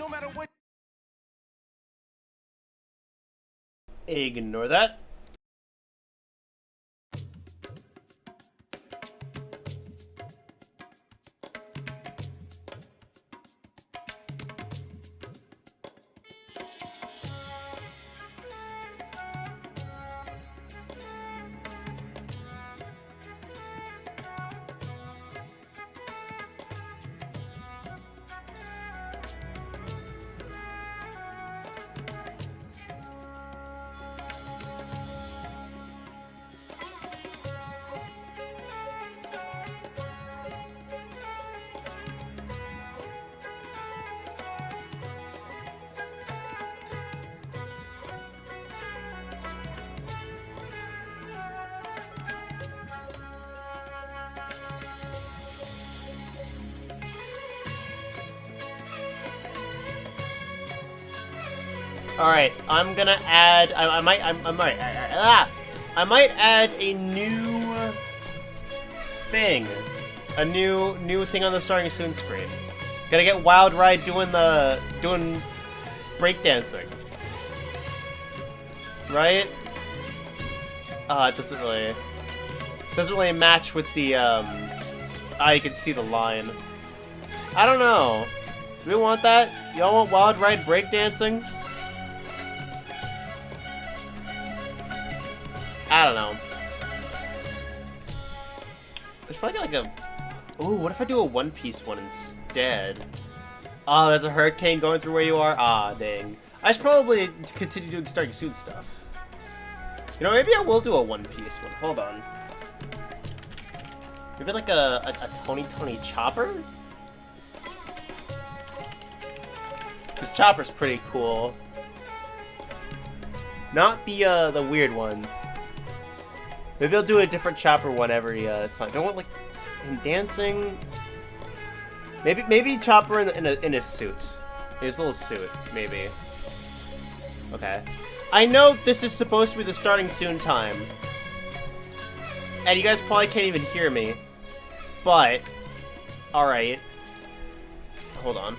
no matter what. Ignore that. Alright, I'm gonna add. I might add a new thing. A new thing on the starting soon screen. Gonna get Wild Ride doing breakdancing. Right? It doesn't really match with the you can see the line. I don't know. Do we want that? Y'all want Wild Ride breakdancing? I don't know. There's probably like a... Ooh, what if I do a One Piece one instead? Oh, there's a hurricane going through where you are? Ah, dang. I should probably continue doing starting soon stuff. You know, maybe I will do a One Piece one. Hold on. Maybe like a Tony Chopper? Because Chopper's pretty cool. Not the weird ones. Maybe I'll do a different Chopper one every time. Don't want like him dancing. Maybe Chopper in his suit, his little suit, maybe. Okay. I know this is supposed to be the starting soon time, and you guys probably can't even hear me, but all right. Hold on.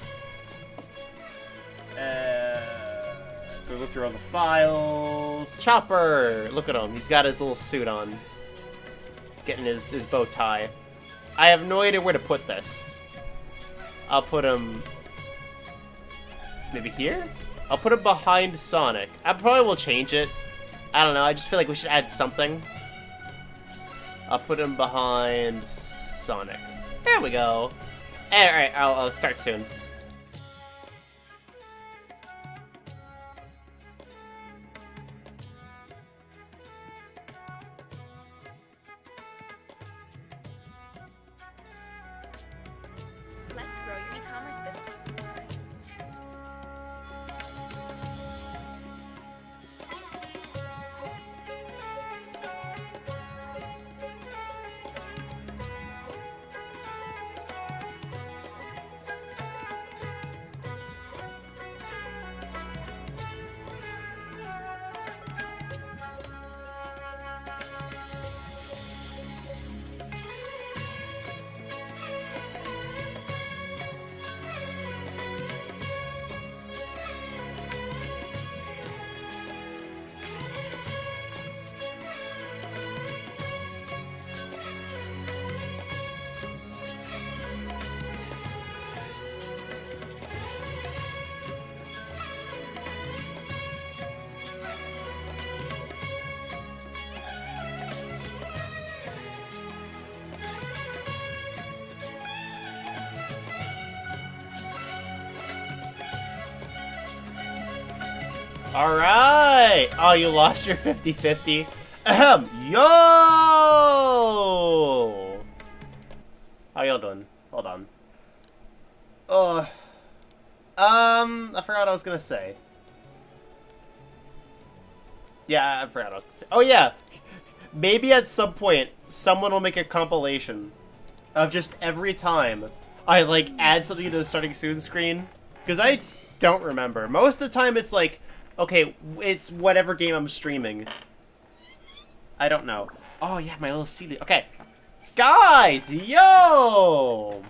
Go through all the files. Chopper! Look at him. He's got his little suit on. Getting his bow tie. I have no idea where to put this. I'll put him... Maybe here? I'll put him behind Sonic. I probably will change it. I don't know. I just feel like we should add something. I'll put him behind Sonic. There we go. Alright, I'll start soon. Let's grow your e-commerce business. Alright! Oh, you lost your 50-50. Ahem! Yo! How y'all doing? Hold on. I forgot what I was gonna say. Yeah, I forgot what I was gonna say. Oh yeah! Maybe at some point, someone will make a compilation of just every time I, like, add something to the starting soon screen. Because I don't remember. Most of the time it's like, okay, it's whatever game I'm streaming. I don't know. Oh, yeah, my little CD. Okay. Guys! Yo!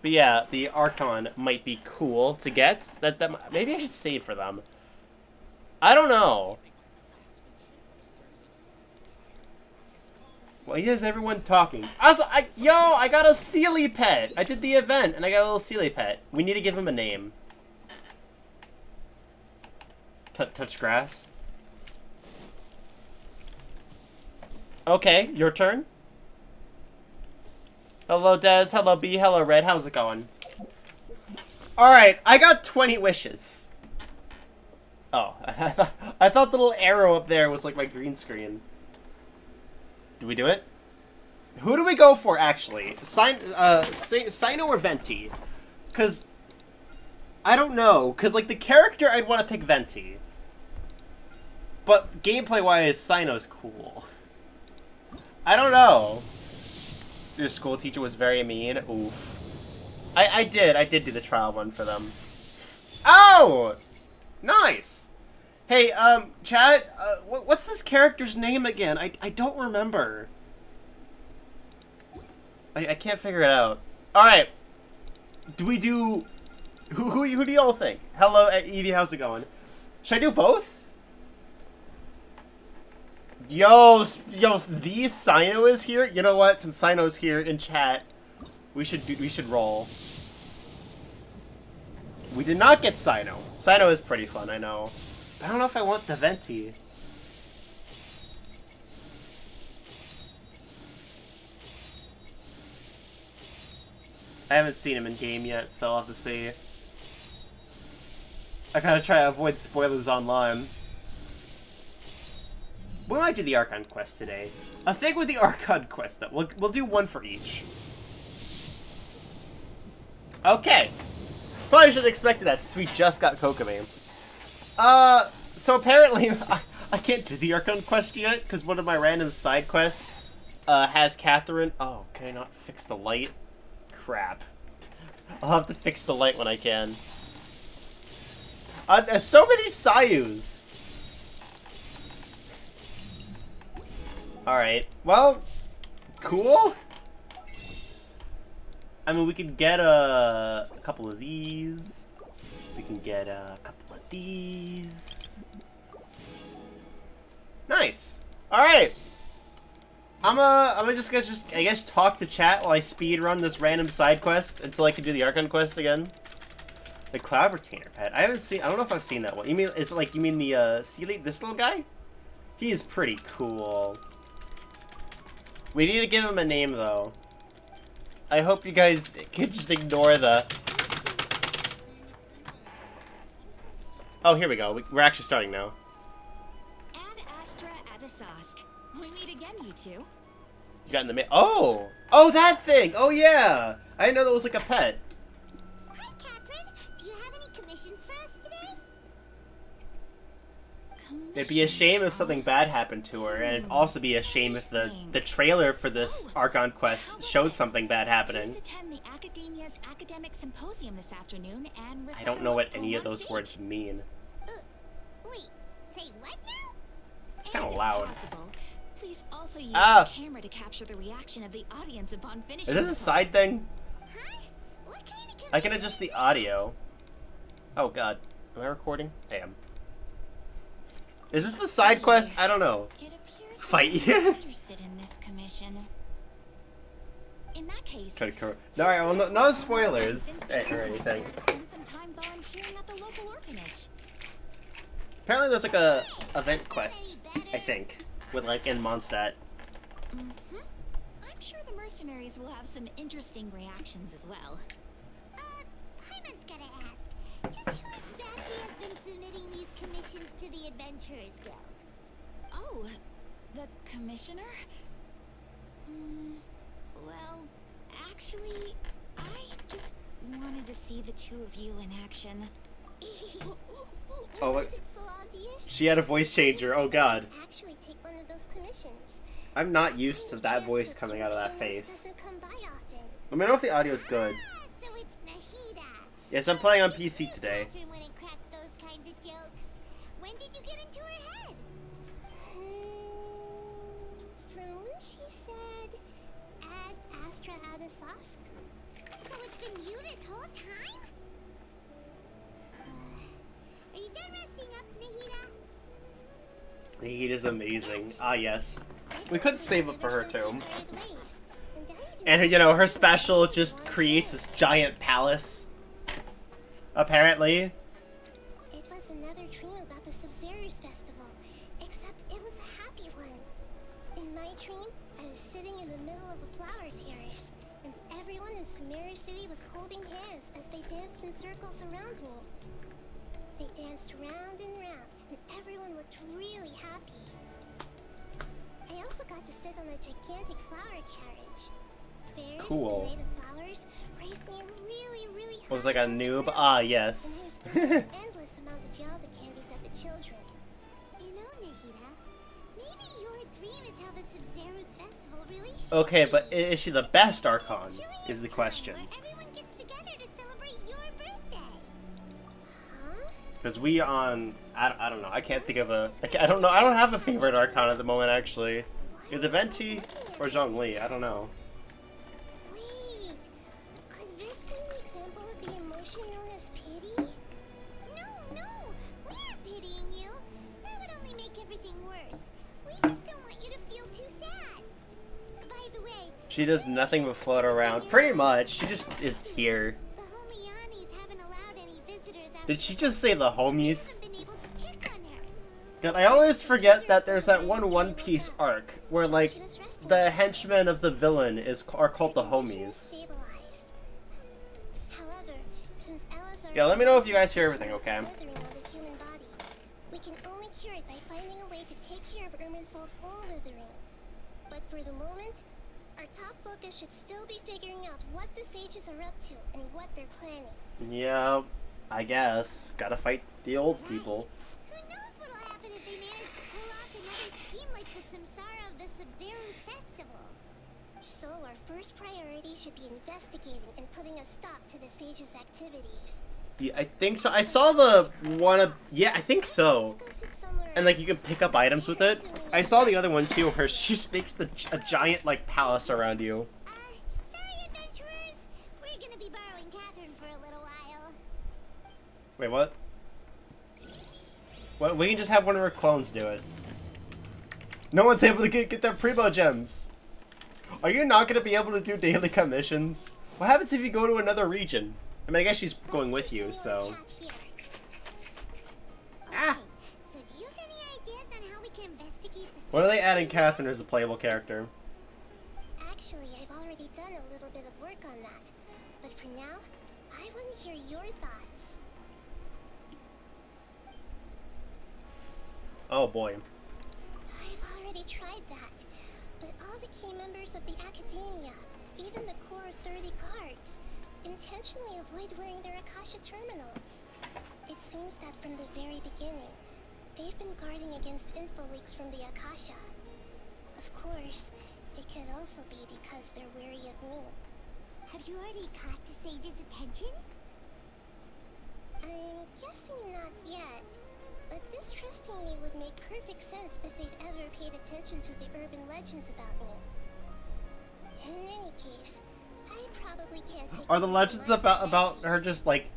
But yeah, the Archon might be cool to get. That maybe I should save for them. I don't know. Why is everyone talking? Also, I got a Sealy pet. I did the event and I got a little Sealy pet. We need to give him a name. Touch grass. Okay, your turn. Hello, Des. Hello, B. Hello, Red. How's it going? Alright, I got 20 wishes. Oh, I thought the little arrow up there was like my green screen. Do we do it? Who do we go for, actually? Cyno or Vente? Because I don't know. Because, like, the character, I'd want to pick Vente. But gameplay-wise, Cyno's cool. I don't know. Your school teacher was very mean. Oof. I did do the trial one for them. Oh! Nice! Hey, chat, what's this character's name again? I don't remember. I can't figure it out. Alright. Do we do... Who do y'all think? Hello, Evie, how's it going? Should I do both? Yo, the Cyno is here? You know what? Since Cyno's here in chat, we should roll. We did not get Cyno. Cyno is pretty fun, I know. I don't know if I want the Vente. I haven't seen him in game yet, so I'll have to see. I gotta try to avoid spoilers online. We might do the Archon quest today. I think with the Archon quest, though, we'll do one for each. Okay. Probably should have expected that since we just got Kokomi. So apparently I can't do the Archon quest yet because one of my random side quests has Catherine. Oh, can I not fix the light? Crap. I'll have to fix the light when I can. So many Sayus. Alright. Well, cool. I mean, we could get a couple of these. We can get a couple of these. Nice. Alright. I'm gonna just I guess talk to chat while I speed run this random side quest until I can do the Archon quest again. The Cloud Retainer pet. I don't know if I've seen that one. You mean you mean the Sealy, this little guy? He is pretty cool. We need to give him a name though. I hope you guys can just ignore the... Oh, here we go. We're actually starting now. Ad Astra Avisask. We meet again, you two. You got in the mail. Oh! Oh, that thing! Oh, yeah! I didn't know that was like a pet. Hi, Catherine. Do you have any commissions for us today? It'd be a shame if something bad happened to her, and it'd also be a shame if the trailer for this Archon quest showed something bad happening. Please attend the Academia's academic symposium this afternoon and I don't know what any of those words mean. Wait, say what now? It's kind of loud. Please also use the camera to capture the reaction of the audience upon finishing. Is this a side thing? Huh? What kind of I can adjust the audio. Oh god. Am I recording? I am. Is this the side quest? I don't know. It appears Fight that you? you're interested in this commission. In that case, no, well, no spoilers or anything. spend some time volunteering at the local orphanage. Apparently there's like a event quest, I think, with like in Mondstadt. I'm sure the mercenaries will have some interesting reactions as well. Hyman's gotta ask. Just who exactly has been submitting these commissions to the Adventurers Guild? Oh, the commissioner? Well, actually, I just wanted to see the two of you in action. Oh, Was it so obvious? she had a voice changer. Oh god. Actually take one of those commissions. I'm not used to that voice coming out of that face. Doesn't come by often. Let me know if the audio's good. So it's Nahida. Yes, I'm playing on PC today. Catherine wouldn't crack those kinds of jokes. When did you get into her head? From when she said, Ad Astra Adasask. So it's been you this whole time? Are you done resting up, Nahida? He is amazing. Ah, yes. We could save up for her too. And you know, her special just creates this giant palace. Apparently. It was another dream about the Sub-Zero's festival, except it was a happy one. In my dream, I was sitting in the middle of a flower terrace, and everyone in Sumeru City was holding hands as they danced in circles around me. They danced round and round, and everyone looked really happy. I also got to sit on a gigantic flower carriage. Fairs Cool. that made of flowers raised me really, really high. Was like a noob. Ah, yes. And there was still an endless amount of Yalda candies at the children. You know, Nahida, maybe your dream is how the Sub-Zero's festival really should Okay, but be. is she the best Archon? Is the question. Where everyone gets together to celebrate your birthday. Huh? Because we on... I don't know. I can't think of a... I don't know. I don't have a favorite Archon at the moment, actually. Either Vente or Zhongli. I don't know. Wait, could this be an example of the emotion known as pity? No, we aren't pitying you. That would only make everything worse. We just don't want you to feel too sad. By the way, She does nothing but float around. Pretty much. She just is here. the Homianis haven't allowed any visitors after Did she just say the homies? haven't been able to check on her. God, I always forget that there's that one Piece arc where, like, the henchmen of the villain are called the homies. Stabilized. However, since Elazar Yeah, let me know if you guys hear everything, okay? withering on the human body, we can only cure it by finding a way to take care of Irminsol's own withering. But for the moment, our top focus should still be figuring out what the sages are up to and what they're planning. Yeah, I guess. Gotta fight the old people. Who knows what'll happen if they manage to pull off another scheme like the Samsara of the Sub-Zero's festival? So our first priority should be investigating and putting a stop to the sages' activities. Yeah, I think so. I saw the one of... Yeah, I think so. Let's go sit somewhere And, like, you can else. pick up items with it. I saw the other one, too, where she just makes a giant, like, palace around you. Sorry, adventurers. We're gonna be borrowing Catherine for a little while. Wait, what? What? We can just have one of her clones do it. No one's able to get their Primo gems. Are you not going to be able to do daily commissions? What happens if you go to another region? I mean, I guess she's going with you, so... Ah! So do you have any ideas on how we can investigate the When are they adding Catherine as a playable character? Actually, I've already done a little bit of work on that. But for now, I want to hear your thoughts. Oh boy. I've already tried that. But all the key members of the Academia, even the core 30 guards, intentionally avoid wearing their Akasha terminals. It seems that from the very beginning, they've been guarding against info leaks from the Akasha. Of course, it could also be because they're wary of me. Have you already caught the sage's attention? I'm guessing not yet, but distrusting me would make perfect sense if they've ever paid attention to the urban legends about me. In any case, I probably can't take... Are the legends about her just, like...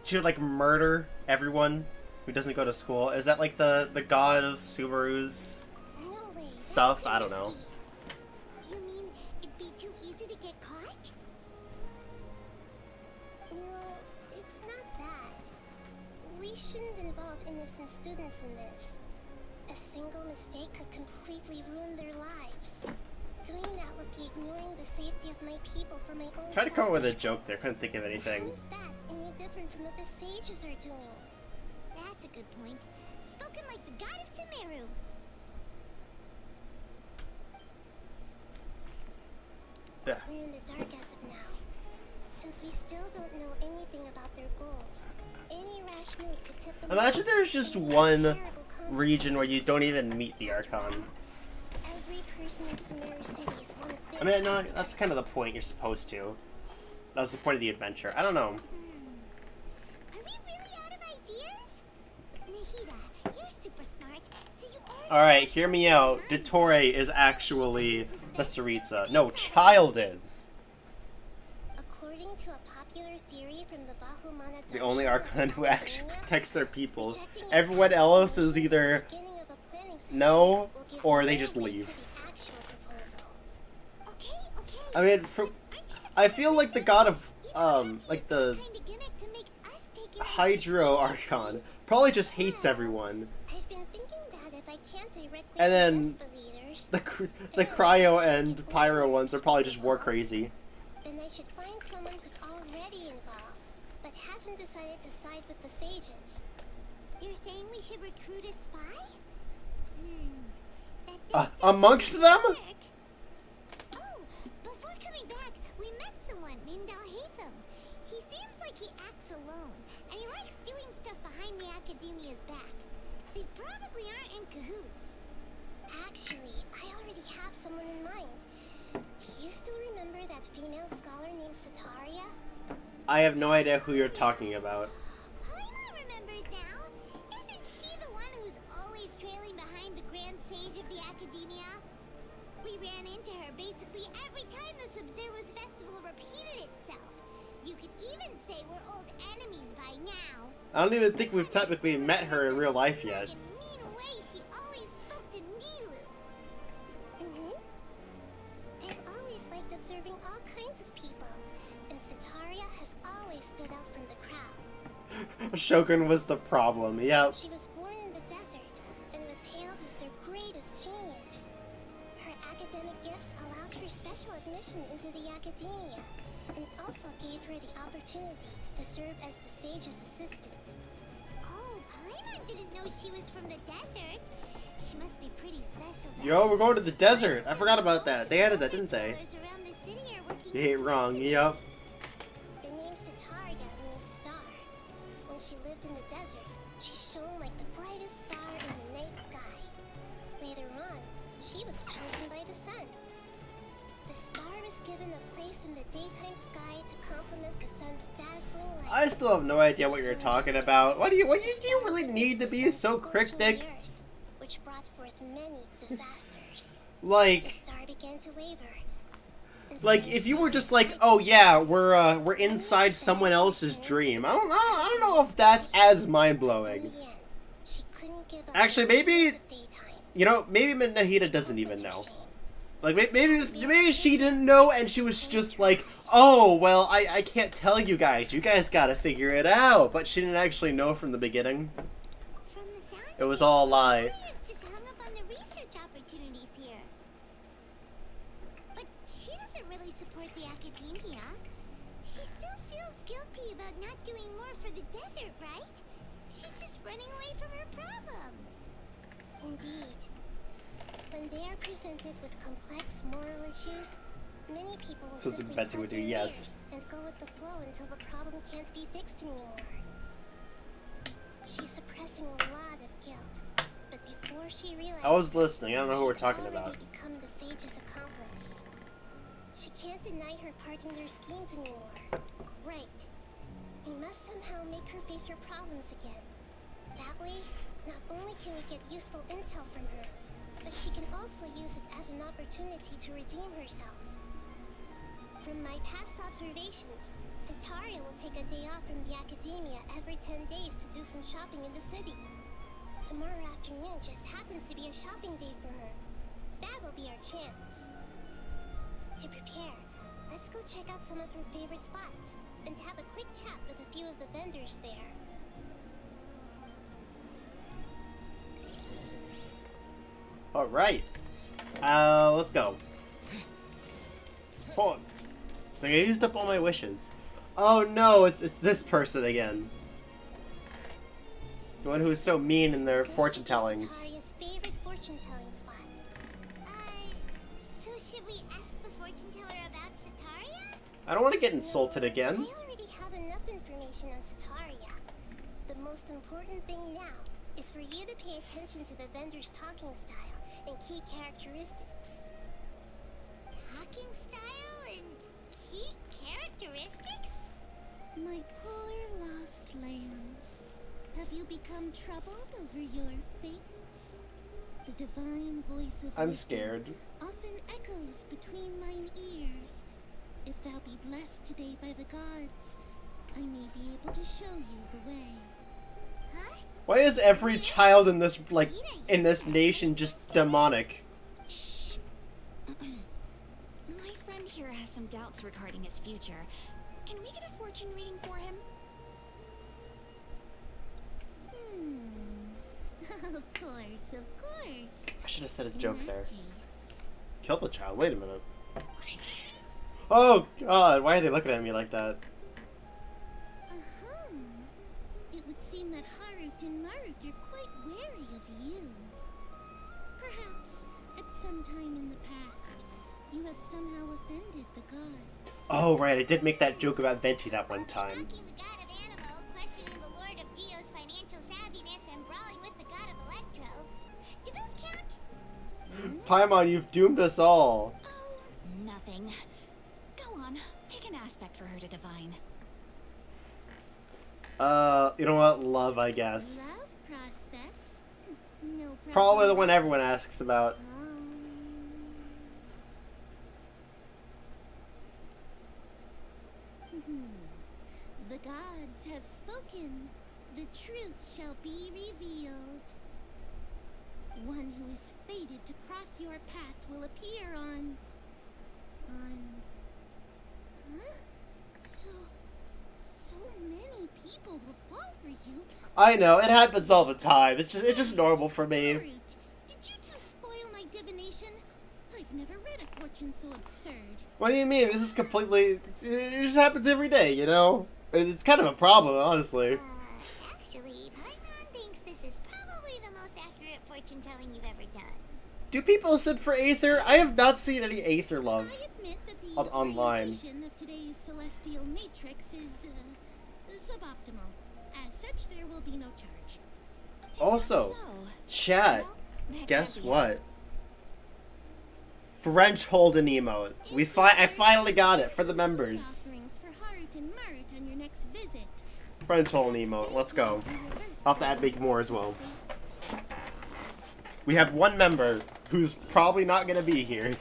She would, like, murder everyone who doesn't go to school? Is that, like, the god of Sumeru's No way, that's stuff? too I don't know. risky. You mean it'd be too easy to get caught? No, it's not that. We shouldn't involve innocent students in this. A single mistake could completely ruin their lives. Doing that would be ignoring the safety of my people for my own Tried to come up with a sake. joke there. Couldn't think of How anything. is that any different from what the sages are doing? That's a good point. Spoken like the god of Sumeru. Yeah. We're in the dark as of now. Since we still don't know anything about their goals, any rash move could tip them Imagine off there's just and lead to one terrible region where you consequences. don't even meet the Archon. Every person in Sumeru City is one of their I mean, no, customers. that's kind of the point. You're supposed to. That was the point of the adventure. I don't know. Are we really out of ideas? Nahida, you're super smart, so you already Alright, hear me out. Dottore is actually the Saritsa. No, Child is. According According to a popular theory from the Vahumana The only Darshan of Archon who actually academia, protects their people. rejecting Everyone your else is propositions at the either beginning of a planning session no, will give or they more just weight leave. to the actual proposal. Okay. I mean, I feel like the god of, like the Hydro Archon probably just hates everyone. I've been thinking that if I can't directly And then possess the leaders, the Cryo and Pyro ones are probably just war crazy. then I should find someone who's already involved, but hasn't decided to side with the sages. You're saying we should recruit a spy? Amongst them? Oh, before coming back, we met someone named Alhaitham. He seems like he acts alone, and he likes doing stuff behind the Academia's back. They probably aren't in cahoots. Actually, I already have someone in mind. Do you still remember that female scholar named Sataria? I have no idea who you're talking about. Paimon remembers now. Isn't she the one who's always trailing behind the Grand Sage of the Academia? We ran into her basically every time the Sumeru Festival repeated itself. You could even say we're old enemies by now. I don't even think we've technically met her in real life yet. In mean way, she always spoke to Nilu. I've always liked observing all kinds of people, and Sataria has always stood out from the crowd. Shogun was the problem, yep. She was born in the desert and was hailed as their greatest genius. Her academic gifts allowed her special admission into the academia, and also gave her the opportunity to serve as the sage's assistant. Oh, Paimon didn't know she was from the desert. She must be pretty special. Yo, we're going to the desert. I forgot about that. They added that, didn't they? Around the city are working You ain't wrong, yep. The name Sataria means star. When she lived in the desert, she shone like the brightest star in the night sky. Later on, she was chosen by the sun. The star was given a place in the daytime sky to complement the sun's dazzling light. I still have no idea what you're talking about. Do you really need to be so cryptic? Which brought forth many disasters. Like, The star began to waver. And like soon if you were just stars like, oh yeah, we're inside someone else's dream. I don't know if that's as mind in blowing. the end, she couldn't give up Actually, the maybe days of daytime. you know, maybe Nahida doesn't even With her know. shame. Like maybe she didn't know, and she was just like, oh well, I can't tell you guys. You guys gotta figure it out. But she didn't actually know from the beginning. From the sound It was all a lie. Sataria is just hung up on the research opportunities here. But she doesn't really support the academia. She still feels guilty about not doing more for the desert, right? She's just running away from her problems. Indeed. When they are presented with complex moral issues, many people will This is simply Vente cut would do, their yes. ears and go with the flow until the problem can't be fixed anymore. She's suppressing a lot of guilt, but before she realizes I was listening. I don't know who we're she'd talking already about. become the sage's accomplice. She can't deny her part in their schemes anymore. Right. We must somehow make her face her problems again. That way, not only can we get useful intel from her, but she can also use it as an opportunity to redeem herself. From my past observations, Sataria will take a day off from the academia every 10 days to do some shopping in the city. Tomorrow afternoon just happens to be a shopping day for her. That'll be our chance. To prepare, let's go check out some of her favorite spots and have a quick chat with a few of the vendors there. All right. Let's go. Hold on. I think I used up all my wishes. Oh no, it's this person again. The one who's so mean in their fortune tellings. Sataria's favorite fortune telling spot. So should we ask the fortune teller about Sataria? I don't want to get insulted No, again. I already have enough information on Sataria. The most important thing now is for you to pay attention to the vendor's talking style and key characteristics. Talking style and key characteristics? My poor lost lambs, have you become troubled over your fates? The divine voice of I'm wisdom scared. often echoes between mine ears, If thou be blessed today by the gods, I may be able to show you the way. Huh? Why is every child in this, like, in this nation just demonic? Shh. My friend here has some doubts regarding his future. Can we get a fortune reading for him? Of course, of course. I should have said a In joke that there. case, Kill the child. Wait a minute. Oh, God. Why are they looking at me like that? It would seem that Harut and Marut are quite wary of you. Perhaps, at some time in the past, you have somehow offended the gods. Oh, right. I did make that joke about Vente that one time. Mocking the god of Animo, questioning the lord of Geo's financial savviness, and brawling with the god of Electro. Do those count? Paimon, you've doomed us all. Oh, nothing. Go on, pick an aspect for her to divine. You know what? Love, I guess. Love prospects? No problem. Probably the one everyone asks about. The gods have spoken. The truth shall be revealed. One who is fated to cross your path will appear on... Huh? So many people will fall for you. I know, it happens all the time. It's just normal for me. Harut, did you two spoil my divination? I've never read a fortune so absurd. What do you mean? This is completely... It just happens every day, you know? It's kind of a problem, honestly. Actually, Paimon thinks this is probably the most accurate fortune telling you've ever done. Do people sip for Aether? I have not seen any Aether love. I admit that the online. orientation of today's celestial matrix is suboptimal. As such, there will be no charge. Also, So, chat, well, that guess can't be what? French Holden emote. I finally got it for the members. Offerings for Harut and Marut on your next visit. French Holden emote. Let's go. I'll have to add make more as well. We have one member who's probably not gonna be here.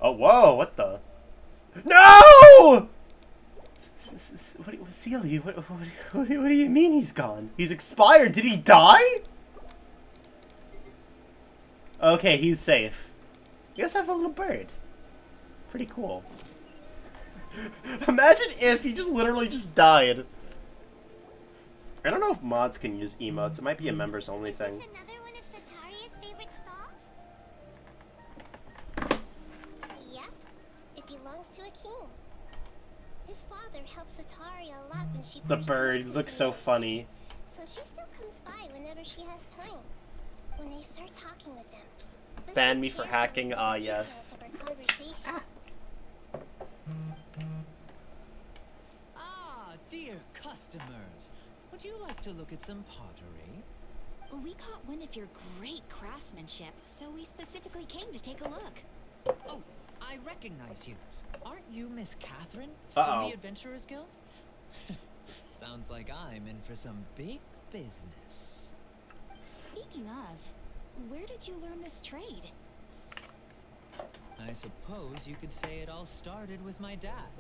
Oh, whoa! What the? No! What, Celia? What do you mean he's gone? He's expired. Did he die? Okay, he's safe. You guys have a little bird. Pretty cool. Imagine if he just literally just died. I don't know if mods can use emotes. It might be a members only Is thing. this another one of Sataria's favorite stalls? Yep. It belongs to a king. His father helped Sataria a lot when she The first bird moved to looks so Sumeru. funny. So she still comes by whenever she has time. When they start talking with him. Listen Ban me for carefully hacking? to the Ah, details yes. of her conversation. Ah, dear customers. Would you like to look at some pottery? We caught wind of your great craftsmanship, so we specifically came to take a look. Oh, I recognize you. Aren't you Miss Catherine Uh-oh. from the Adventurers Guild? Sounds like I'm in for some big business. Speaking of, where did you learn this trade? I suppose you could say it all started with my dad.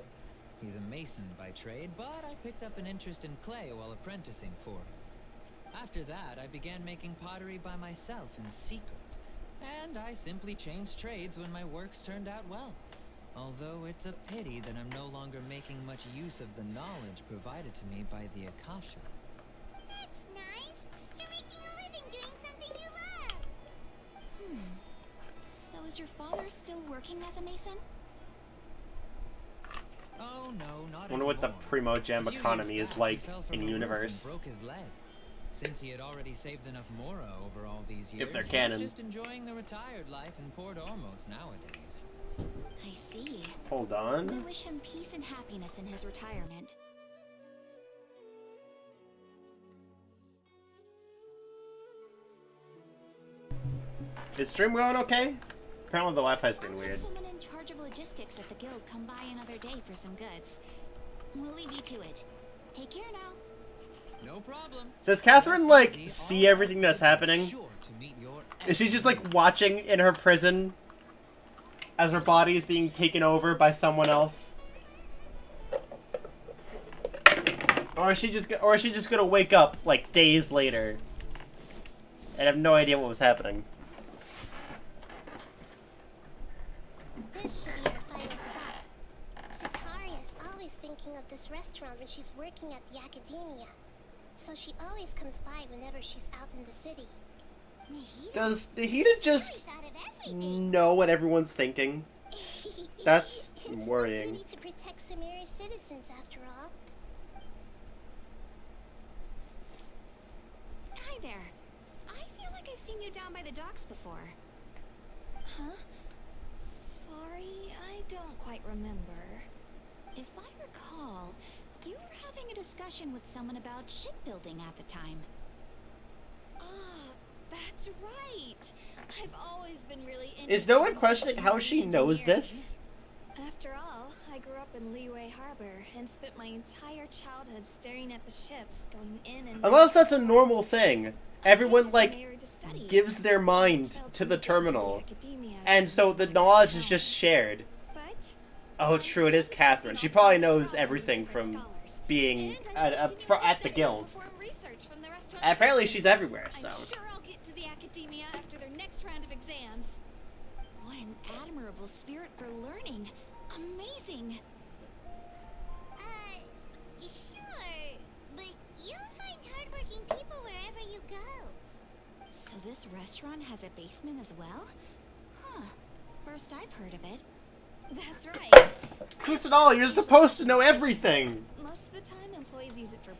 He's a mason by trade, but I picked up an interest in clay while apprenticing for him. After that, I began making pottery by myself in secret, and I simply changed trades when my works turned out well. Although it's a pity that I'm no longer making much use of the knowledge provided to me by the Akasha. That's nice. You're making a living doing something you love. So is your father still working as a mason? Oh no, not Wonder what the anymore. Primo A Jam few years economy is back, like he fell from in a roof universe. and broke his leg. Since he had already saved enough mora over all these years, If they're he's canon. just enjoying the retired life in Port Ormos nowadays. I see. Hold We on. wish him peace and happiness in his retirement. Is stream going okay? Apparently the Wi-Fi's been I'll weird. have someone in charge of logistics at the guild come by another day for some goods. We'll leave you to it. Take care now. No problem. Does Catherine, Just like, easy. see All everything that's I'll be happening? sure to meet your Is she just, like, watching in her prison as her body is being taken over by someone else? Or is she just gonna wake up like days later and have no idea what was happening? This should be our final stop. Sataria is always thinking of this restaurant when she's working at the academia. So she always comes by whenever she's out in the city. Does Nahida just know what everyone's thinking? That's It's worrying. our duty to protect Sumeru's citizens, after all. Hi there. I feel like I've seen you down by the docks before. Huh? Sorry, I don't quite remember. If I recall, you were having a discussion with someone about shipbuilding at the time. Ah, that's right. I've always been really interested. Is no one in questioning how she knows engineering. this? After all, I grew up in Liyue Harbor and spent my entire childhood staring at the ships going in and Unless that's a normal thing. I Everyone, came to like, Sumeru to study. gives their I mind felt to the connected terminal. academia And so the knowledge is just shared. But Oh, true, it is Catherine. She probably knows everything from being at the guild. And apparently she's everywhere, so. I'm sure I'll get to the academia after their next round of exams. What an admirable spirit for learning. Amazing. Sure. But you'll find hardworking people wherever you go. So this restaurant has a basement as well? Huh. First I've heard of it. That's right. Kusanali, you're supposed to know everything! Most of the time, employees use it for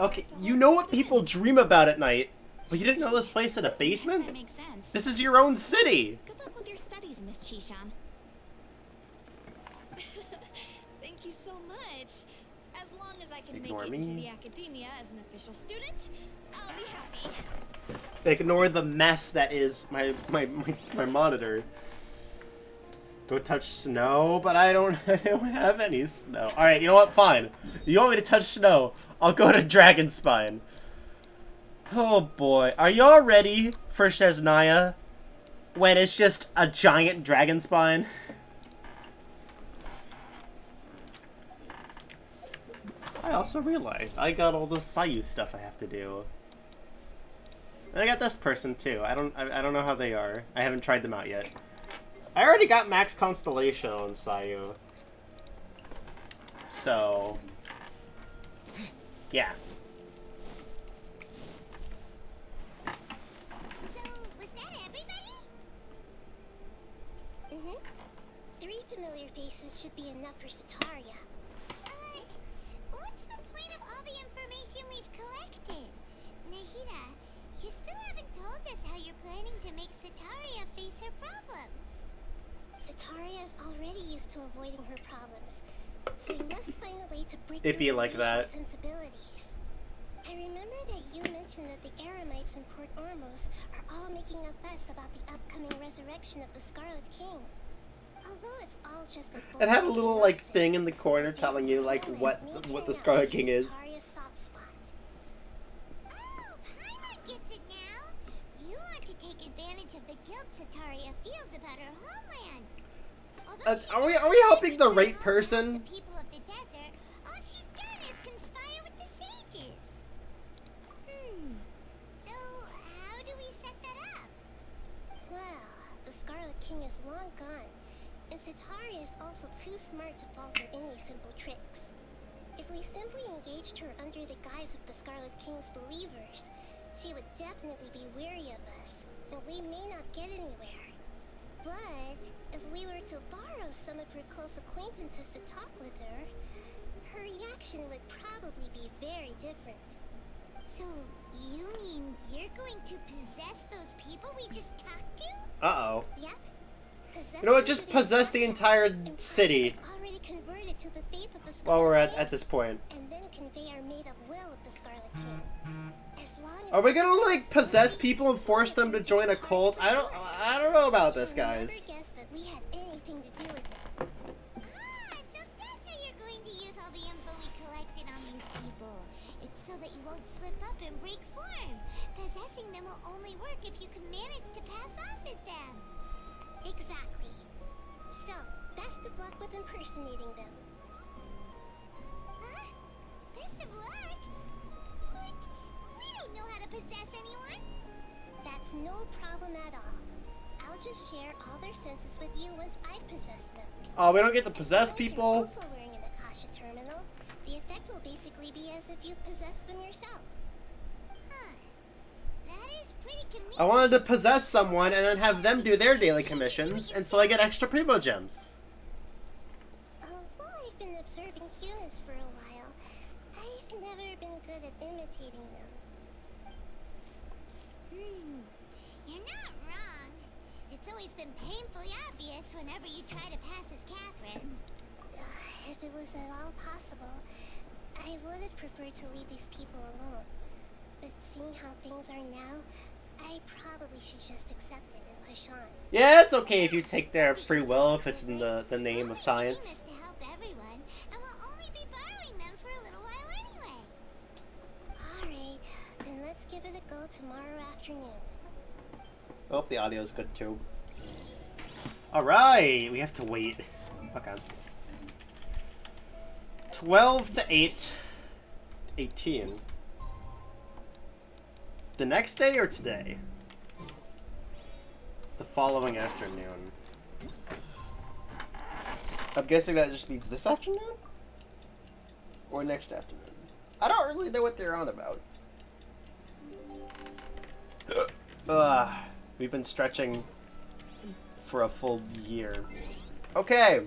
Okay, you know what people dream about at night, but you didn't know this place had a That basement? makes sense. This is your own city! Good luck with your studies, Miss Chishan. Thank you so much. As long as I can Ignore make it to me. the academia as an official student, I'll be happy. Ignore the mess that is my monitor. Go touch snow, but I don't have any snow. Alright, you know what? Fine. You want me to touch snow? I'll go to Dragonspine. Oh boy. Are y'all ready for Shesnaya? When it's just a giant Dragonspine? I also realized I got all the Sayu stuff I have to do. And I got this person too. I don't know how they are. I haven't tried them out yet. I already got Max Constellation on Sayu. So yeah. So, was that everybody? Mm-hmm. 3 familiar faces should be enough for Sataria. What's the point of all the information we've collected? Nahida, you still haven't told us how you're planning to make Sataria face her problems. Sataria is already used to avoiding her problems, so we must find a way to break It'd be through her like that. usual sensibilities. I remember that you mentioned that the Eremites in Port Ormos are all making a fuss about the upcoming resurrection of the Scarlet King. Although it's all just a It had a bullshit little like nonsense, thing in the corner the telling you like Faithful what Homeland may the turn Scarlet out to King be is. Sataria's soft spot. Oh, Paimon gets it now. You want to take advantage of the guilt Sataria feels about her homeland. Although she Are we mentions helping the that right all person? The people of the desert, all she's done is conspire with the sages. So how do we set that up? Well, the Scarlet King is long gone, and Sataria is also too smart to fall for any simple tricks. If we simply engaged her under the guise of the Scarlet King's believers, she would definitely be weary of us, and we may not get anywhere. But if we were to borrow some of her close acquaintances to talk with her, her reaction would probably be very different. So, you mean you're going to possess those people we just talked to? Uh-oh. Yep. You know what? Just possess the entire city Already converted to the faith of the Scarlet while we're King, at this point. and then convey our made-up will of the Scarlet King. As long as Are we gonna we like possess people and force them to join a cult? I don't know about this, She'll guys. never guess that we had anything to do with it. Ah, so that's how you're going to use all the info we collected on these people. It's so that you won't slip up and break form. Possessing them will only work if you can manage to pass off as them. Exactly. So, best of luck with impersonating them. Huh? Best of luck? But we don't know how to possess anyone. That's no problem at all. I'll just share all their senses with you once I've possessed them. Oh, we don't get to As possess long as you're people? also wearing an Akasha terminal, the effect will basically be as if you've possessed them yourself. Huh. That is pretty convenient. I wanted to possess someone and then have them do their daily commissions, and so I get extra Primo Gems. Although I've been observing humans for a while, I've never been good at imitating them. You're not wrong. It's always been painfully obvious whenever you try to pass as Catherine. If it was at all possible, I would have preferred to leave these people alone. But seeing how things are now, I probably should just accept it and push on. Yeah, it's okay if you take their free will if it's in the name of We're only doing science. this to help everyone, and we'll only be borrowing them for a little while anyway. Alright, then let's give it a go tomorrow afternoon. I hope the audio's good too. Alright, we have to wait. Okay. 12 to 8. 18. The next day or today? The following afternoon. I'm guessing that just means this afternoon? Or next afternoon? I don't really know what they're on about. We've been stretching for a full year. Okay.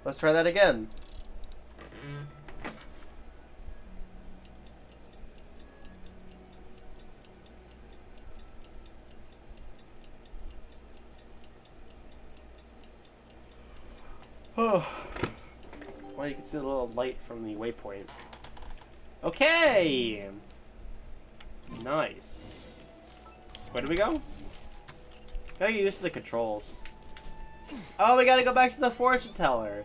Let's try that again. Oh. Well, you can see a little light from the waypoint. Okay. Nice. Where do we go? Gotta get used to the controls. Oh, we gotta go back to the fortune teller.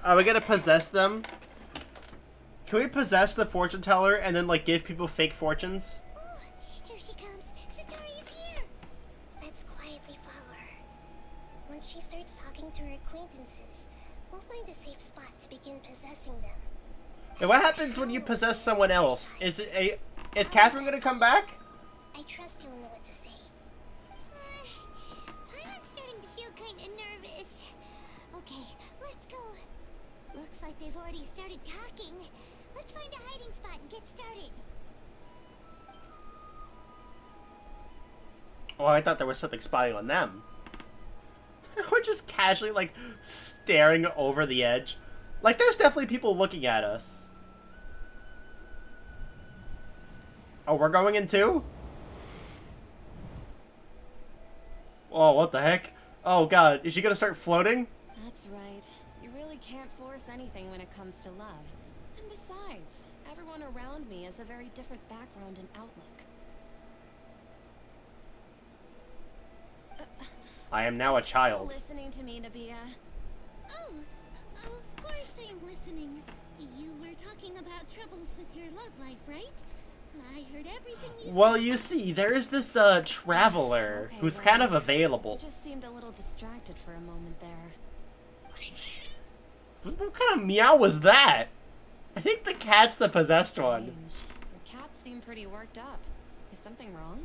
Are we gonna possess them? Can we possess the fortune teller and then, like, give people fake fortunes? Oh, here she comes. Satori is here. Let's quietly follow her. Once she starts talking to her acquaintances, we'll find a safe spot to begin possessing them. And what happens when you possess someone else? Is Catherine gonna come back? I trust you'll know what to say. I'm starting to feel kind of nervous. Okay, let's go. Looks like they've already started talking. Let's find a hiding spot and get started. Oh, I thought there was something spying on them. We're just casually, like, staring over the edge. Like, there's definitely people looking at us. Oh, we're going in too? Oh, what the heck? Oh, God. Is she gonna start floating? That's right. You really can't force anything when it comes to love. And besides, everyone around me has a very different background and outlook. I am now a child. Still listening to me, Nabia? Oh, of course I'm listening. You were talking about troubles with your love life, right? I heard everything you Well, said. you see, there is this, traveler Okay, who's well, kind of I available. just seemed a little distracted for a moment there. What kind of meow was that? I think the cat's the possessed one. Strange. Your cats seem pretty worked up. Is something wrong?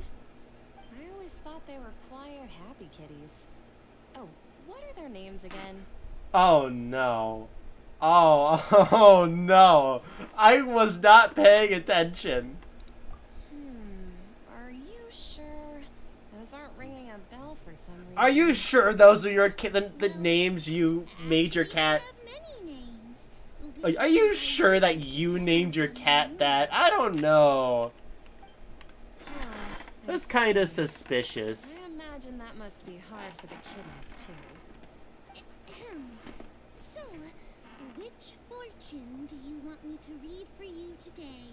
I always thought they were quiet, happy kitties. Oh, what are their names again? Oh, no. Oh, oh, no. I was not paying attention. Are you sure? Those aren't ringing a bell for some reason. Are you sure those are your the names you made your cat? You have many names. Are you sure that you named your cat that? I don't know. That's kind of suspicious. I imagine that must be hard for the kitties, too. So, which fortune do you want me to read for you today?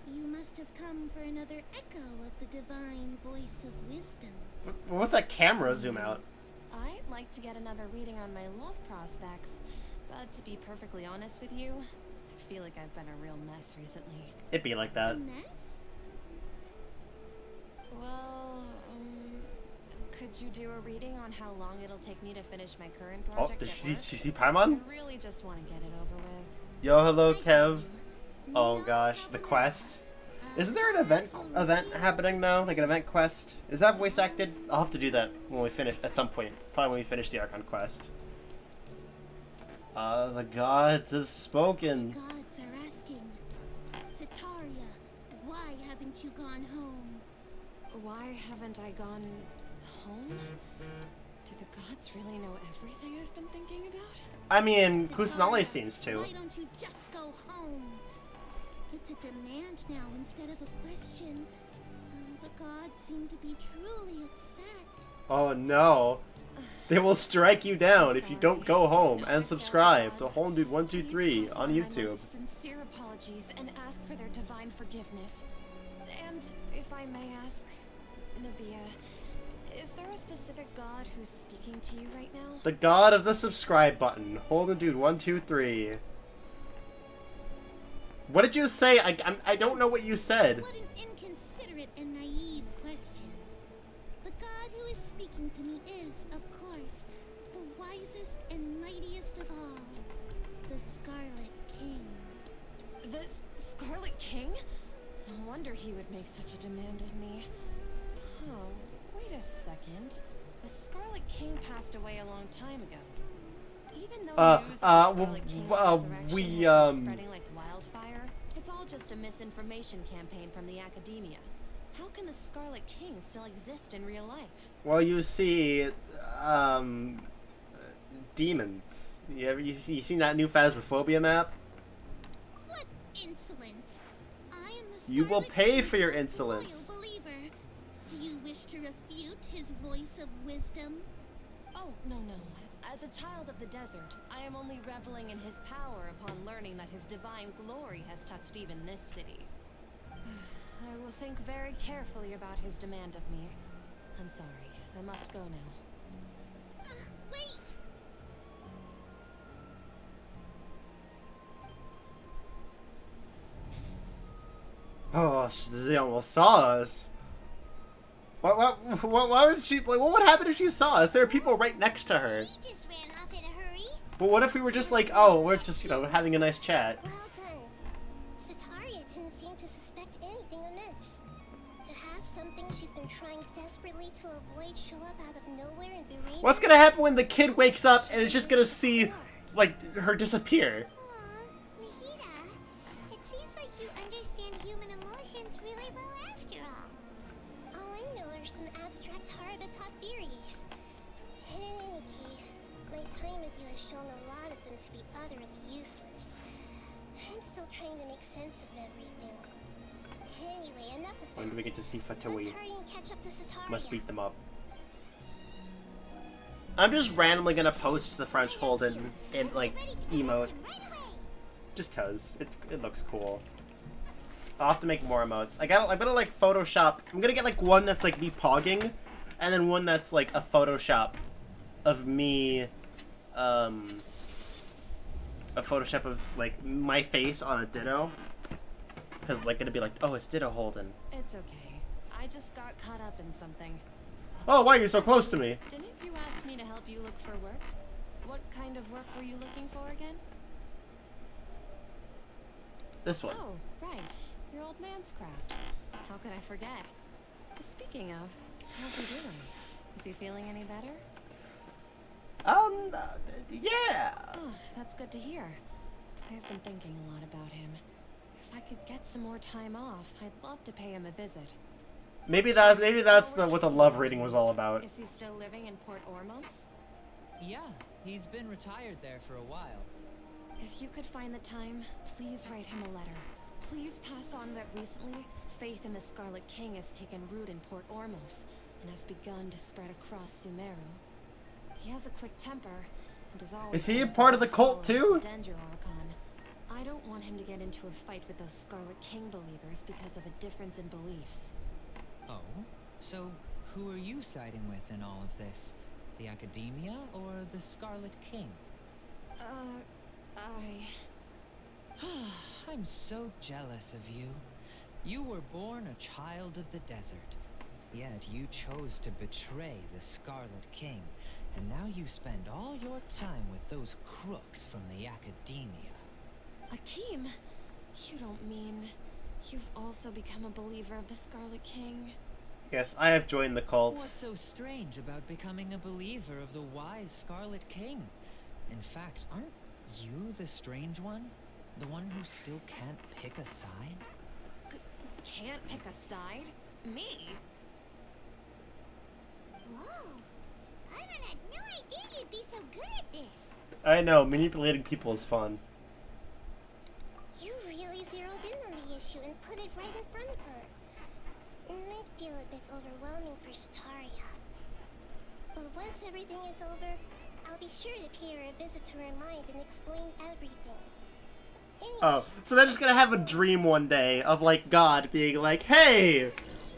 You must have come for another echo of the divine voice of wisdom. What's that camera zoom out? I'd like to get another reading on my love prospects, but to be perfectly honest with you, I feel like I've been a real mess recently. It'd be like that. A mess? Well, Could you do a reading on how long it'll take me to finish my current Oh, project did at she work? see I Paimon? really just want to get it over with. Yo, hello, Kev. Oh No gosh, the problemo. quest. Isn't there an Gods event will happening now? Like an event quest? Is that voice acted? I'll have to do that when we finish at some point. Probably when we finish the Archon quest. The gods have spoken. Gods are asking, Sataria, why haven't you gone home? Why haven't I gone home? Do the gods really know everything I've been thinking about? I mean, Sataria, Kusanale seems to. Why don't you just go home? It's a demand now instead of a question. The gods seem to be truly upset. Oh no. They will strike you down if you don't go home and subscribe to HoldenDude123 on My YouTube. most sincere apologies and ask for their divine forgiveness. And if I may ask, Nabia, is there a specific god who's speaking to you right now? The god of the subscribe button, HoldenDude123. What did you say? I don't know what you said. What an inconsiderate and naive question. The god who is speaking to me is, of course, the wisest and mightiest of all, the Scarlet King. The Scarlet King? No wonder he would make such a demand of me. Oh, wait a second. The Scarlet King passed away a long time ago. Even though news of the Scarlet King's resurrection has been spreading like wildfire, it's all just a misinformation campaign from the academia. How can the Scarlet King still exist in real life? Well, you see, demons. You seen that new Phasmophobia map? What insolence! I am the You will Scarlet pay King's for your most insolence. loyal believer. Do you wish to refute his voice of wisdom? Oh, no. As a child of the desert, I am only reveling in his power upon learning that his divine glory has touched even this city. I will think very carefully about his demand of me. I'm sorry. I must go now. Wait! Oh, they almost saw us. Why would she? Like, what would happen if she saw us? There are people right next to her. She just ran off in a hurry. But what if we were just like, oh, we're just, having a nice chat? Well done. Sataria didn't seem to suspect anything amiss. To have something she's been trying desperately to avoid show up out of nowhere and berate What's gonna happen when the kid wakes up and is just gonna see, like, her disappear? Aw, Nahida, it seems like you understand human emotions really well after all. All I know are some abstract Haravatot theories. And in any case, my time with you has shown a lot of them to be utterly useless. I'm still trying to make sense of everything. Anyway, enough of that. When do we get to see Let's Fatui? hurry and catch up to Sataria. Must beat them up. I'm just randomly gonna post the French Holden in, like, emote. Just cause. It looks cool. I'll have to make more emotes. I'm gonna like Photoshop. I'm gonna get like one that's like me pogging, and then one that's like a Photoshop of me, a Photoshop of like my face on a Ditto. Cause like it'd be like, oh, it's Ditto Holden. It's okay. I just got caught up in something. Oh, why are you so close to me? Didn't you ask me to help you look for work? What kind of work were you looking for again? This one. Oh, right. Your old man's craft. How could I forget? Speaking of, how's he doing? Is he feeling any better? Yeah. Oh, that's good to hear. I have been thinking a lot about him. If I could get some more time off, I'd love to pay him a visit. Maybe that's what the love reading was all about. Is he still living in Port Ormos? Yeah, he's been retired there for a while. If you could find the time, please write him a letter. Please pass on that recently, faith in the Scarlet King has taken root in Port Ormos and has begun to spread across Sumeru. He has a quick temper and is always... Is he a willing to part of the cult follow too? the Danger Archon. I don't want him to get into a fight with those Scarlet King believers because of a difference in beliefs. Oh? So, who are you siding with in all of this? The Academia or the Scarlet King? I'm so jealous of you. You were born a child of the desert. Yet you chose to betray the Scarlet King, and now you spend all your time with those crooks from the Academia. Akeem, you don't mean you've also become a believer of the Scarlet King? Yes, I have joined the cult. What's so strange about becoming a believer of the wise Scarlet King? In fact, aren't you the strange one? The one who still can't pick a side? Can't pick a side? Me? Whoa! Paimon had no idea you'd be so good at this. I know, manipulating people is fun. You really zeroed in on the issue and put it right in front of her. It might feel a bit overwhelming for Sataria. But once everything is over, I'll be sure to pay her a visit to her mind and explain everything. Anyway, Oh, so they're just gonna have a dream one day of, like, God being like, hey,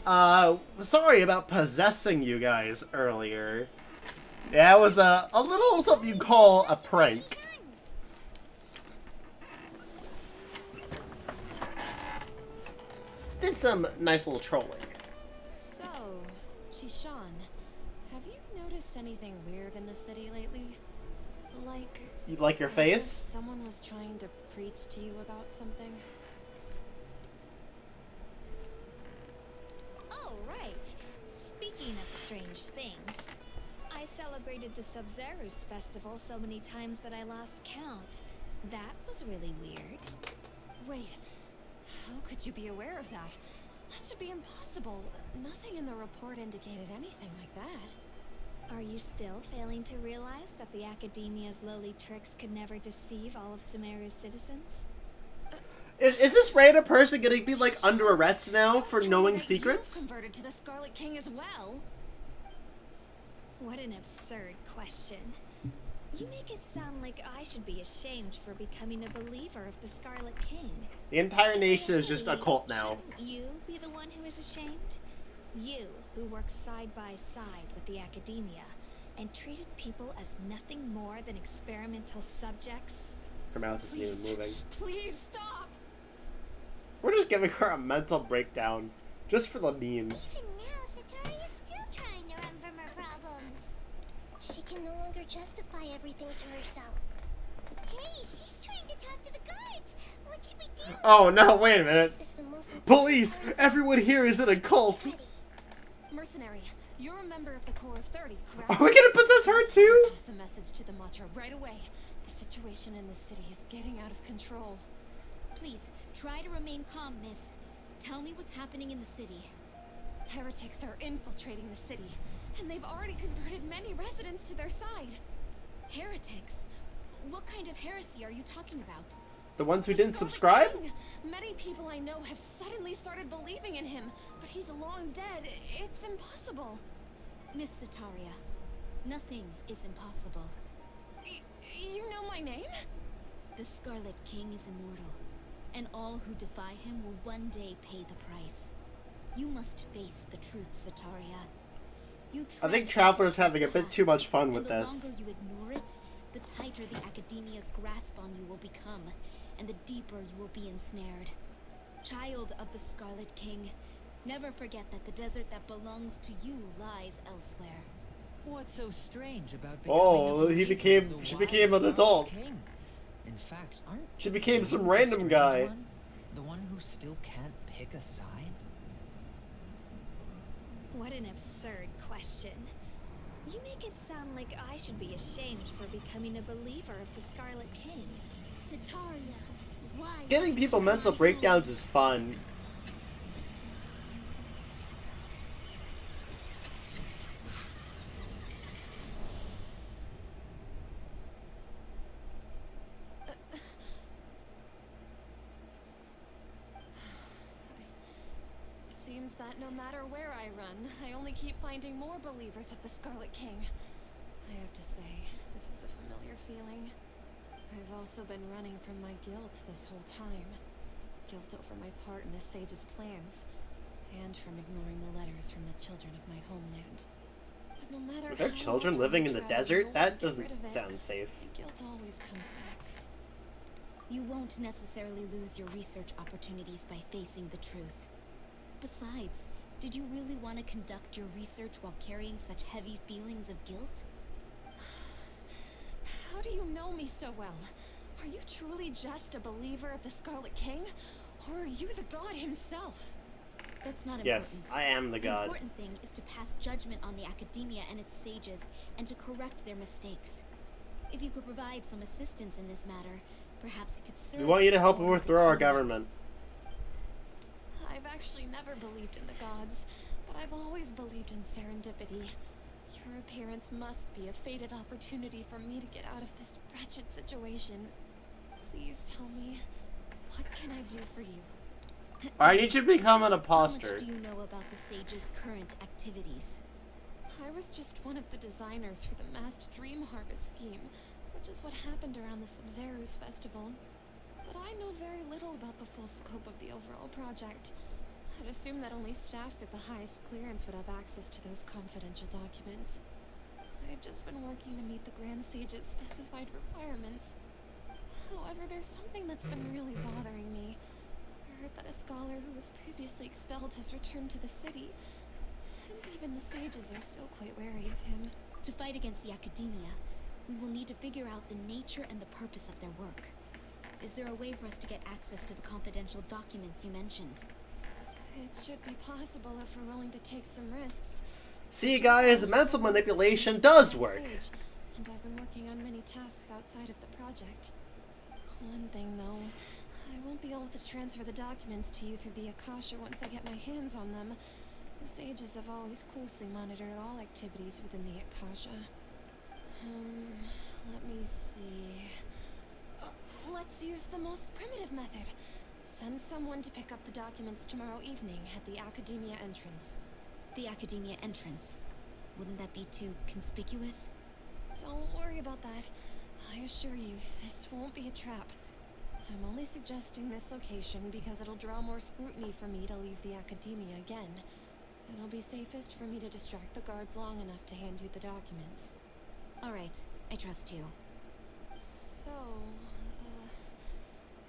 sorry about possessing you guys earlier. Yeah, it was a little something you call a prank. Did some nice little trolling. So, Shishan, have you noticed anything weird in the city lately? Like... You like your as if face? someone was trying to preach to you about something? Oh, right. Speaking of strange things, I celebrated the Sub-Zerus festival so many times that I lost count. That was really weird. Wait, how could you be aware of that? That should be impossible. Nothing in the report indicated anything like that. Are you still failing to realize that the Academia's lowly tricks could never deceive all of Sumeru's citizens? Is this random person gonna be, like, under arrest now for Tell me knowing that secrets? You've converted to the Scarlet King as well. What an absurd question. You make it sound like I should be ashamed for becoming a believer of the Scarlet King. The entire nation is just a cult now. Shouldn't you be the one who is ashamed? You, who works side by side with the Academia, and treated people as nothing more than experimental subjects. Her mouth isn't even moving. Please stop! We're just giving her a mental breakdown. Just for the memes. even now, Sataria's still trying to run from her problems. She can no longer justify everything to herself. Hey, she's trying to talk to the guards. What should we do? Oh no, wait a minute. This is the most important Police! part of Everyone here is in a cult! Ready. Mercenary, you're a member of the Core of 30, correct? Are we gonna possess her too? Pass a message to the Macho right away. The situation in the city is getting out of control. Please, try to remain calm, miss. Tell me what's happening in the city. Heretics are infiltrating the city, and they've already converted many residents to their side. Heretics? What kind of heresy are you talking about? The ones who The didn't Scarlet subscribe? King. Many people I know have suddenly started believing in him, but he's long dead. It's impossible. Miss Sataria, nothing is impossible. You know my name? The Scarlet King is immortal, and all who defy him will one day pay the price. You must face the truth, Sataria. You I think tread Traveler's on having a bit too much fun and with the this. longer you ignore it, the tighter the Academia's grasp on you will become, and the deeper you will be ensnared. Child of the Scarlet King, never forget that the desert that belongs to you lies elsewhere. What's so strange about becoming Oh, a believer of the she wise became an Scarlet adult. King? In fact, aren't She became you some the random strange guy. one? The one who still can't pick a side? What an absurd question. You make it sound like I should be ashamed for becoming a believer of the Scarlet King. Sataria, why? Giving people mental breakdowns is fun. It seems that no matter where I run, I only keep finding more believers of the Scarlet King. I have to say, this is a familiar feeling. I've also been running from my guilt this whole time. Guilt over my part in the Sage's plans, and from ignoring the letters from the children of my homeland. But no matter Are there how children much I living in the try, desert? no one That can get doesn't rid of it. sound safe. The guilt always comes back. You won't necessarily lose your research opportunities by facing the truth. Besides, Did you really want to conduct your research while carrying such heavy feelings of guilt? How do you know me so well? Are you truly just a believer of the Scarlet King? Or are you the god himself? That's not important. Yes, I am the The god. important thing is to pass judgment on the academia and its sages, and to correct their mistakes. If you could provide some assistance in this matter, perhaps it could serve. We want you to help as a form of overthrow our atonement. government. I've actually never believed in the gods, but I've always believed in serendipity. Your appearance must be a fated opportunity for me to get out of this wretched situation. Please tell me, what can I do for you? I need you to become an How imposter. much do you know about the sage's current activities? I was just one of the designers for the masked dream harvest scheme, which is what happened around the Sumeru's festival. But I know very little about the full scope of the overall project. I'd assume that only staff with the highest clearance would have access to those confidential documents. I've just been working to meet the Grand Sage's specified requirements. However, there's something that's been really bothering me. I heard that a scholar who was previously expelled has returned to the city, and even the sages are still quite wary of him. To fight against the academia, we will need to figure out the nature and the purpose of their work. Is there a way for us to get access to the confidential documents you mentioned? It should be possible if we're willing to take some risks. See, guys, mental manipulation does work. Sage, and I've been working on many tasks outside of the project. One thing, though, I won't be able to transfer the documents to you through the Akasha once I get my hands on them. The sages have always closely monitored all activities within the Akasha. Let me see. Let's use the most primitive method. Send someone to pick up the documents tomorrow evening at the Academia entrance. The academia entrance. Wouldn't that be too conspicuous? Don't worry about that. I assure you, this won't be a trap. I'm only suggesting this location because it'll draw more scrutiny for me to leave the Academia again. It'll be safest for me to distract the guards long enough to hand you the documents. Alright, I trust you. So,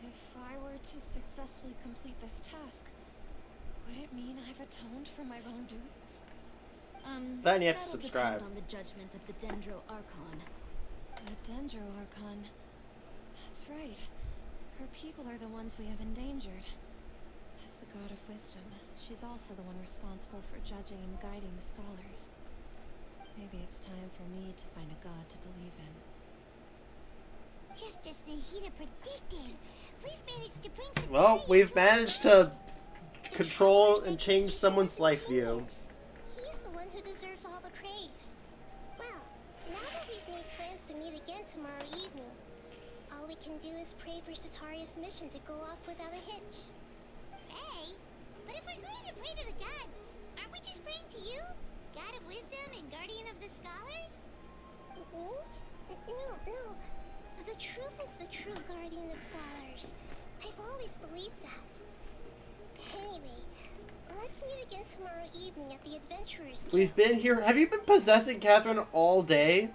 if I were to successfully complete this task, would it mean I've atoned for my wrongdoings? Then you have to that'll subscribe. depend on the judgment of the Dendro Archon. The Dendro Archon. That's right. Her people are the ones we have endangered. As the god of wisdom, she's also the one responsible for judging and guiding the scholars. Maybe it's time for me to find a god to believe in. Just as Nahida predicted, we've managed to bring some. Well, we've managed to control and change someone's life view. He's the one who deserves all the praise. Well, now that we've made plans to meet again tomorrow evening, all we can do is pray for Sataria's mission to go off without a hitch. Pray? But if we're going to pray to the gods, aren't we just praying to you? God of wisdom and guardian of the scholars? No. The truth is the true guardian of scholars. I've always believed that. Anyway, let's meet again tomorrow evening at the Adventurers Guild. We've been here. Have you been possessing Catherine all day?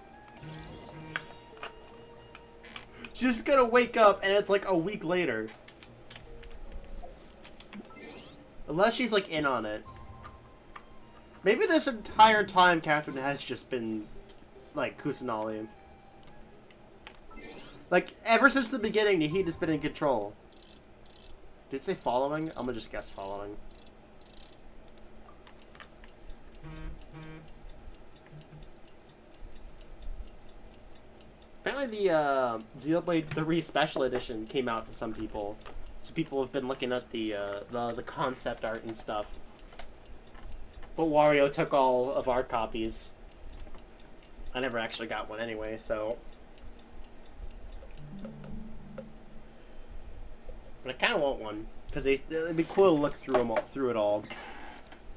She's just gonna wake up and it's like a week later. Unless she's like in on it. Maybe this entire time Catherine has just been like Kusanali. Like ever since the beginning, Nahida's been in control. Did it say following? I'm gonna just guess following. Apparently the Xenoblade 3 Special Edition came out to some people. So people have been looking at the concept art and stuff. But Wario took all of our copies. I never actually got one anyway, so... But I kind of want one, because it'd be cool to look through it all.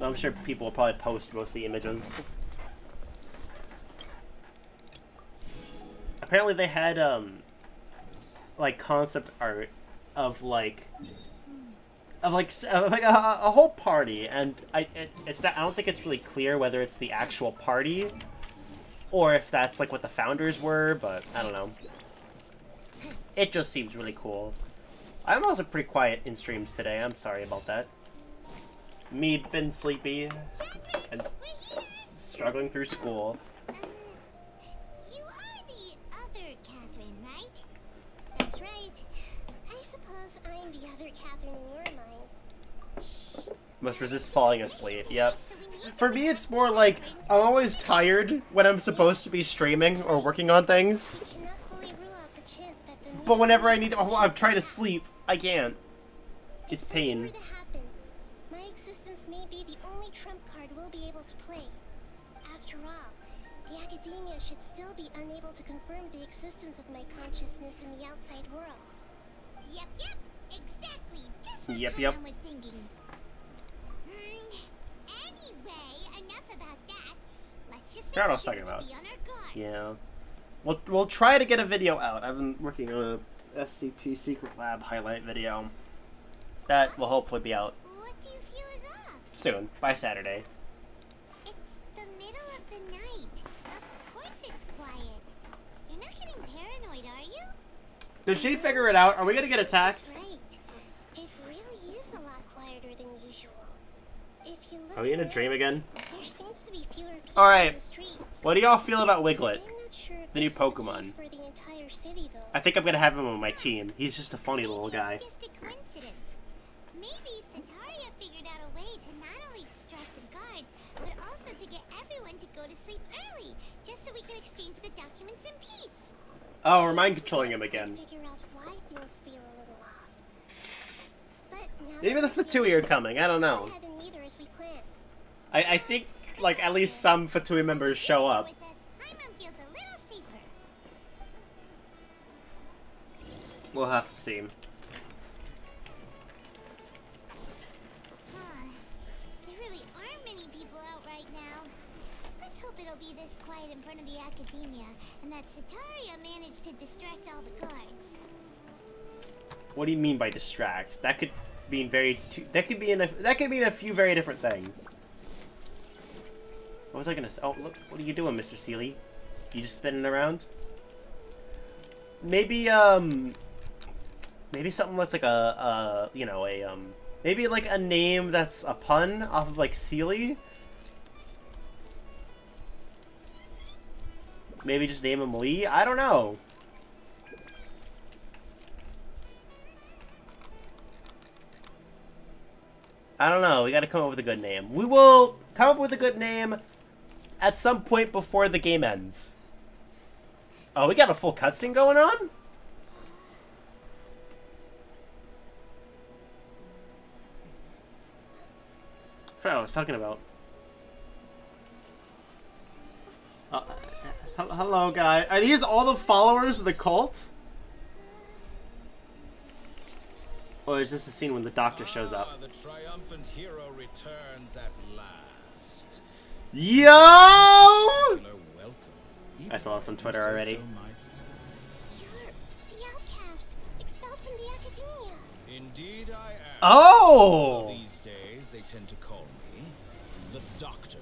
I'm sure people will probably post most of the images. Apparently they had like concept art of like a whole party, and I don't think it's really clear whether it's the actual party or if that's like what the founders were, but I don't know. It just seems really cool. I'm also pretty quiet in streams today. I'm sorry about that. Me been sleepy and struggling through school. You are the other Catherine, right? That's right. I suppose I'm the other Catherine in your mind. Must resist falling asleep. Yep. For me, it's more like I'm always tired when I'm supposed to be streaming or working on things. I cannot fully rule out the chance that the But whenever I need, oh, I'm trying to sleep, I can't. It's If something were pain. to happen, my existence may be the only trump card we'll be able to play. After all, the academia should still be unable to confirm the existence of my consciousness in the outside world. Yep, exactly. Just what Yep. Paimon was thinking. Anyway, enough about that. Let's just Forgot what I was be sure talking to about. be on our guard. Yeah. We'll try to get a video out. I've been working on a SCP Secret Lab highlight video. That will hopefully be out What do you feel is off? soon, by Saturday. It's the middle of the night. Of course it's quiet. You're not getting paranoid, are you? Did she figure it out? Are we gonna get attacked? That's right. It really is a lot quieter than usual. If you look Are we in a around, dream again? there seems to be fewer people Alright. in the streets. What do y'all feel about Wiglet? I'm not sure if The new this is Pokemon. case for the entire city, though. I think I'm gonna have him on my team. He's just a funny little guy. It's just a coincidence. Maybe Centaria figured out a way to not only distract the guards, but also to get everyone to go to sleep early, just so we can exchange the documents in peace. Oh, we're mind controlling him again. Figure out why things feel a little off. But now Maybe the that we're Fatui here, are coming. I don't know. let's go ahead and meet her as we planned. I think like at least some Fatui members show up. With us, Paimon feels a little safer. We'll have to see. There really aren't many people out right now. Let's hope it'll be this quiet in front of the academia, and that Centaria managed to distract all the guards. What do you mean by distract? That could mean that could mean a few very different things. What was I gonna say? Oh, look, what are you doing, Mr. Seeley? You just spinning around? Maybe maybe something that's like maybe like a name that's a pun off of like Seeley. Maybe just name him Lee. I don't know. I don't know. We got to come up with a good name. We will come up with a good name at some point before the game ends. Oh, we got a full cutscene going on? I forgot what I was talking about. Hello, guy. Are these all the followers of the cult? Or is this the scene when the doctor shows up? The triumphant hero returns at last. Yo! Welcome. I saw this on Twitter already. You're the outcast, expelled from the academia. Indeed I am. Oh! These days they tend to call me the Doctor.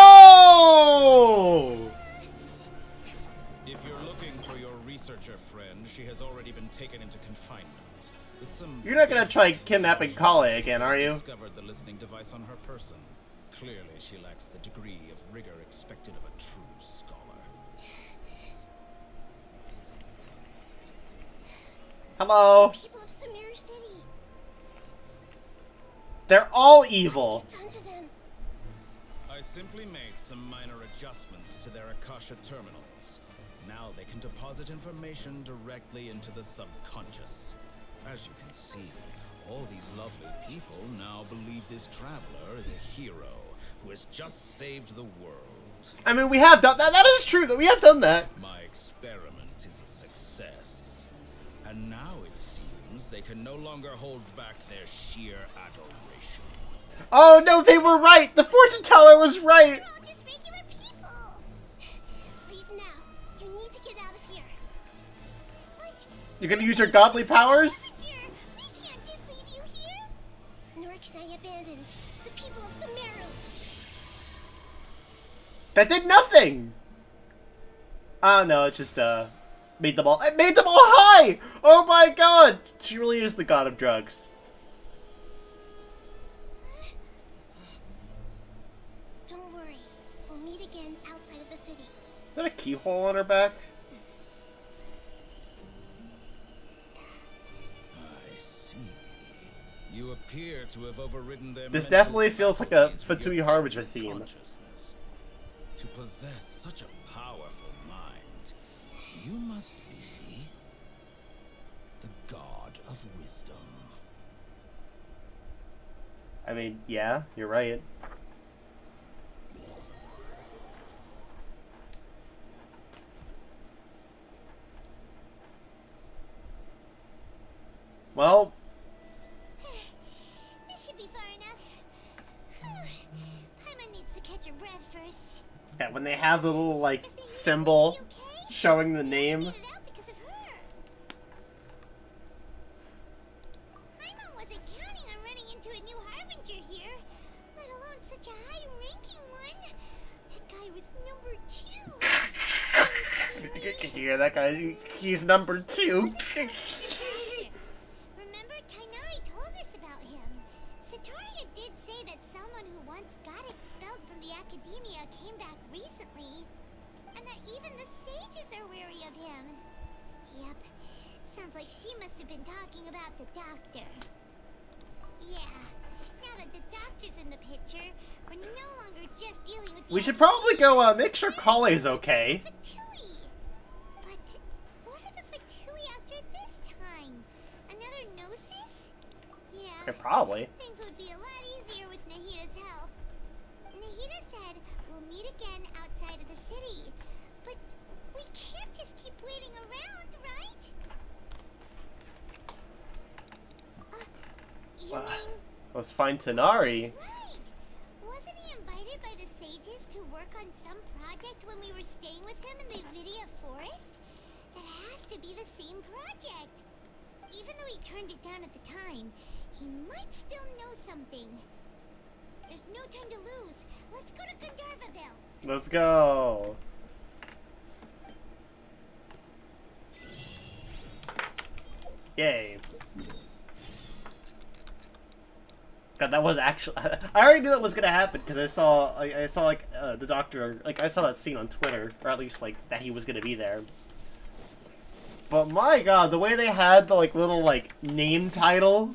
Oh! If you're looking for your researcher friend, she has already been taken into confinement. With some You're not gonna try kidnapping Kale again, are you? discovered the listening device on her person. Clearly, she lacks the degree of rigor expected of a true scholar. Hello. People of Sumeru City. They're all evil. What's done to them? I simply made some minor adjustments to their Akasha terminals. Now they can deposit information directly into the subconscious. As you can see, all these lovely people now believe this traveler is a hero who has just saved the world. I mean, we have done that. That is true. That we have done that. My experiment is a success. And now it seems they can no longer hold back their sheer adoration. Oh no, they were right. The fortune teller was right. We're all just regular people. Leave now. You need to get out of here. What? You're gonna use your godly powers? Here, we can't just leave you here. Nor can I abandon the people of Sumeru. That did nothing. Oh no, it just made them all. It made them all high. Oh my god, she really is the god of drugs. again outside of the city. Is that a keyhole on her back? I see. You appear to have overridden their This mental definitely feels like a faculties for Fatui your Harbinger own theme. consciousness. To possess such a powerful mind, you must be the god of wisdom. I mean, yeah, you're right. Well, This should be far enough. Paimon needs to catch her breath first. yeah, when they have the little, like, symbol showing the name. Figured it out because of her. Paimon wasn't counting on running into a new Harbinger here, let alone such a high-ranking one. That guy was number 2. You hear that guy? He's number 2. Remember, Tainari told us about him. Sataria did say that someone who once got expelled from the academia came back recently, and that even the sages are wary of him. Yep, sounds like she must have been talking about the doctor. Yeah, now that the doctor's in the picture, we're no longer just dealing with. We should probably go make sure Kale's okay. Fatui. But what are the Fatui after this time? Another Gnosis? Yeah. Probably. Things would be a lot easier with Nahida's help. Nahida said we'll meet again outside of the city. But we can't just keep waiting around, right? You mean... Let's find Tanari. Right! Wasn't he invited by the sages to work on some project when we were staying with him in the Vidia forest? That has to be the same project. Even though he turned it down at the time, he might still know something. There's no time to lose. Let's go to Gandharvaville. Let's go. Yay. God, that was actually... I already knew that was gonna happen because I saw like the doctor, like I saw that scene on Twitter, or at least like that he was gonna be there. But my God, the way they had the like little like name title.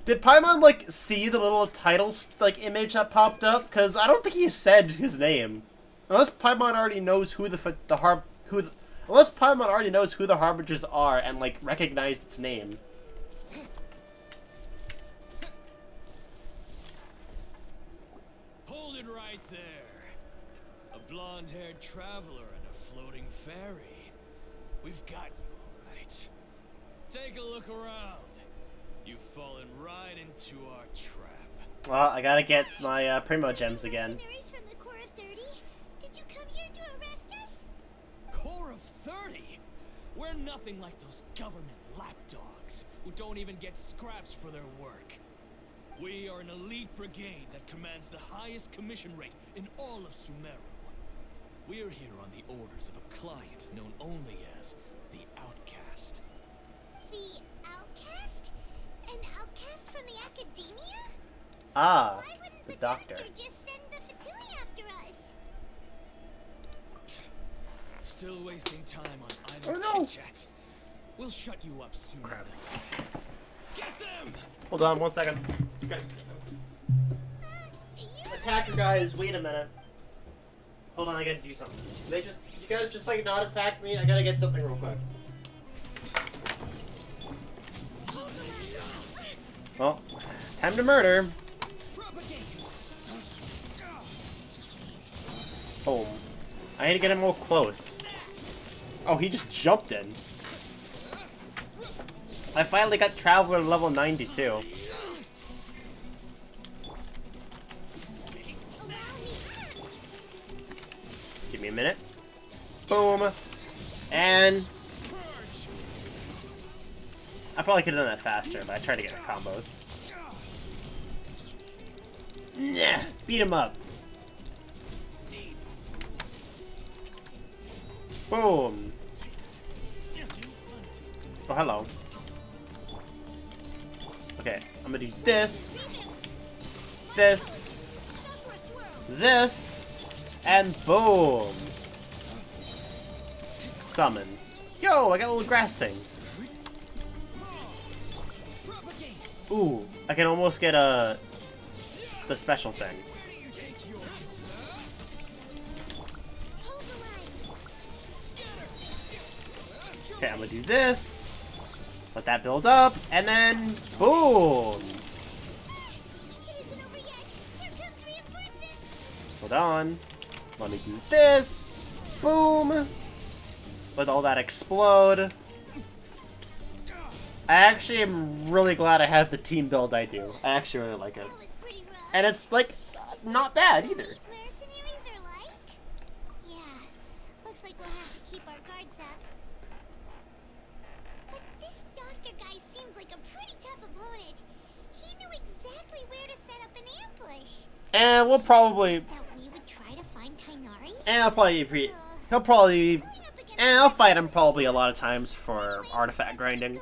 Did Paimon like see the little title like image that popped up? Because I don't think he said his name, unless Paimon already knows who unless Paimon already knows who the Harbingers are and like recognized its name. Hold it right there. A blonde-haired traveler and a floating fairy. We've got you, all right. Take a look around. You've fallen right into our trap. Well, I gotta get my Primo Gems again. Mercenaries from the Corps of 30? Did you come here to arrest us? Corps of 30? We're nothing like those government lapdogs who don't even get scraps for their work. We are an elite brigade that commands the highest commission rate in all of Sumeru. We're here on the orders of a client known only as the Outcast. The Outcast? An outcast from the academia? Ah, Why wouldn't the the doctor. just send the Fatui after us? Still wasting time on idle Oh, no. chit-chat. We'll shut you up soon. Crap. Get them! Hold on 1 second. Okay. You Attacker guys, wait a minute. Hold on, I gotta do something. You guys just like not attack me? I gotta get something real quick. Well, time to murder. Oh, I need to get him real close. Oh, he just jumped in. I finally got Traveler level 92. Give me a minute. Boom. And... I probably could have done that faster, but I tried to get the combos. Nah, beat him up. Boom. Oh, hello. Okay, I'm gonna do this, this, this, and boom. Summon. Yo, I got little grass things. Ooh, I can almost get the special thing. Okay, I'm gonna do this. Let that build up, and then boom. Hold on. Let me do this. Boom. Let all that explode. I actually am really glad I have the team build I do. I actually really like it. And it's, like, not bad either. Mercenaries are like? Yeah, looks like we'll have to keep our guards up. But this doctor guy seems like a pretty tough opponent. He knew exactly where to set up an ambush. And we'll probably... That we would try to find Tighnari? And he'll probably... And I'll fight him probably a lot of times for artifact grinding.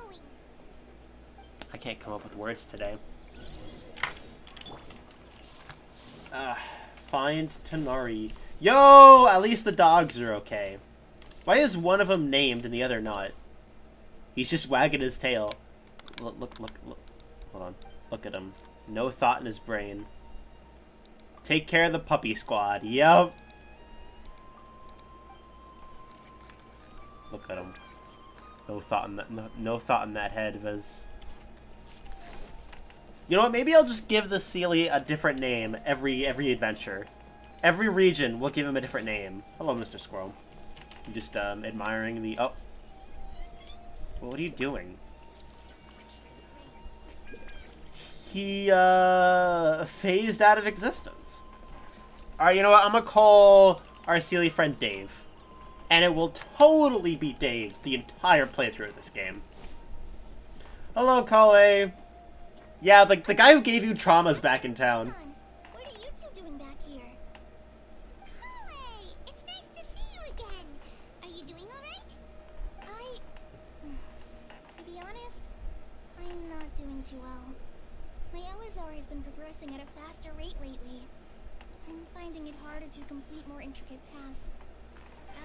I can't come up with words today. Find Tighnari. Yo! At least the dogs are okay. Why is one of them named and the other not? He's just wagging his tail. Look. Hold on. Look at him. No thought in his brain. Take care of the puppy squad. Yup. Look at him. No thought in that. No thought in that head, Viz. You know what? Maybe I'll just give the Sealy a different name every adventure. Every region, we'll give him a different name. Hello, Mr. Squirrel. I'm just admiring the... Oh. Well, what are you doing? He phased out of existence. Alright, you know what? I'm gonna call our Sealy friend Dave. And it will totally be Dave the entire playthrough of this game. Hello, Kale. Yeah, the guy who gave you trauma's back in town. What are you two doing back here? Kale, it's nice to see you again. Are you doing alright? To be honest, I'm not doing too well. My Elazar has been progressing at a faster rate lately. I'm finding it harder to complete more intricate tasks.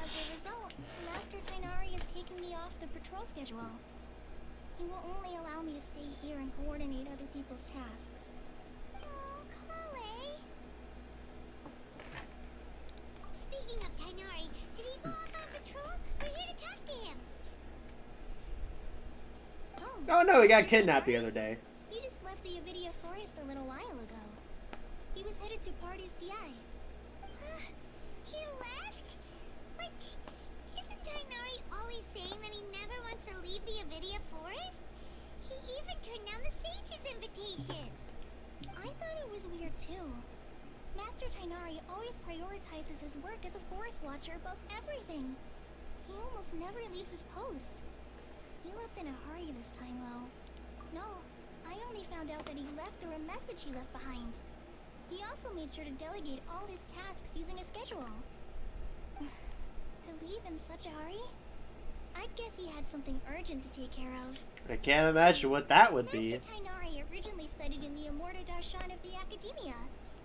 As a result, Master Tighnari has taken me off the patrol schedule. He will only allow me to stay here and coordinate other people's tasks. Oh, Kale. Speaking of Tighnari, did he go off on patrol? We're here to talk to him. Oh no, he got kidnapped the other day. He just left the Avidia Forest a little while ago. He was headed to Party's DI. He left? What? Isn't Tighnari always saying that he never wants to leave the Avidia Forest? He even turned down the Sage's invitation. I thought it was weird too. Master Tighnari always prioritizes his work as a forest watcher above everything. He almost never leaves his post. He left in a hurry this time though. No, I only found out that he left through a message he left behind. He also made sure to delegate all his tasks using a schedule. To leave in such a hurry? I'd guess he had something urgent to take care of. I can't imagine what that would be. Master Tighnari originally studied in the Immorta Darshan of the Academia,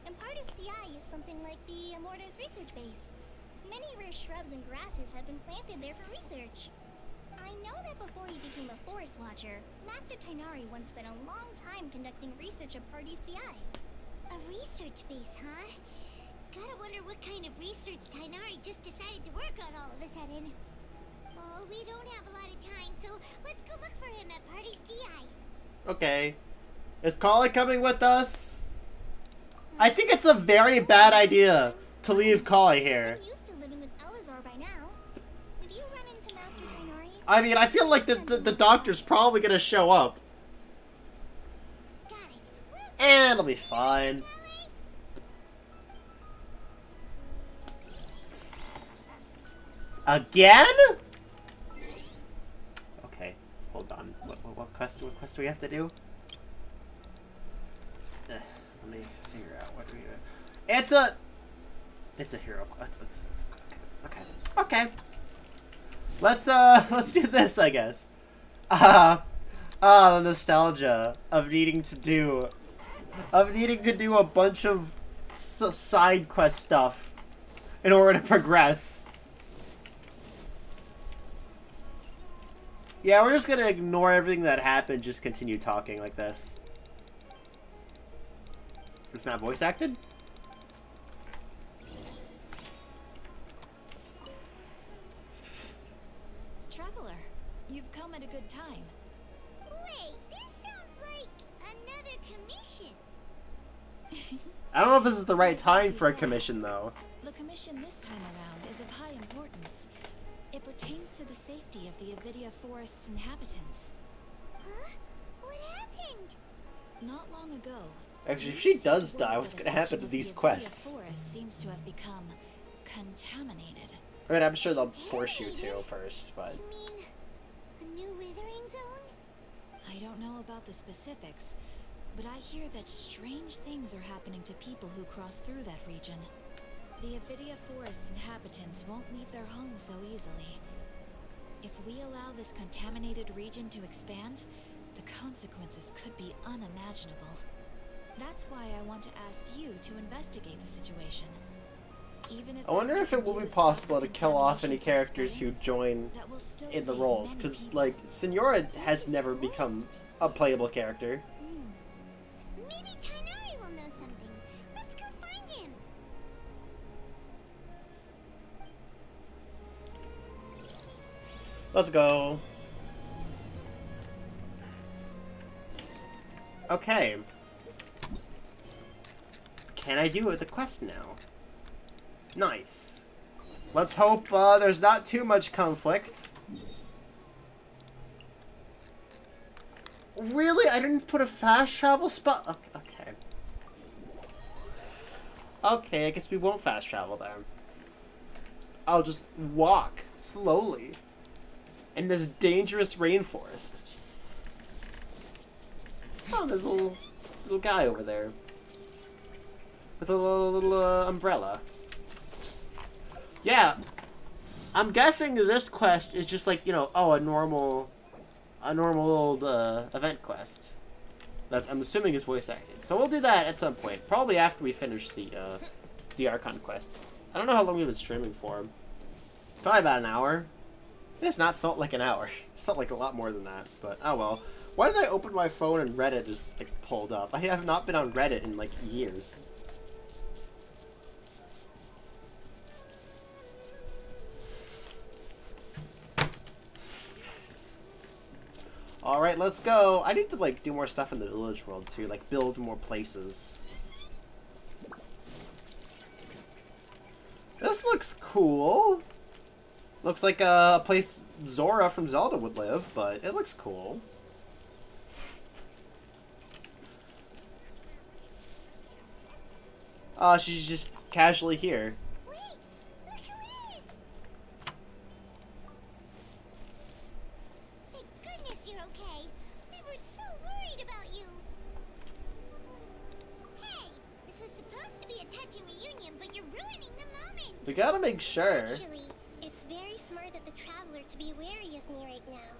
and Partis DI is something like the Immorta's research base. Many rare shrubs and grasses have been planted there for research. I know that before he became a forest watcher, Master Tighnari once spent a long time conducting research at Partis DI. A research base, huh? Gotta wonder what kind of research Tighnari just decided to work on all of a sudden. Oh, we don't have a lot of time, so let's go look for him at Party's DI. Okay. Is Kale coming with us? I think it's a very bad idea to leave Kale here. I'm used to living with Elazar by now. If you run into Master Tighnari... I mean, I feel like the doctor's probably gonna show up. Got it. We'll And it'll be fine. Again? Okay, hold on. What quest do we have to do? Let me figure out what we do. It's a hero quest. Okay. Let's do this, I guess. Ah, the nostalgia of needing to do a bunch of side quest stuff in order to progress. Yeah, we're just gonna ignore everything that happened, just continue talking like this. It's not voice acted? Traveler, you've come at a good time. Wait, this sounds like another commission. I don't know if this is the right time for a commission, though. The commission this time around is of high importance. It pertains to the safety of the Avidia Forest's inhabitants. Huh? What happened? Not long ago, Actually, if she does die, what's gonna happen to these quests? The forest seems to have become contaminated. I mean, I'm sure they'll force you to first, but... You mean a new withering zone? I don't know about the specifics, but I hear that strange things are happening to people who cross through that region. The Avidia Forest inhabitants won't leave their homes so easily. If we allow this contaminated region to expand, the consequences could be unimaginable. That's why I want to ask you to investigate the situation. Even if I wonder if it will be possible to kill off any characters who join that will still in the save roles, many because, people. like, Senora has never become a playable character. Maybe Tainari will know something. Let's go find him. Let's go. Okay. Can I do the quest now? Nice. Let's hope there's not too much conflict. Really? I didn't put a fast travel spot? Okay. Okay, I guess we won't fast travel then. I'll just walk slowly in this dangerous rainforest. Oh, there's a little guy over there with a little umbrella. Yeah, I'm guessing this quest is just like, you know, oh, a normal old event quest. I'm assuming is voice acted. So we'll do that at some point, probably after we finish the Archon quests. I don't know how long we've been streaming for. Probably about an hour. It's not felt like an hour. It felt like a lot more than that, but oh well. Why did I open my phone and Reddit just like pulled up? I have not been on Reddit in like years. Alright, let's go. I need to like do more stuff in the village world too, like build more places. This looks cool. Looks like a place Zora from Zelda would live, but it looks cool. She's just casually here. Wait, look who it is. Thank goodness you're okay. We were so worried about you. Hey, this was supposed to be a touching reunion, but you're ruining the moment. We gotta make sure. Actually, it's very smart of the traveler to be wary of me right now.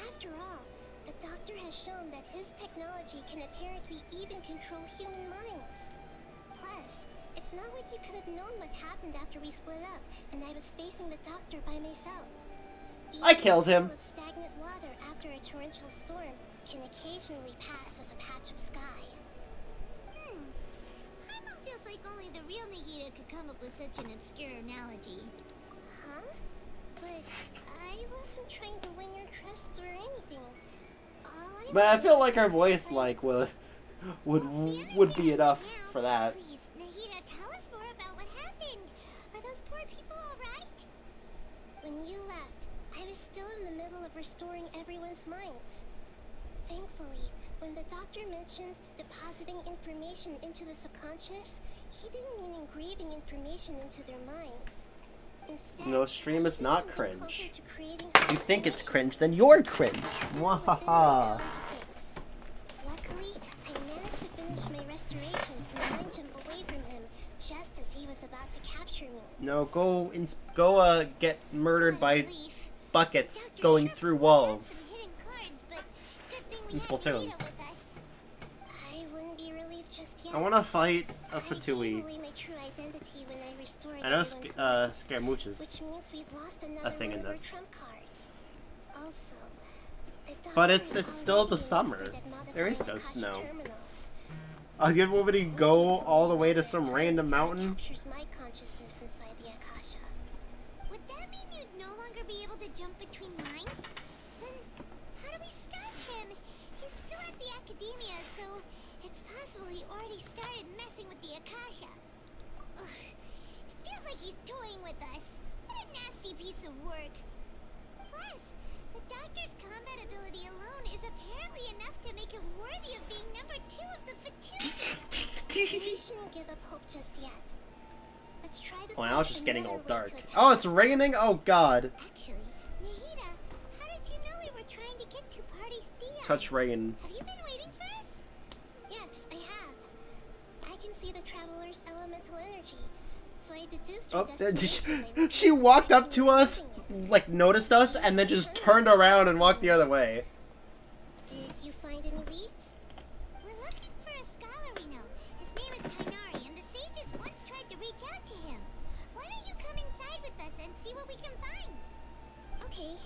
After all, the doctor has shown that his technology can apparently even control human minds. Plus, it's not like you could have known what happened after we split up, and I was facing the doctor by myself. I killed him. Even a pool of stagnant water after a torrential storm can occasionally pass as a patch of sky. Paimon feels like only the real Nahida could come up with such an obscure analogy. Huh? But I wasn't trying to win your trust or anything. But I feel like our voice like would be enough for that. Please, Nahida, tell us more about what happened. Are those poor people alright? When you left, I was still in the middle of restoring everyone's minds. Thankfully, when the doctor mentioned depositing information into the subconscious, he didn't mean engraving information into their minds. Instead, No, stream is not something cringe. closer to creating If you think it's cringe, then you're cringe. Mwahaha. Luckily, I managed to finish my restorations and mind jump away from him just as he was about to capture me. No, go get murdered by Relief. buckets Doctor going sure through pulled out walls. some hidden cards, but in Splatoon. With us. I wouldn't be relieved just yet. I want to fight a I Fatui. gave away my true identity when I restored I know everyone's minds, Scaramuches. which means we've lost another thing one in of our this. trump cards. Also, the But doctor it's still the already summer. listed There is modifying no Akasha snow. terminals. You want me to go all the way to some random Until it mountain? captures my consciousness inside the Akasha. Would that mean you'd no longer be able to jump between lines? Then how do we stop him? He's still at the academia, so it's possible he already started messing with the Akasha. Ugh. It feels like he's toying with us. What a nasty piece of work. Plus, the doctor's combat ability alone is apparently enough to make him worthy of being number 2 of the Fatui. We shouldn't give up hope just yet. Let's try to Oh, now it's find just getting another all way dark. to attack Oh, it's this. raining? Oh, God. Actually, Nahida, how did you know we were trying to get to Party's Dia? Touch rain. Have you been waiting for us? Yes, I have. I can see the traveler's elemental energy, so I deduced Oh, her destination. she walked up to us, like, noticed us, and then just turned around and walked the other way. Did you find any leads? We're looking for a scholar we know. His name is Kainari, and the sages once tried to reach out to him. Why don't you come inside with us and see what we can find? Okay,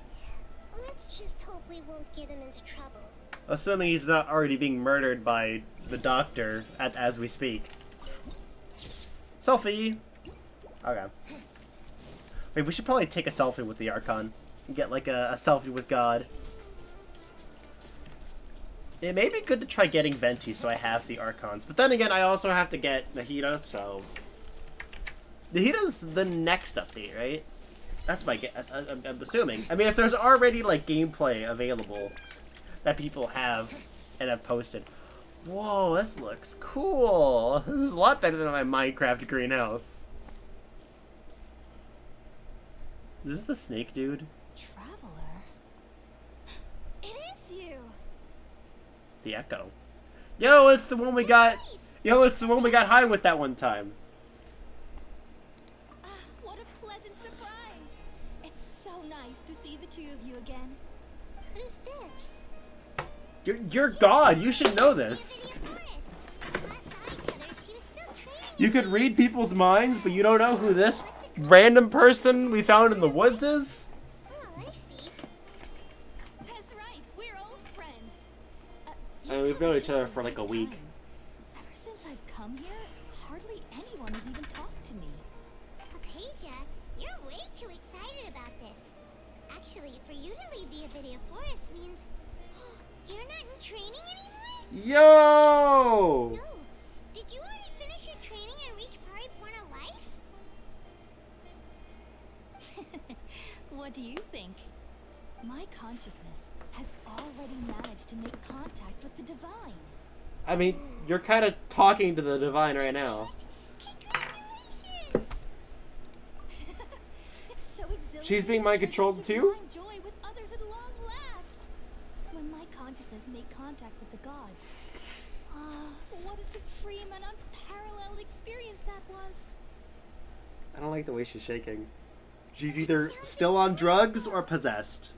let's just hope we won't get him into trouble. Assuming he's not already being murdered by the doctor as we speak. Selfie! Okay. Wait, we should probably take a selfie with the Archon. Get, like, a selfie with God. It may be good to try getting Vente so I have the Archons. But then again, I also have to get Nahida, so... Nahida's the next update, right? That's my I'm assuming. I mean, if there's already, like, gameplay available that people have and have posted. Whoa, this looks cool. This is a lot better than my Minecraft greenhouse. Is this the snake dude? Traveler? It is you! The Echo. Yo, it's the one we got. Yo, it's the one we got high with that one time. What a pleasant surprise! It's so nice to see the two of you again. Who's this? You're God. You should know this. You could read people's minds, but you don't know who this random person we found in the woods is? Oh, I see. That's right, we're old friends. I mean, we've known each other for like a week. Ever since I've come here, hardly anyone has even talked to me. Hypatia, you're way too excited about this. Actually, for you to leave the Avidia Forest means you're not in training anymore? Yo! No. Did you already finish your training and reach Pariporna life? What do you think? My consciousness has already managed to make contact with the divine. I mean, you're kind of talking to the divine right now. Congratulations! It's so exhilarating. She's being to mind share controlled this too? divine joy with others at long last. When my consciousness made contact with the gods. What a supreme and unparalleled experience that was. I don't like the way she's shaking. She's either still on drugs or possessed.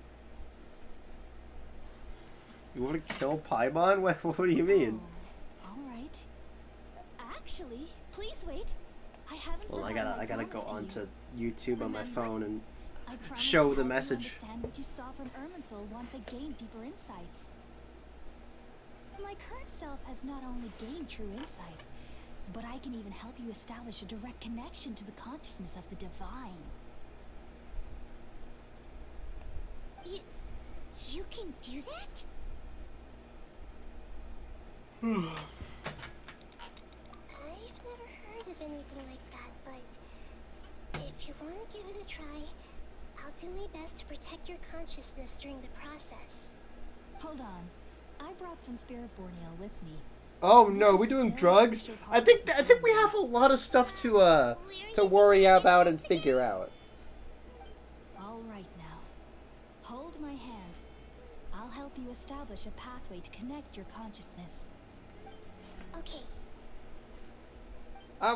You want to kill Paimon? What do you mean? Oh, all right. Actually, please wait. I haven't. Well, I forgotten my gotta go promise to onto you. YouTube on my Remember? phone and I promised show to the help you message. Understand what you saw from Irminsul once I gained deeper insights. My current self has not only gained true insight, but I can even help you establish a direct connection to the consciousness of the divine. You can do that? I've never heard of anything like that, but if you want to give it a try, I'll do my best to protect your consciousness during the process. Hold on. I brought some spirit borneo with me. Oh no, we doing drugs? I think we have a lot of stuff to worry about and figure out. All right now. Hold my hand. I'll help you establish a pathway to connect your consciousness. Okay,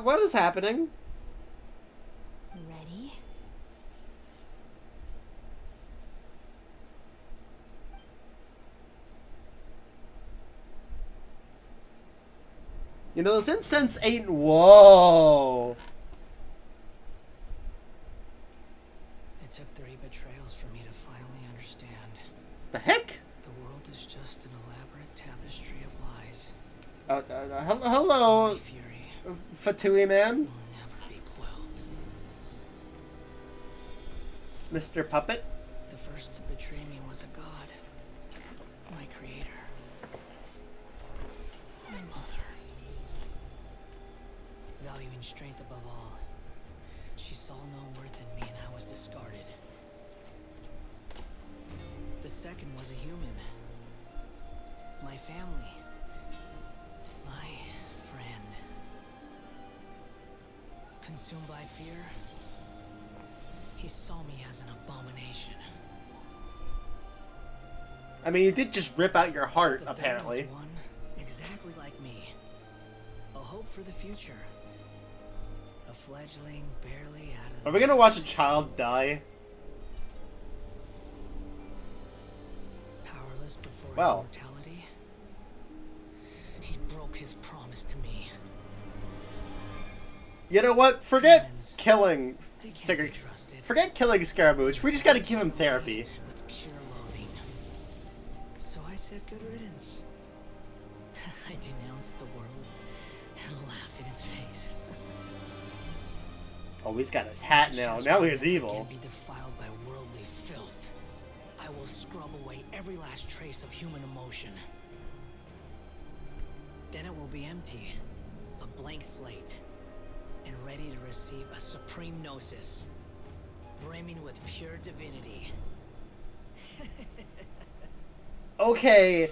What is happening? Ready? You know, this incense ain't... Whoa! It took 3 betrayals for me to finally understand. The heck? The world is just an elaborate tapestry of lies. Hello, My fury Fatui man? will never be quelled. Mr. Puppet? The first to betray me was a god. My creator. My mother. Valuing strength above all, she saw no worth in me and I was discarded. The second was a human. My family. My friend. Consumed by fear, he saw me as an abomination. I mean, you did just rip out your heart, But apparently. there was one exactly like me. A hope for the future. A fledgling barely out of... Are we gonna watch a child die? Powerless before Well. his mortality. He broke his promise to me. You know what? Forget Humans, killing... they can't be trusted. Forget killing Scaramouche. We just gotta give him therapy. With pure loathing. So I said good riddance. I denounced the world and laugh in its face. Oh, he's got his hat now. Just Now will he's never evil. again be defiled by worldly filth. I will scrub away every last trace of human emotion. Then it will be empty, a blank slate, and ready to receive a supreme gnosis, brimming with pure divinity. Okay.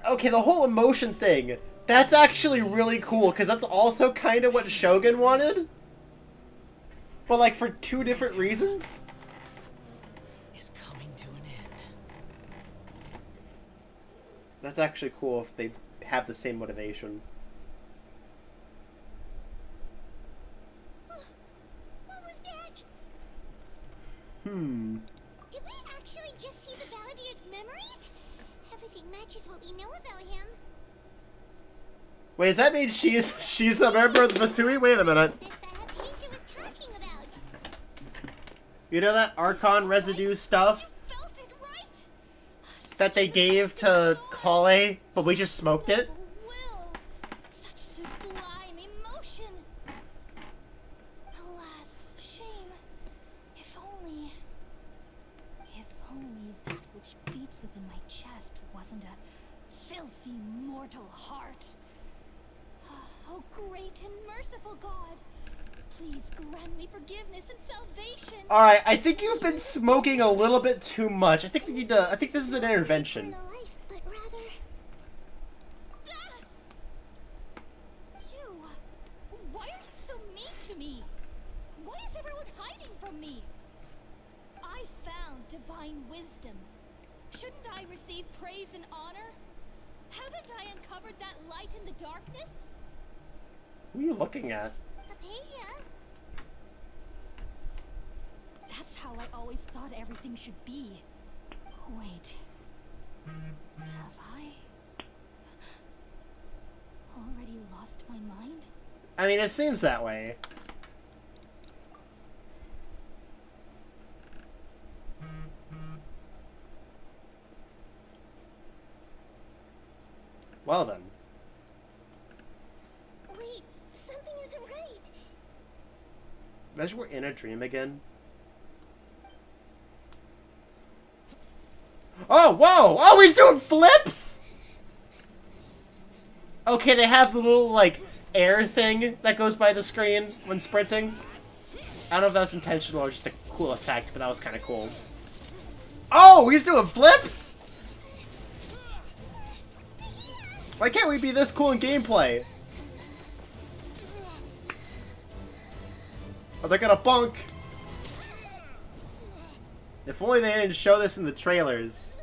Okay, the whole emotion thing. That's actually really cool, because that's also kind of what Shogun wanted. But, like, for 2 different reasons. Is coming to an end. That's actually cool if they have the same motivation. What was that? Did we actually just see the Baladier's memories? Everything matches what we know about him. Wait, does that mean she's a member of the Fatui? Wait a minute. This that Hypatia was talking about. You know that Archon residue stuff Felt it, right? that they gave to Kale, but we just smoked it? Will. Such sublime emotion. Alas, shame. If only that which beats within my chest wasn't a filthy mortal heart. Oh, great and merciful God, please grant me forgiveness and salvation. Alright, I think you've been smoking a little bit too much. I think we need to... I think this is an intervention. Eternal life, but rather... You! Why are you so mean to me? Why is everyone hiding from me? I found divine wisdom. Shouldn't I receive praise and honor? Haven't I uncovered that light in the darkness? Who are you looking at? Hypatia? That's how I always thought everything should be. Wait. Have I already lost my mind? I mean, it seems that way. Well then. Wait, something isn't right. Imagine we're in a dream again. Oh, whoa! Oh, he's doing flips! Okay, they have the little, like, air thing that goes by the screen when sprinting. I don't know if that was intentional or just a cool effect, but that was kind of cool. Oh, he's doing flips? Why can't we be this cool in gameplay? Oh, they're gonna bunk. If only they didn't show this in the trailers.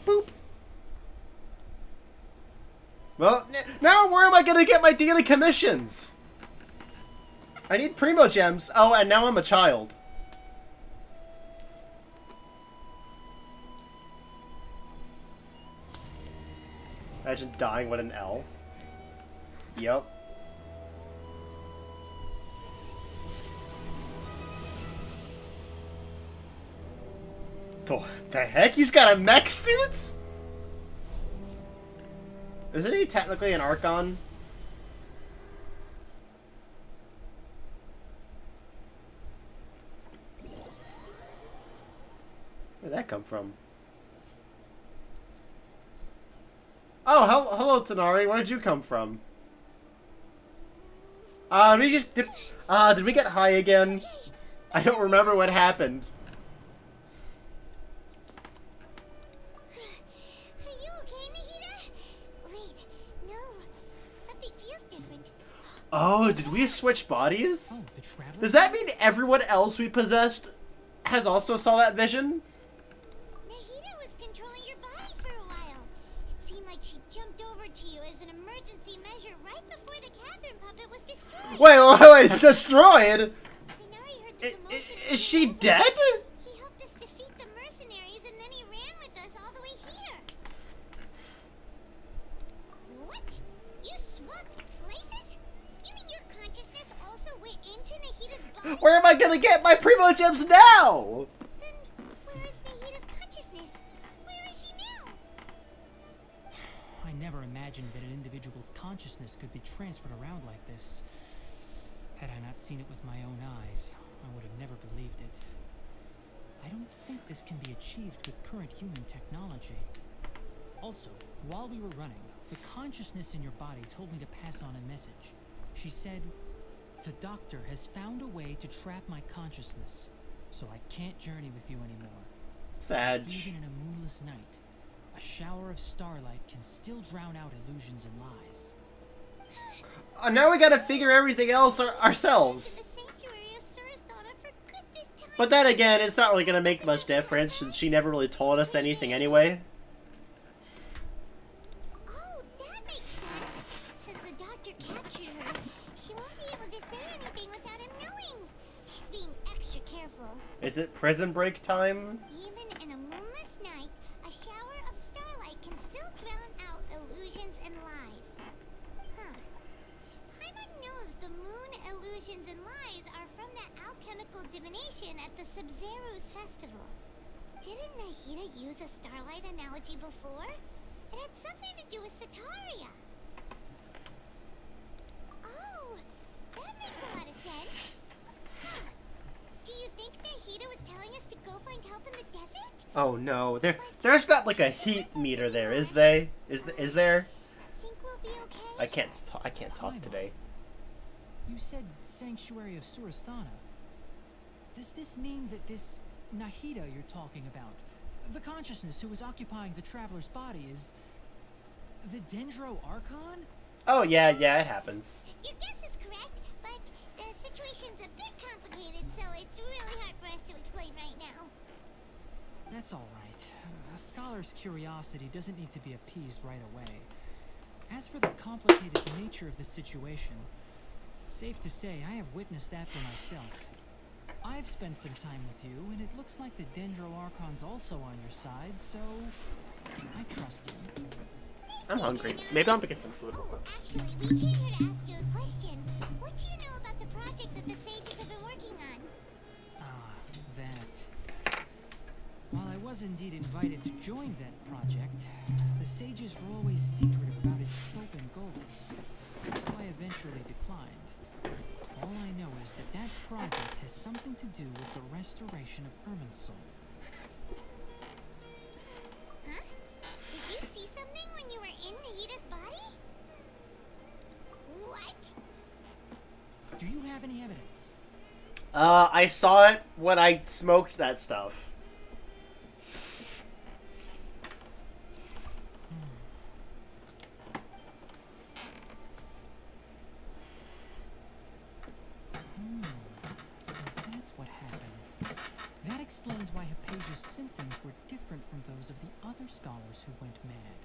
Boop. Well, now where am I gonna get my daily commissions? I need Primo Gems. Oh, and now I'm a child. Imagine dying with an L. Yep. The heck? He's got a mech suit? Isn't he technically an Archon? Where'd that come from? Oh, hello, Tanari. Where'd you come from? Did we get high again? I don't remember what happened. Are you okay, Nahida? Wait, no. Something feels different. Oh, did we switch bodies? Oh, the traveler? Does that mean everyone else we possessed has also saw that vision? Nahida was controlling your body for a while. It seemed like she jumped over to you as an emergency measure right before the Catherine puppet was destroyed. Wait, destroyed? Hinari heard the commotion. Is she dead? He helped us defeat the mercenaries and then he ran with us all the way here. What? You swapped places? You mean your consciousness also went into Nahida's body? Where am I gonna get my Primo Gems now? Then where is Nahida's consciousness? Where is she now? I never imagined that an individual's consciousness could be transferred around like this. Had I not seen it with my own eyes, I would have never believed it. I don't think this can be achieved with current human technology. Also, while we were running, the consciousness in your body told me to pass on a message. She said, "The doctor has found a way to trap my consciousness, so I can't journey with you anymore." Sag. Even in a moonless night, a shower of starlight can still drown out illusions and lies. Now we gotta figure everything else ourselves. The sanctuary of Surasthana for good this time. But then again, it's not really gonna make much difference since she never really told us anything anyway. Oh, that makes sense. Since the doctor captured her, she won't be able to say anything without him knowing. She's being extra careful. Is it prison break time? Even in a moonless night, a shower of starlight can still drown out illusions and lies. Huh. Paimon knows the moon illusions and lies are from that alchemical divination at the Sub-Zero's festival. Didn't Nahida use a starlight analogy before? It had something to do with Sataria. Oh, that makes a lot of sense. Huh. Do you think Nahida was telling us to go find help in the desert? Oh no, there's not like a heat meter there, is there? Is there? Think we'll be okay? I can't talk today. You said Sanctuary of Surasthana. Does this mean that this Nahida you're talking about, the consciousness who is occupying the traveler's body, is the Dendro Archon? Oh yeah, it happens. Your guess is correct, but the situation's a bit complicated, so it's really hard for us to explain right now. That's all right. A scholar's curiosity doesn't need to be appeased right away. As for the complicated nature of the situation, safe to say I have witnessed that for myself. I've spent some time with you, and it looks like the Dendro Archon's also on your side, so I trust you. I'm hungry. Maybe I'll get some food real quick. Actually, we came here to ask you a question. What do you know about the project that the sages have been working on? Ah, that. While I was indeed invited to join that project, the sages were always secretive about its scope and goals, so I eventually declined. All I know is that that project has something to do with the restoration of Irminsul. Huh? Did you see something when you were in Nahida's body? What? Do you have any evidence? I saw it when I smoked that stuff. So that's what happened. That explains why Hypatia's symptoms were different from those of the other scholars who went mad.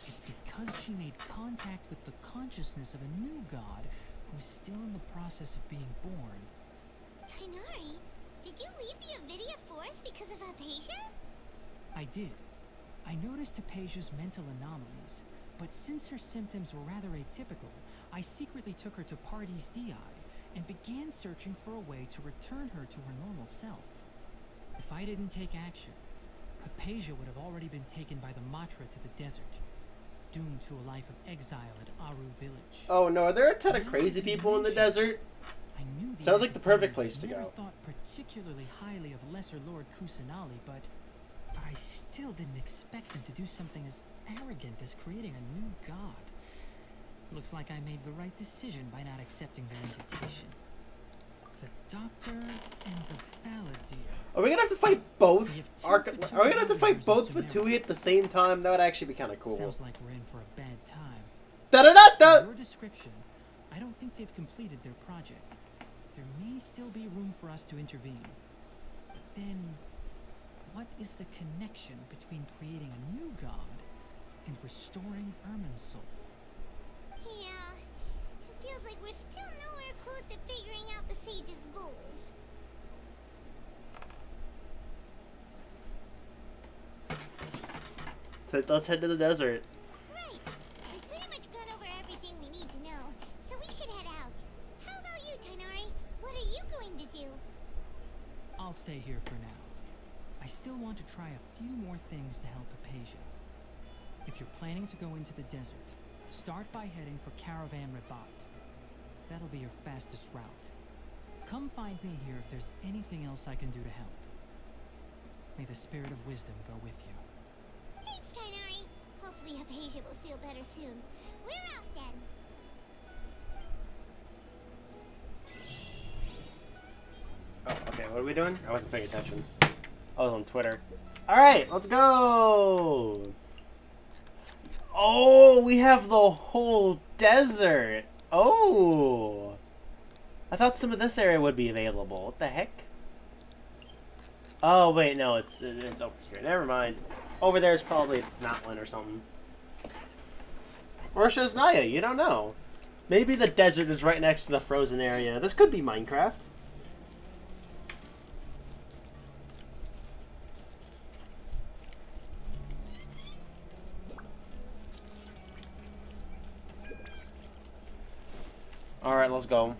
It's because she made contact with the consciousness of a new god who is still in the process of being born. Kainari, did you leave the Avidia Forest because of Hypatia? I did. I noticed Hypatia's mental anomalies, But since her symptoms were rather atypical, I secretly took her to Party's DI and began searching for a way to return her to her normal self. If I didn't take action, Hypatia would have already been taken by the Matra to the desert, doomed to a life of exile at Aru village. Oh no, are there a ton of crazy people in the desert? I knew Sounds like the perfect Academians place to never go. thought particularly highly of Lesser Lord Kusanali, but I still didn't expect them to do something as arrogant as creating a new god. Looks like I made the right decision by not accepting their invitation. The Doctor and the Balladeer. Are we gonna have to fight both? We have two Are Fatui we gonna have to fight warriors both in Sumeru. Fatui at the same time? That would actually be kind of cool. Sounds like we're in for a bad time. Da da da da. From your description, I don't think they've completed their project. There may still be room for us to intervene. But then, what is the connection between creating a new god and restoring Ermin's soul? Yeah, it feels like we're still nowhere close to figuring out the sage's goals. Let's head to the desert. Right. We've pretty much gone over everything we need to know, so we should head out. How about you, Tainari? What are you going to do? I'll stay here for now. I still want to try a few more things to help Hypatia. If you're planning to go into the desert, start by heading for Caravan Rabat. That'll be your fastest route. Come find me here if there's anything else I can do to help. May the spirit of wisdom go with you. Thanks, Tainari. Hopefully Hypatia will feel better soon. We're off then. Oh, okay. What are we doing? I wasn't paying attention. I was on Twitter. All right, let's go. Oh, we have the whole desert. Oh, I thought some of this area would be available. What the heck? Oh wait, no, it's over here. Never mind. Over there is probably not one or something. Or Shaznaya, you don't know. Maybe the desert is right next to the frozen area. This could be Minecraft. Alright, let's go.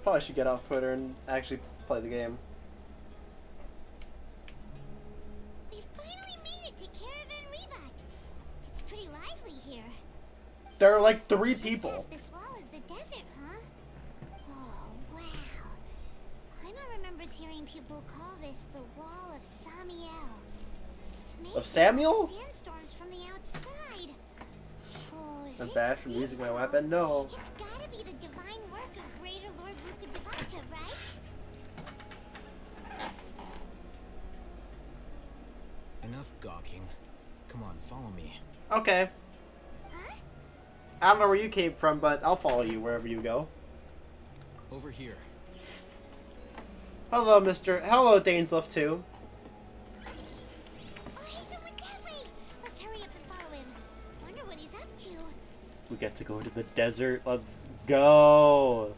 Probably should get off Twitter and actually play the game. We finally made it to Caravan Rabat. It's pretty lively here. There are like 3 Just people. past this wall is the desert, huh? Oh, wow. Paimon remembers hearing people call this the Wall of Samiel. It's made Of Samuel? from sandstorms from the outside. Oh, if I'm it's bad from this using my wall, weapon? No. It's gotta be the divine work of Greater Lord Rukadevata, right? Enough gawking. Come on, follow me. Okay. Huh? I don't know where you came from, but I'll follow you wherever you go. Over here. Hello, Mr. Hello, Dainsleif too. Oh, hey, they went that way. Let's hurry up and follow him. Wonder what he's up to. We get to go to the desert. Let's go.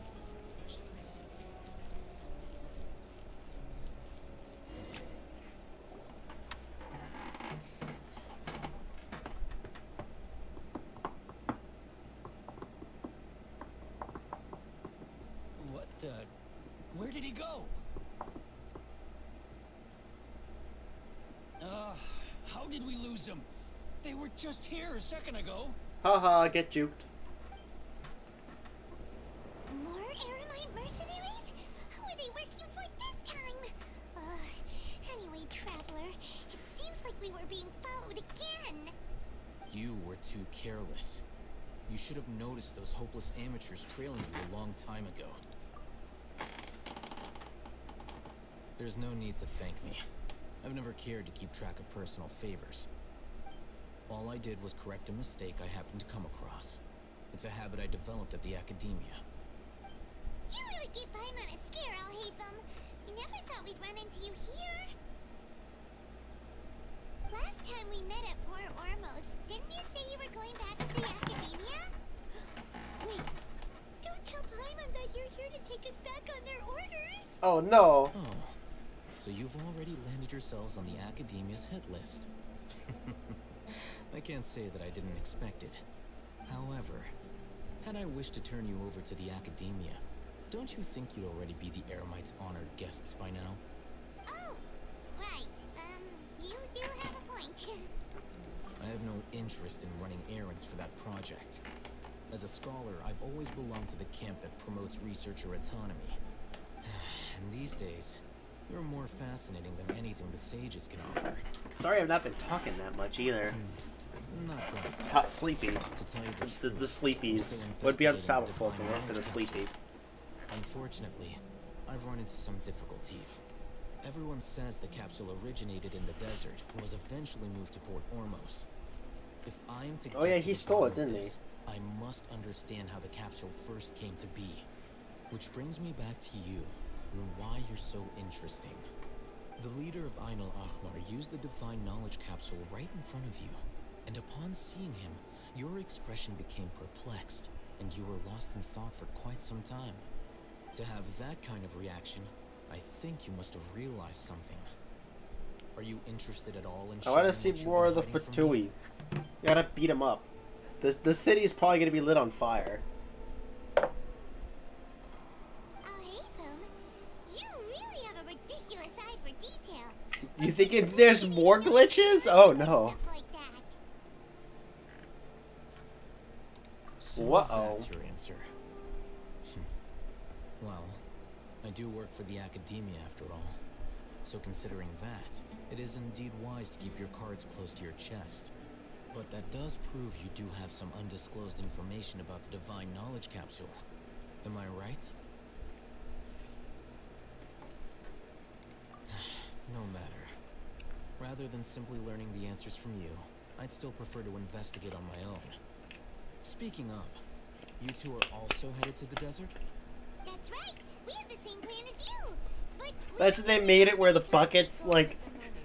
What the? Where did he go? How did we lose him? They were just here a second ago. Haha, get juked. More Aramite mercenaries? Who are they working for this time? Anyway, Traveler, it seems like we were being followed again. You were too careless. You should have noticed those hopeless amateurs trailing you a long time ago. There's no need to thank me. I've never cared to keep track of personal favors. All I did was correct a mistake I happened to come across. It's a habit I developed at the academia. You really gave Paimon a scare, Alhaitham. We never thought we'd run into you here. Last time we met at Port Ormos, didn't you say you were going back to the academia? Wait, don't tell Paimon that you're here to take us back on their orders. Oh no. Oh, so you've already landed yourselves on the academia's hit list. I can't say that I didn't expect it. However, had I wished to turn you over to the Academia, don't you think you'd already be the Eremites' honored guests by now? Oh, right. You do have a point. I have no interest in running errands for that project. As a scholar, I've always belonged to the camp that promotes researcher autonomy. And these days, you're more fascinating than anything the sages can offer. Sorry I've not been talking that much either. Not quite. Sleepy. To tell you the truth, The sleepies I'm would be still unstoppable investigating for the sleepy. Unfortunately, I've run into some difficulties. Everyone says the capsule originated in the desert and was eventually moved to Port Ormos. If I'm to Oh yeah, get to he the stole it, bottom of didn't he? this, I must understand how the capsule first came to be. Which brings me back to you, and why you're so interesting. The leader of Ainul Ahmar used the Divine Knowledge capsule right in front of you, and upon seeing him, your expression became perplexed, and you were lost in thought for quite some time. To have that kind of reaction, I think you must have realized something. Are you interested at all in I want to sharing see what you've more of been the hiding from me? Fatui. You gotta beat him up. The city is probably gonna be lit on fire. Oh, Aethum, you really have a ridiculous eye for detail. You think there's more glitches? Oh no. Stuff like that. So Whoa. that's your answer. Well, I do work for the Academia after all. So considering that, it is indeed wise to keep your cards close to your chest. But that does prove you do have some undisclosed information about the Divine Knowledge Capsule. Am I right? No matter. Rather than simply learning the answers from you, I'd still prefer to investigate on my own. Speaking of, you two are also headed to the desert? That's right. We have the same plan as you. But Imagine they made it where the buckets, like,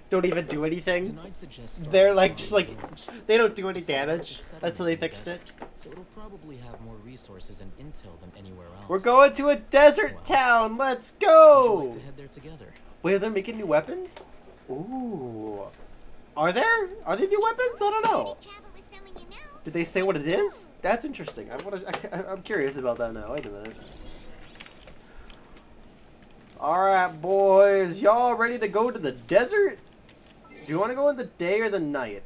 don't even do anything. Then I'd suggest starting They're like, from just the like, village. they don't do any It's the damage. largest That's how they settlement in the fixed it. desert, so it'll probably have more resources and intel than anywhere else. We're going to a desert Well, town. Let's Would you go. like to head there together? Wait, they're making new weapons? Ooh. Are there? Are they new weapons? I don't know. travel with someone you know. Did they say what it is? That's interesting. I'm curious about that now. Wait a minute. Alright, boys. Y'all ready to go to the desert? Do you want to go in the day or the night?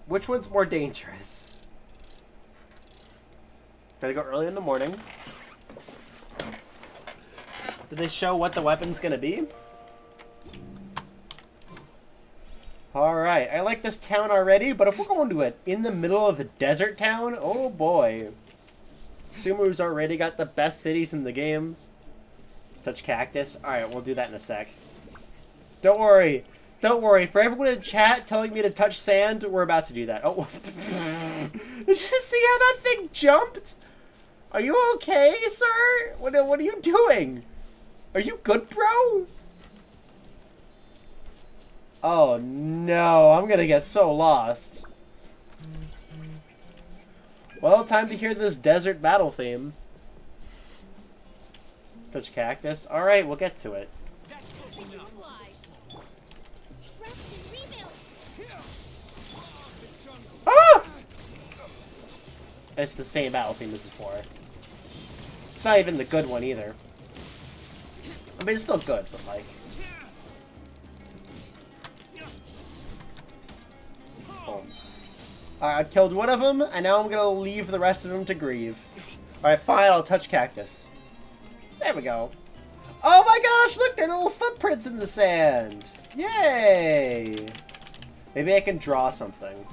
Which one's more dangerous? Gotta go early in the morning. Did they show what the weapon's gonna be? Alright, I like this town already, but if we're going to it in the middle of a desert town, oh boy. Sumeru's already got the best cities in the game. Touch cactus. Alright, we'll do that in a sec. Don't worry. Don't worry. For everyone in chat telling me to touch sand, we're about to do that. Oh, did you see how that thing jumped? Are you okay, sir? What are you doing? Are you good, bro? Oh no, I'm gonna get so lost. Well, time to hear this desert battle theme. Touch cactus. Alright, we'll get to it. Ah! It's the same battle theme as before. It's not even the good one either. I mean, it's still good, but like... Boom. Alright, I killed one of them, and now I'm gonna leave the rest of them to grieve. Alright, fine, I'll touch cactus. There we go. Oh my gosh, look, there are little footprints in the sand. Yay! Maybe I can draw something.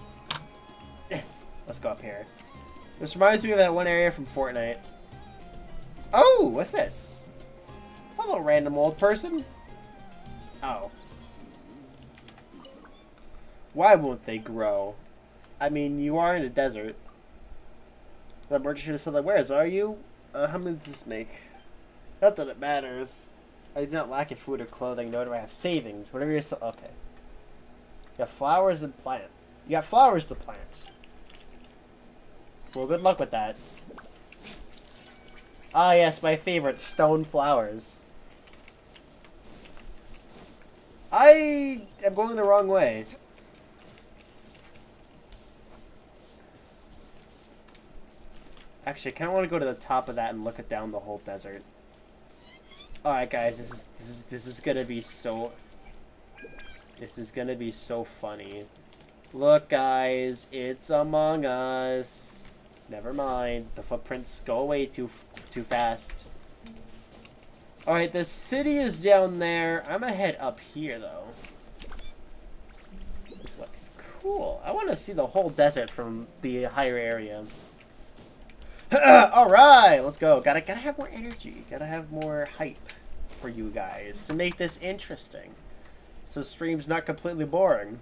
Let's go up here. This reminds me of that one area from Fortnite. Oh, what's this? Hello, random old person. Oh. Why won't they grow? I mean, you are in a desert. The merchant should have said, like, where's are you? How many does this make? Not that it matters. I do not lack in food or clothing, nor do I have savings. Whatever you're so okay. You have flowers and plant. You got flowers to plant. Well, good luck with that. Ah, yes, my favorite, stone flowers. I am going the wrong way. Actually, I kind of want to go to the top of that and look at down the whole desert. All right, guys, this is gonna be so. This is gonna be so funny. Look, guys, it's Among Us. Never mind. The footprints go away too fast. All right, the city is down there. I'm gonna head up here though. This looks cool. I want to see the whole desert from the higher area. All right, let's go. Gotta have more energy. Gotta have more hype for you guys to make this interesting, so stream's not completely boring.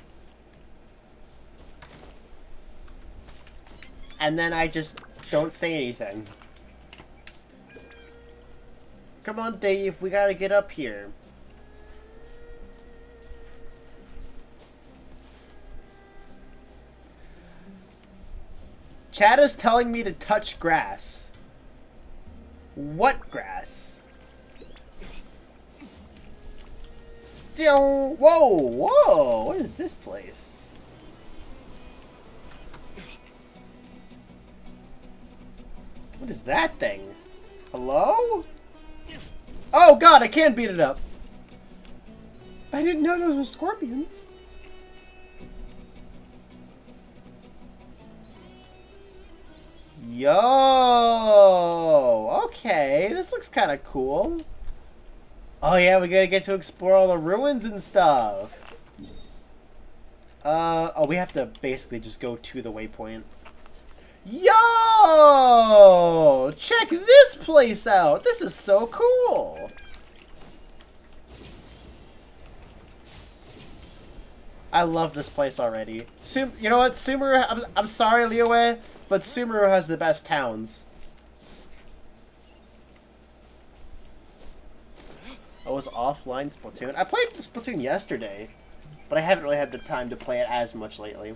And then I just don't say anything. Come on, Dave. We gotta get up here. Chad is telling me to touch grass. What grass? Whoa, whoa, what is this place? What is that thing? Hello? Oh god, I can beat it up. I didn't know those were scorpions. Yo, okay, this looks kind of cool. Oh yeah, we gotta get to explore all the ruins and stuff. Oh, we have to basically just go to the waypoint. Yo, check this place out. This is so cool. I love this place already. You know what, Sumeru, I'm sorry, Liyue, but Sumeru has the best towns. I was offline Splatoon. I played Splatoon yesterday, but I haven't really had the time to play it as much lately.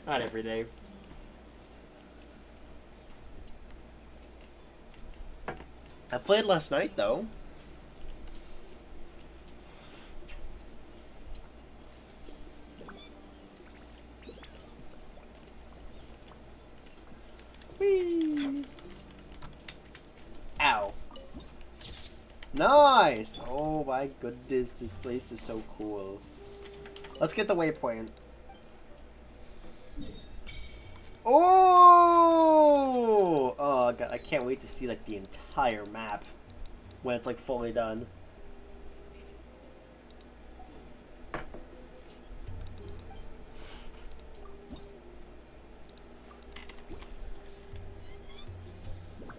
Not every day. I played last night, though. Whee! Ow. Nice! Oh my goodness, this place is so cool. Let's get the waypoint. Oh! Oh god, I can't wait to see like the entire map when it's like fully done.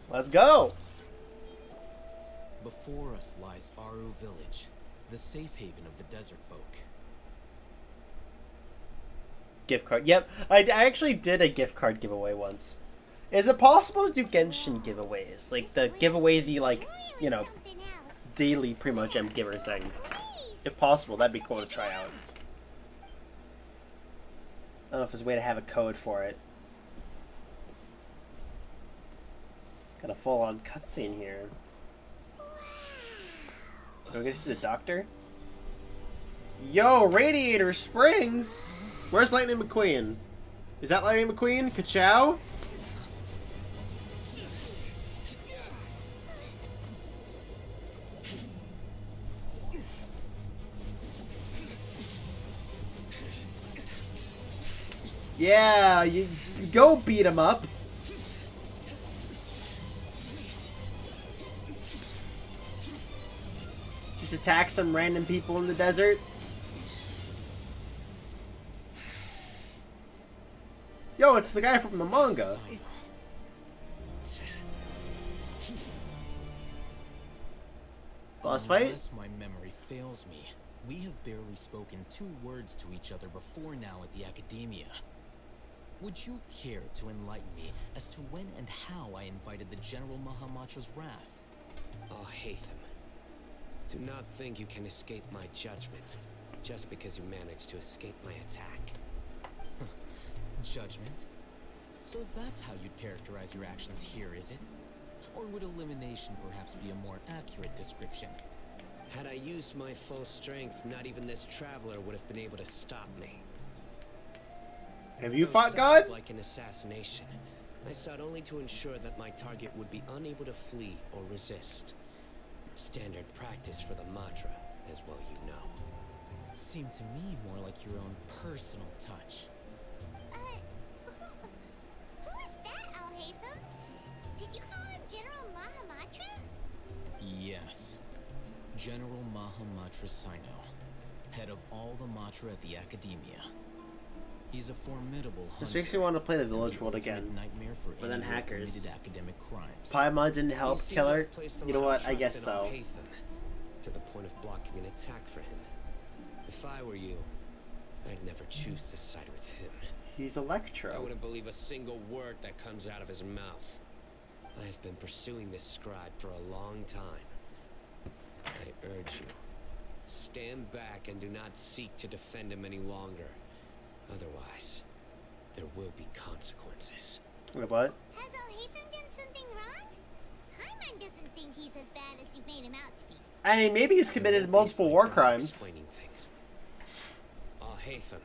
Let's go! Before us lies Aru Village, the safe haven of the desert folk. Gift card. Yep, I actually did a gift card giveaway once. Is it possible to do Genshin giveaways? Like the giveaway, the like, you know, daily pretty much giver thing. If possible, that'd be cool to try out. I don't know if there's a way to have a code for it. Got a full-on cutscene here. Are we gonna see the doctor? Yo, Radiator Springs! Where's Lightning McQueen? Is that Lightning McQueen? Ka-chow? Yeah, you go beat him up. Just attack some random people in the desert. Yo, it's the guy from the manga. Boss fight? Unless my memory fails me, we have barely spoken 2 words to each other before now at the Academia. Would you care to enlighten me as to when and how I invited the General Mahamatra's wrath? Oh, Hatham. Do not think you can escape my judgment, just because you managed to escape my attack. Judgment? So that's how you'd characterize your actions here, is it? Or would elimination perhaps be a more accurate description? Had I used my full strength, not even this traveler would have been able to stop me. Have you fought God? Like an assassination, I sought only to ensure that my target would be unable to flee or resist. Standard practice for the Matra, as well you know. Seemed to me more like your own personal touch. Who is that, Alhaitham? Did you call him General Mahamatra? Yes. General Mahamatra Cyno, head of all the Matra at the Academia. He's a formidable hunter. This makes me want to play the Village World ultimate again. nightmare for But then any who have hackers. committed academic crimes. Paimon didn't help You seem to Killer. have placed a You know lot of what? I guess trust in so. Alhaitham, to the point of blocking an attack for him. If I were you, I'd never choose to side with him. He's I Electro. wouldn't believe a single word that comes out of his mouth. I have been pursuing this scribe for a long time. I urge you, stand back and do not seek to defend him any longer. Otherwise, there will be consequences. Wait, what? Has Alhaitham done something wrong? Paimon doesn't think he's as bad as you made him out to be. I mean, maybe he's committed multiple war crimes. Explaining things. Alhaitham,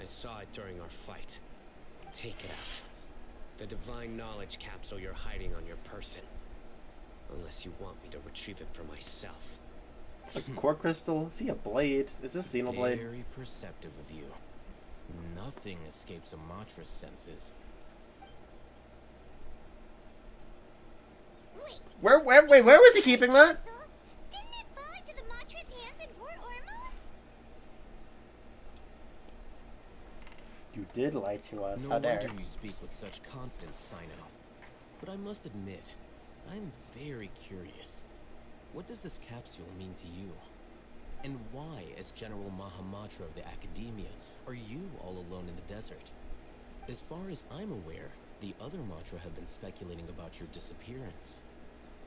I saw it during our fight. Take it out. The divine knowledge capsule you're hiding on your person. Unless you want me to retrieve it for myself. It's like a core crystal. Is he a blade? Is this Xenoblade? Very perceptive of you. Nothing escapes a Matra's senses. Wait, Wait, where was he keeping that? so didn't it fall into the Matra's hands in Port Ormos? You did lie to us. No How dare. wonder you speak with such confidence, Cyno. But I must admit, I'm very curious. What does this capsule mean to you? And why, as General Mahamatra of the Academia, are you all alone in the desert? As far as I'm aware, the other Matra have been speculating about your disappearance.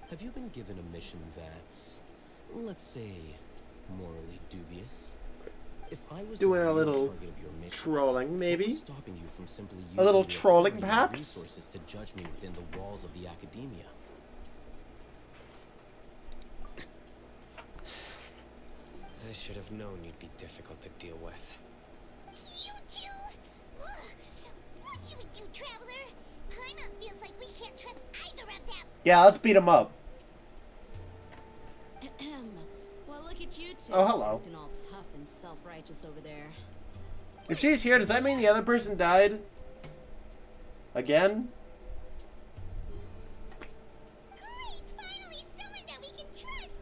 Have you been given a mission that's, let's say, morally dubious? If I was Doing the a real little target of your mission, trolling, what maybe? was stopping you from simply A little using your trolling, authority and perhaps? resources to judge me within the walls of the Academia? I should have known you'd be difficult to deal with. You two? Ugh. What you would do, Traveler? Paimon feels like we can't trust either of them. Yeah, let's beat him up. Well, look at you two. Oh, hello. Acting all tough and self-righteous over there. If she's here, does that mean the other person died? Again? Great! Finally, someone that we can trust.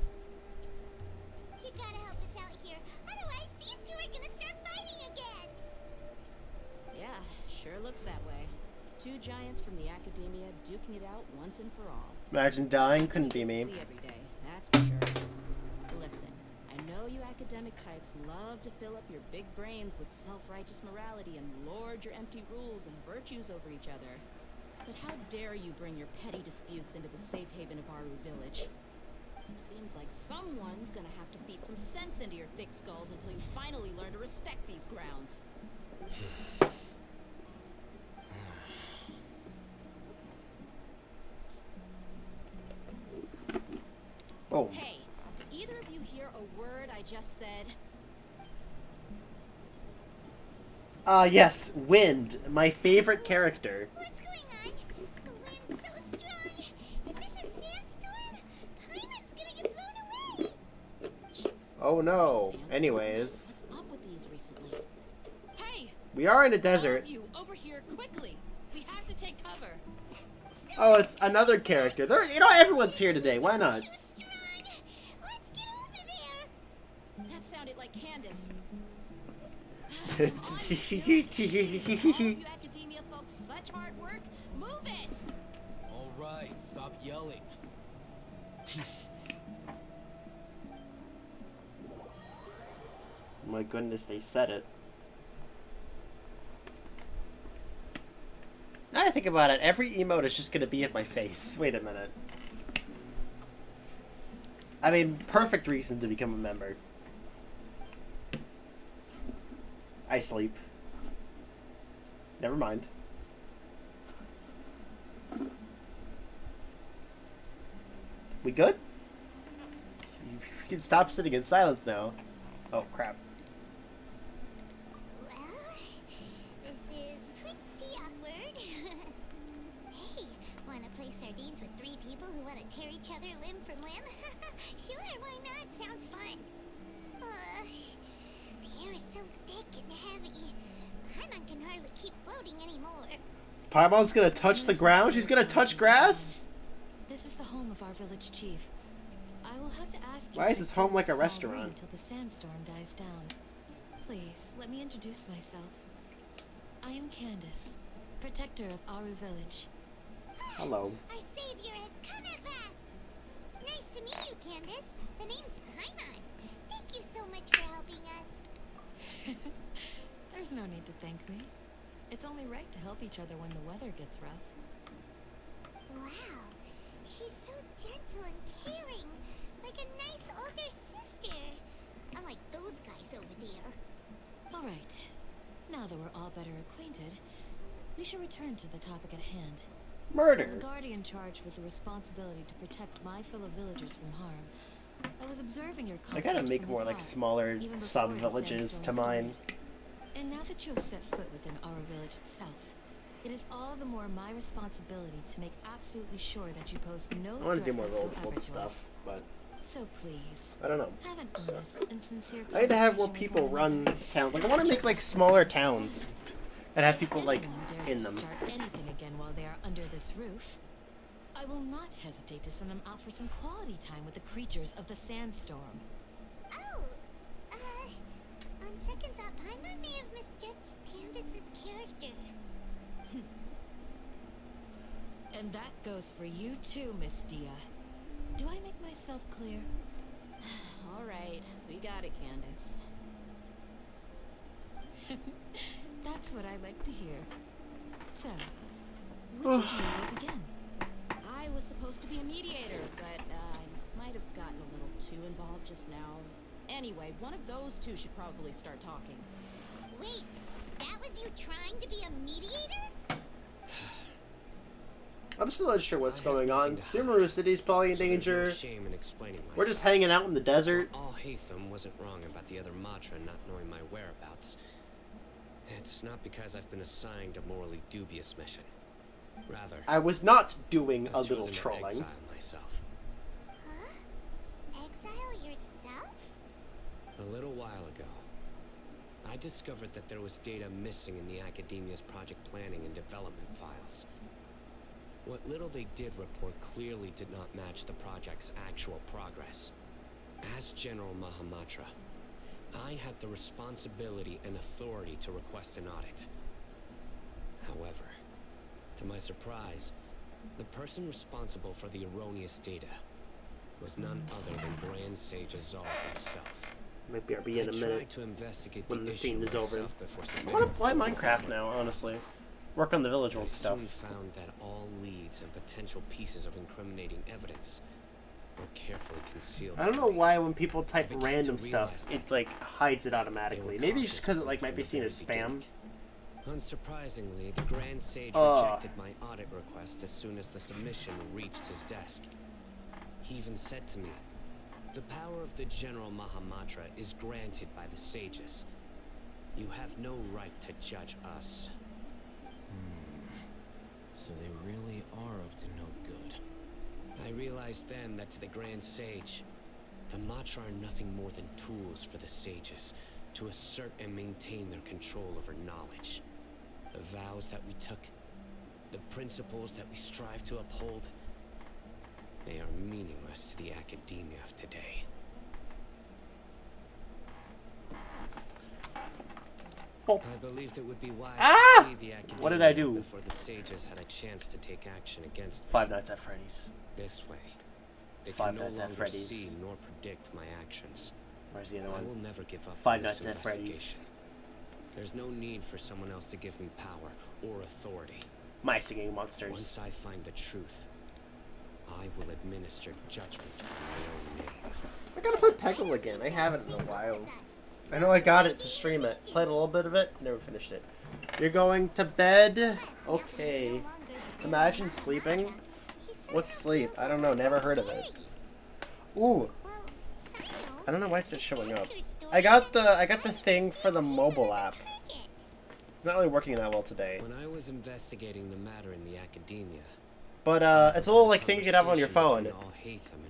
You gotta help us out here. Otherwise, these two are gonna start fighting again. Yeah, sure looks that way. Two giants from the Academia duking it out once and for all. Imagine dying couldn't be me. See every day, that's for sure. Listen, I know you academic types love to fill up your big brains with self-righteous morality and lord your empty rules and virtues over each other. But how dare you bring your petty disputes into the safe haven of Aru Village? It seems like someone's gonna have to beat some sense into your thick skulls until you finally learn to respect these grounds. Oh. Hey, did either of you hear a word I just said? Yes, Wind, my favorite character. What's going on? The wind's so strong. Is this a sandstorm? Paimon's gonna get blown away. Oh no. Sandstorm? Anyways, What's up with these recently? Hey, we are in a all desert. of you over here quickly. We have to take cover. Oh, it's another character. There, you know, everyone's here today. Why not? Too strong. Let's get over there. That sounded like Candace. Come All you academia folks, such hard work. Move it! All right, stop yelling. My goodness, they said it. Now I think about it, every emote is just gonna be in my face. Wait a minute. I mean, perfect reason to become a member. I sleep. Never mind. We good? You can stop sitting in silence now. Oh, crap. Well, this is pretty awkward. people who want to tear each other limb from limb? Sure, why not? Sounds fun. The air is so thick and heavy. Paimon can hardly keep floating anymore. Paimon's gonna touch the ground? She's gonna touch grass? This is the home of our village chief. I will have to ask you Why is to his home stay like a in this small restaurant? room until the sandstorm dies down. Please, let me introduce myself. I am Candace, protector of Aru village. Hello. Our savior has come at last. Nice to meet you, Candace. The name's Paimon. Thank you so much for helping us. There's no need to thank me. It's only right to help each other when the weather gets rough. Wow, she's so gentle and caring, like a nice older sister. Unlike those guys over there. All right. Now that we're all better acquainted, we should return to the topic at hand. Murder. As a guardian charged with the responsibility to protect my fellow villagers from harm, I was observing your I conflict gotta make from more like afar, smaller even before the sub-villages to sandstorm mine. started. And now that you have set foot within our village itself, it is all the more my responsibility to make absolutely sure that you pose no I want to do threat more roll whatsoever world to stuff, us. but So please, I don't know. have an honest and sincere I need to have more conversation with people one run another. towns. Like I want to make like smaller towns and have If people like anyone dares in to them. start anything again while they are under this roof, I will not hesitate to send them out for some quality time with the creatures of the sandstorm. Oh, on second thought, Paimon may have misjudged Candace's character. And that goes for you too, Miss Dia. Do I make myself clear? All right, we got it, Candace. That's what I like to hear. So, which of you will begin? I was supposed to be a mediator, but I might have gotten a little too involved just now. Anyway, one of those two should probably start talking. Wait, that was you trying to be a mediator? I'm still not sure what's I have going on. nothing to Sumeru City's probably in So there's no danger. shame in explaining We're just myself. hanging out in the desert. All Hatham wasn't wrong about the other Matra not knowing my whereabouts. It's not because I've been assigned a morally dubious mission. Rather, I was not doing I've a little chosen to trolling. exile myself. Huh? Exile yourself? A little while ago, I discovered that there was data missing in the Academia's project planning and development files. What little they did report clearly did not match the project's actual progress. As General Mahamatra, I had the responsibility and authority to request an audit. However, to my surprise, the person responsible for the erroneous data was none other than Grand Sage Azar himself. Might be RB in a I minute tried to investigate when the issue scene is over. myself before I submitting want to play formal Minecraft now, honestly. Work on the village I world stuff. soon found that all leads and potential pieces of incriminating evidence were carefully concealed. I don't know from me. why when people type began to random realize stuff, that it like hides it automatically. they were Maybe just because it cautious like might from be the seen very as spam. beginning. Unsurprisingly, the Grand Sage Ugh. rejected my audit request as soon as the submission reached his desk. He even said to me, "The power of the General Mahamatra is granted by the sages. You have no right to judge us." So they really are up to no good. I realized then that to the Grand Sage, the Matra are nothing more than tools for the sages to assert and maintain their control over knowledge. The vows that we took, the principles that we strive to uphold, they are meaningless to the academia of today. Oh. I believed it would be wise Ah! to see the academia What did I do? before the sages had a chance to take action against me. Five Nights at Freddy's. This way, they Five can no Nights at longer Freddy's. see nor predict my actions. Where's the other I will one? never give up Five on this Nights at Freddy's. investigation. There's no need for someone else to give me power or authority. My Singing Monsters. Once I find the truth, I will administer judgment in my own name. I gotta play Peggle again. I haven't in a while. I know I got it to stream it. Played a little bit of it, never finished it. You're going to bed? Okay. Imagine sleeping. What's sleep? I don't know, never heard of it. Ooh. I don't know why it's not showing up. I got the thing for the mobile app. It's not really working that well today. When I was investigating the matter in the academia, But it's a little like thing you can have on your phone.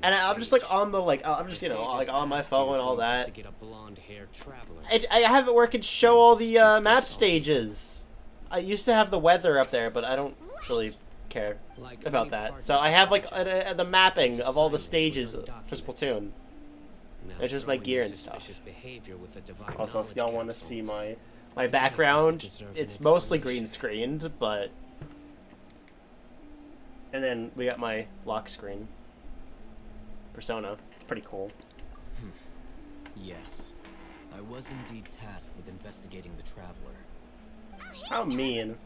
And I'm just like on the I'm just like on my phone and all that. I have it where it can show all the map stages. I used to have the weather up there, but I don't really care about that. So I have like the mapping of all the stages for Splatoon. It's just my gear and stuff. Also, if y'all want to see my background, it's mostly green screened, but... And then we got my lock screen. Persona. It's pretty cool. Yes. I was indeed tasked with investigating the Traveler. How mean.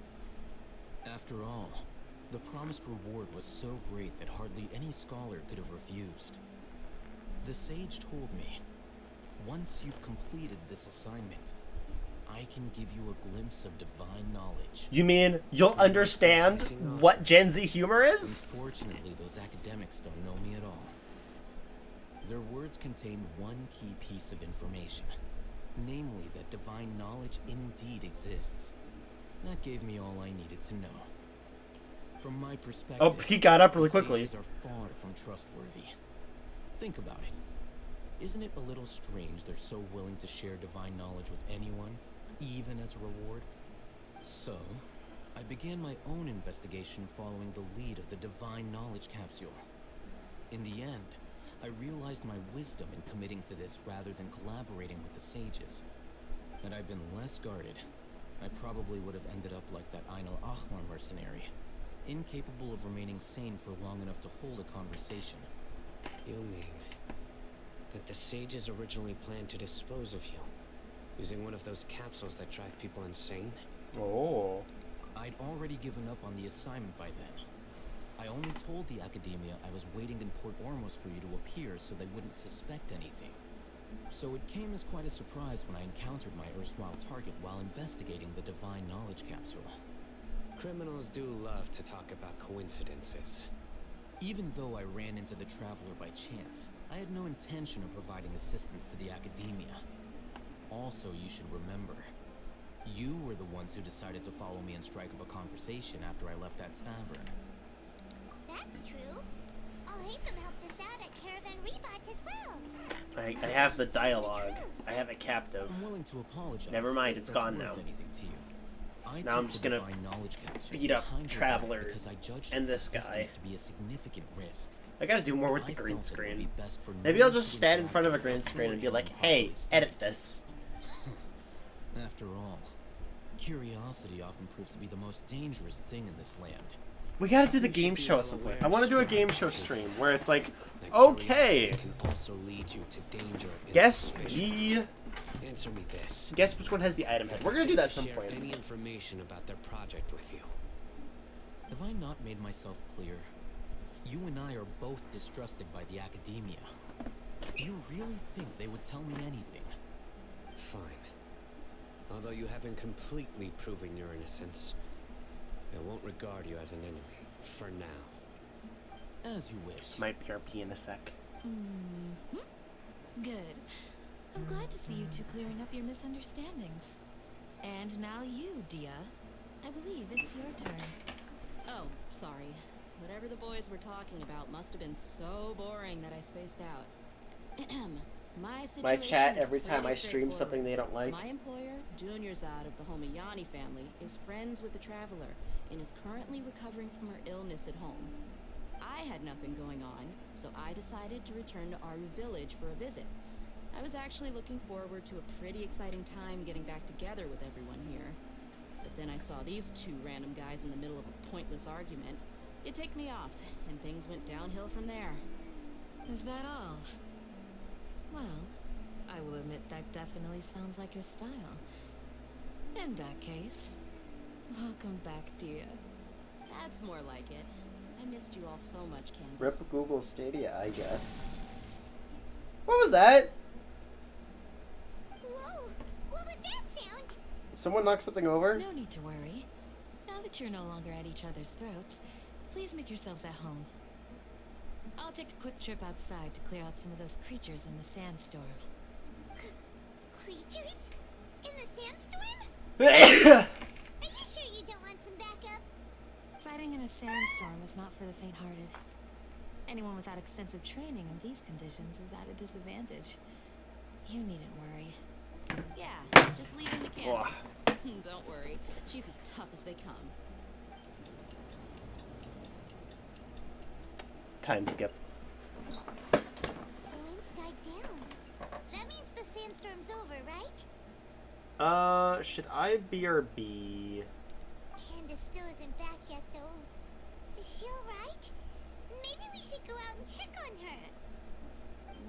After all, the promised reward was so great that hardly any scholar could have refused. The sage told me, once you've completed this assignment, I can give you a glimpse of divine knowledge. You mean you'll understand what Gen Z humor is? Unfortunately, those academics don't know me at all. Their words contain one key piece of information, namely that divine knowledge indeed exists. That gave me all I needed to know. From my perspective, oh, he got up really quickly. Sages are far from trustworthy. Think about it. Isn't it a little strange they're so willing to share divine knowledge with anyone, even as a reward? So, I began my own investigation following the lead of the divine knowledge capsule. In the end, I realized my wisdom in committing to this rather than collaborating with the sages. Had I been less guarded, I probably would have ended up like that Ainul Ahmar mercenary, incapable of remaining sane for long enough to hold a conversation. You mean that the sages originally planned to dispose of you, using one of those capsules that drive people insane? Oh. I'd already given up on the assignment by then. I only told the academia I was waiting in Port Ormos for you to appear so they wouldn't suspect anything. So it came as quite a surprise when I encountered my erstwhile target while investigating the divine knowledge capsule. Criminals do love to talk about coincidences. Even though I ran into the Traveler by chance, I had no intention of providing assistance to the academia. Also, you should remember, you were the ones who decided to follow me and strike up a conversation after I left that tavern. That's true. Al-Haytham helped us out at Caravan Rebot as well. I have the dialogue. I have it captive. I'm willing to apologize. Never mind, it's gone now. Now I'm just gonna beat up Travelers and this guy. To be a significant risk. I gotta do more with the green screen. Maybe I'll just stand in front of a green screen and be like, hey, edit this. After all, curiosity often proves to be the most dangerous thing in this land. We gotta do the game show at some point. I want to do a game show stream where it's like, okay, guess the... Answer me this. Guess which one has the item head. We're gonna do that at some point. Any information about their project with you? Have I not made myself clear? You and I are both distrusted by the academia. Do you really think they would tell me anything? Fine. Although you haven't completely proven your innocence, I won't regard you as an enemy, for now. As you wish. Might BRB in a sec. Good. I'm glad to see you two clearing up your misunderstandings. And now you, Dia. I believe it's your turn. Oh, sorry. Whatever the boys were talking about must have been so boring that I spaced out. My chat every time I stream something they don't like. My employer, Dunyarzad of the Homayani family, is friends with the Traveler and is currently recovering from her illness at home. I had nothing going on, so I decided to return to Aru village for a visit. I was actually looking forward to a pretty exciting time getting back together with everyone here. But then I saw these two random guys in the middle of a pointless argument. It ticked me off, and things went downhill from there. Is that all? Well, I will admit that definitely sounds like your style. In that case, welcome back, Dia. That's more like it. I missed you all so much, Candace. Rip Google Stadia, I guess. What was that? Whoa! What was that sound? Someone knocked something over? No need to worry. Now that you're no longer at each other's throats, please make yourselves at home. I'll take a quick trip outside to clear out some of those creatures in the sandstorm. Creatures? In the sandstorm? Are you sure you don't want some backup? If I Fighting in a sandstorm is not for the faint-hearted. Anyone without extensive training in these conditions is at a disadvantage. You needn't worry. Yeah, just leave him to Candace. Don't worry, she's as tough as they come. Time skip. The winds died down. That means the sandstorm's over, right? Should I BRB? Candace still isn't back yet, though. Is she alright? Maybe we should go out and check on her.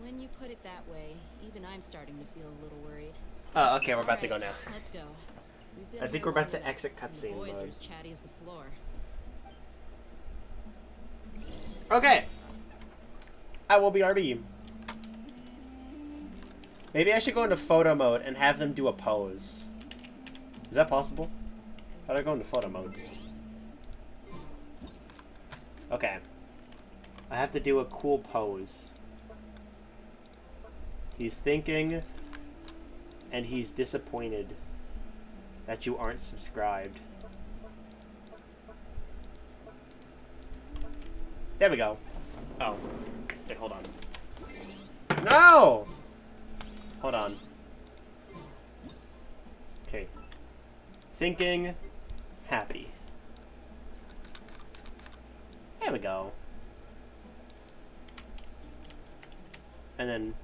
When you put it that way, even I'm starting to feel a little worried. Okay, we're about to go now. Let's go. We've been I think here we're about long to exit enough, and cutscene The boys are mode. as chatty as the floor. Okay. I will BRB. Maybe I should go into photo mode and have them do a pose. Is that possible? How do I go into photo mode? Okay. I have to do a cool pose. He's thinking, and he's disappointed that you aren't subscribed. There we go. Oh. Wait, hold on. No! Hold on. Okay. Thinking, happy. There we go. And then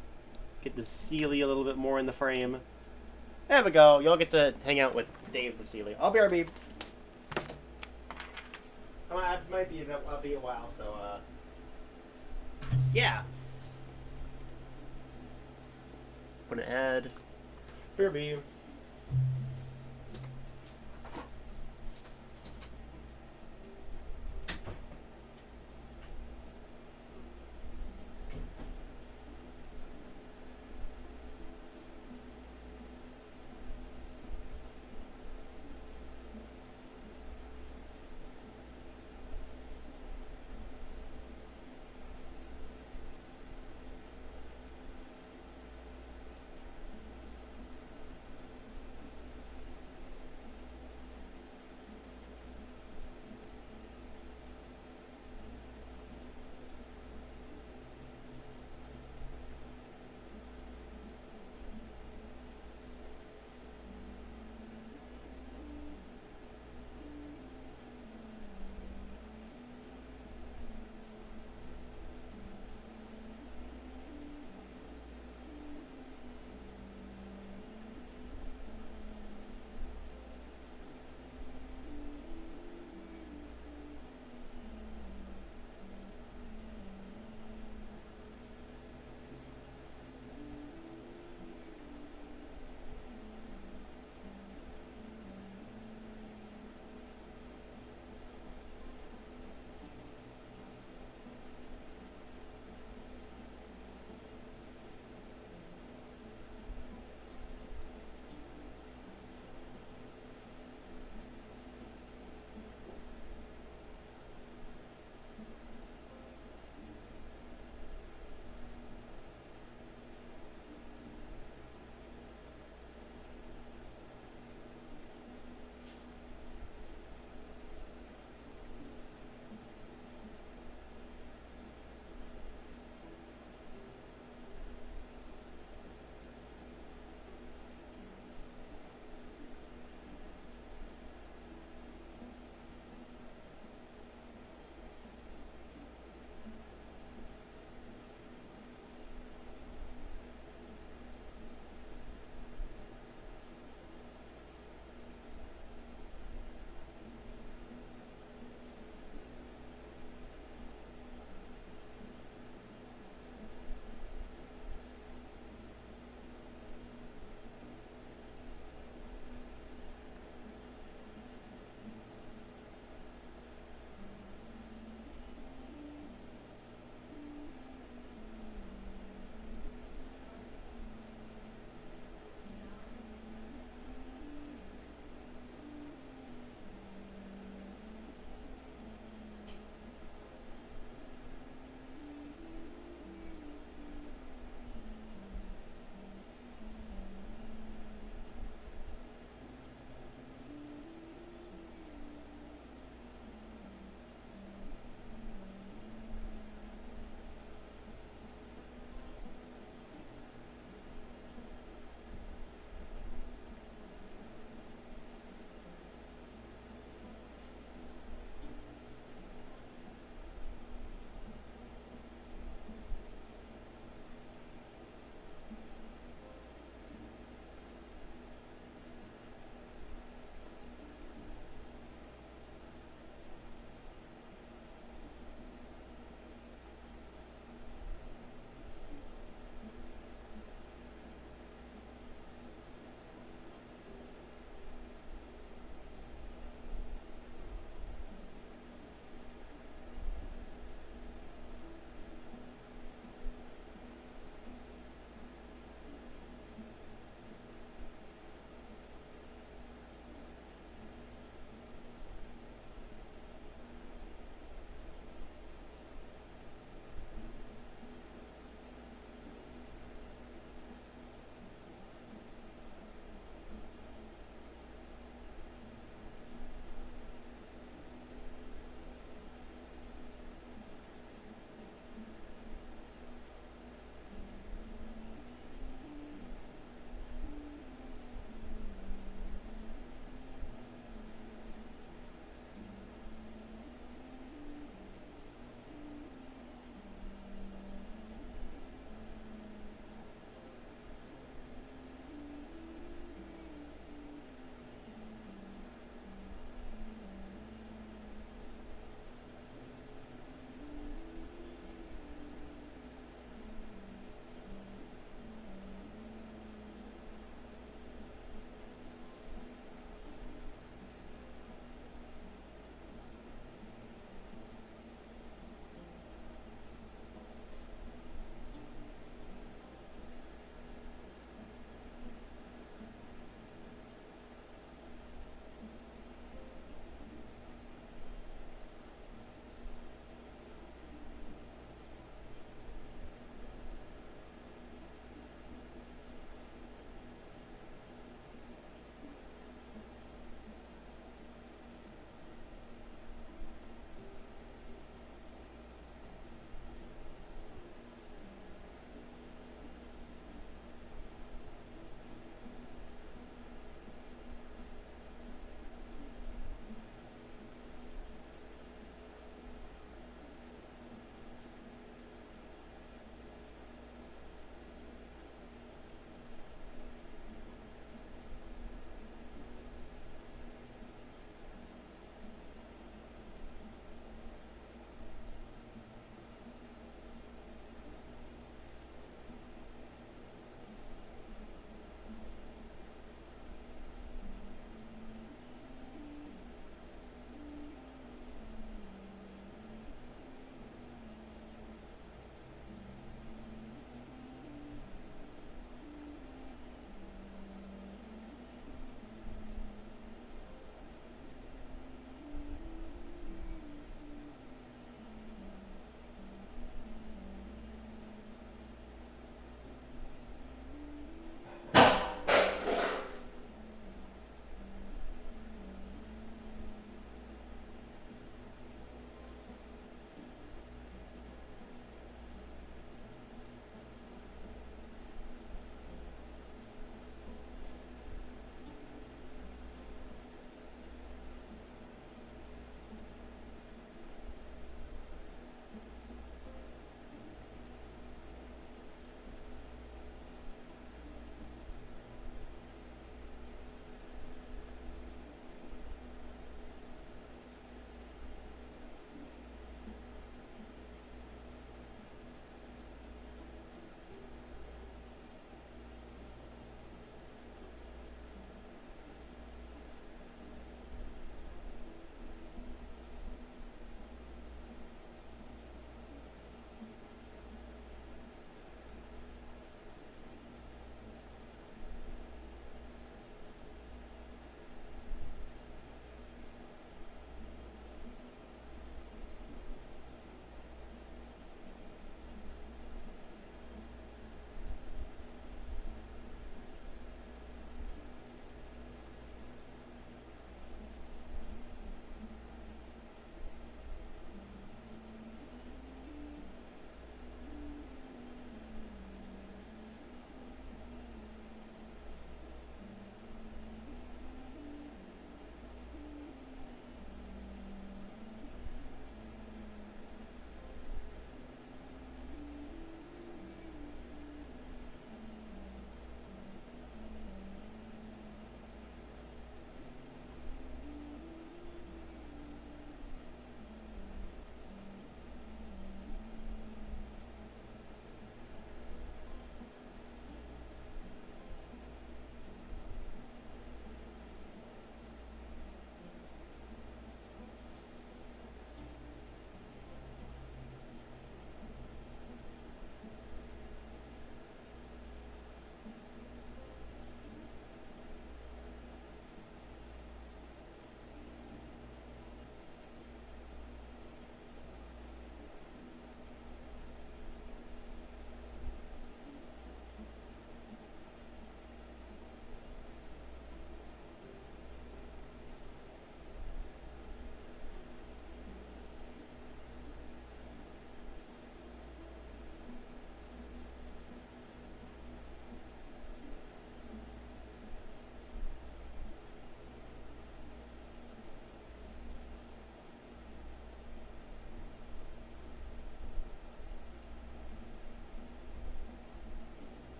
get the Sealy a little bit more in the frame. There we go. You'll get to hang out with Dave the Sealy. I'll BRB. I might be I'll be a while, so yeah. Put an ad. BRB.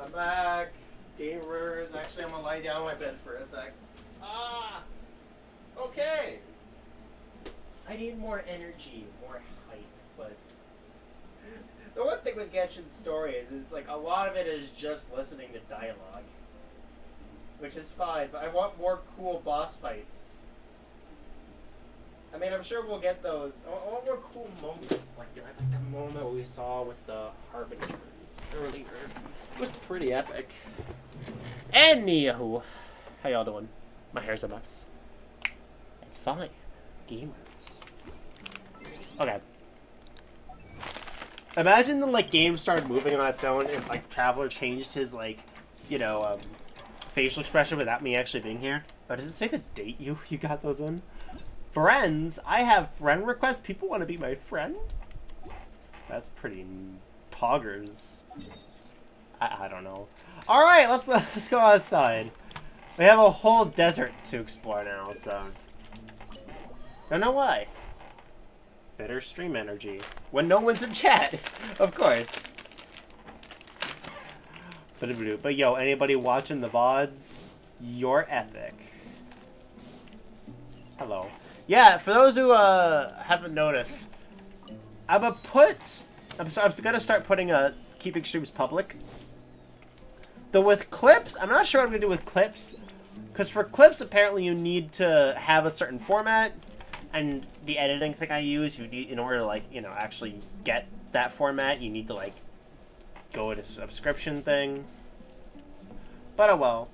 I'm back. Gamers. Actually, I'm gonna lie down on my bed for a sec. Okay. I need more energy, more hype, but the one thing with Genshin's story is like a lot of it is just listening to dialogue, which is fine. But I want more cool boss fights. I mean, I'm sure we'll get those. I want more cool moments, like the moment we saw with the Harbingers earlier. It was pretty epic. Anywho, how y'all doing? My hair's a mess. It's fine. Gamers. Okay. Imagine the game started moving on its own and Traveler changed his facial expression without me actually being here. But does it say the date you got those in? Friends? I have friend requests? People want to be my friend? That's pretty poggers. I don't know. Alright, let's go outside. We have a whole desert to explore now, so don't know why. Better stream energy. When no one's in chat, of course. But yo, anybody watching the VODs? You're epic. Hello. Yeah, for those who haven't noticed, I'm gonna start putting keeping streams public. Though with clips, I'm not sure what I'm gonna do with clips, because for clips apparently you need to have a certain format, and the editing thing I use, you need in order to actually get that format, you need to go to a subscription thing. But oh well.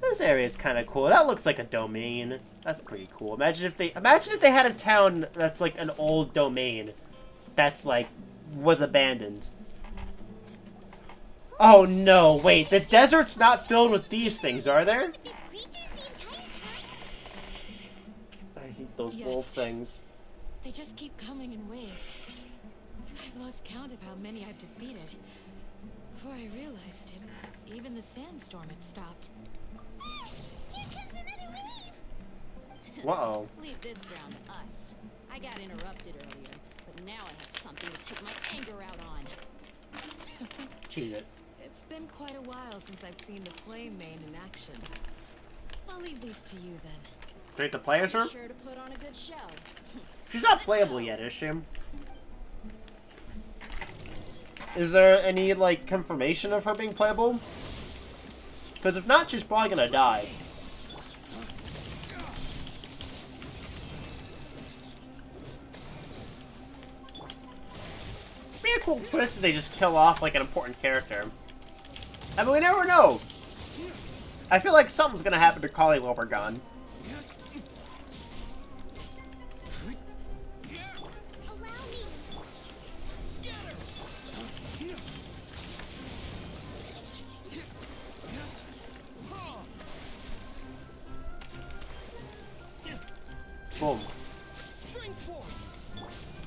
This area is kind of cool. That looks like a domain. That's pretty cool. Imagine if they had a town that's like an old domain that's was abandoned. Oh no, wait, the desert's not filled with these things, are there? I hate those wolf things. They just keep coming in waves. I've lost count of how many I've defeated. Before I realized it, even the sandstorm had stopped. Here comes another wave! Whoa. Leave this ground to us. I got interrupted earlier, but now I have something to take my anger out on. Cheat it. It's been quite a while since I've seen the flame main in action. I'll leave these to you then. Great, the players her? Sure to put on a good show. She's not playable yet, is she? Is there any confirmation of her being playable? Because if not, she's probably gonna die. Be a cool twist if they just kill off an important character. I mean, we never know. I feel like something's gonna happen to Carly while we're gone. Boom.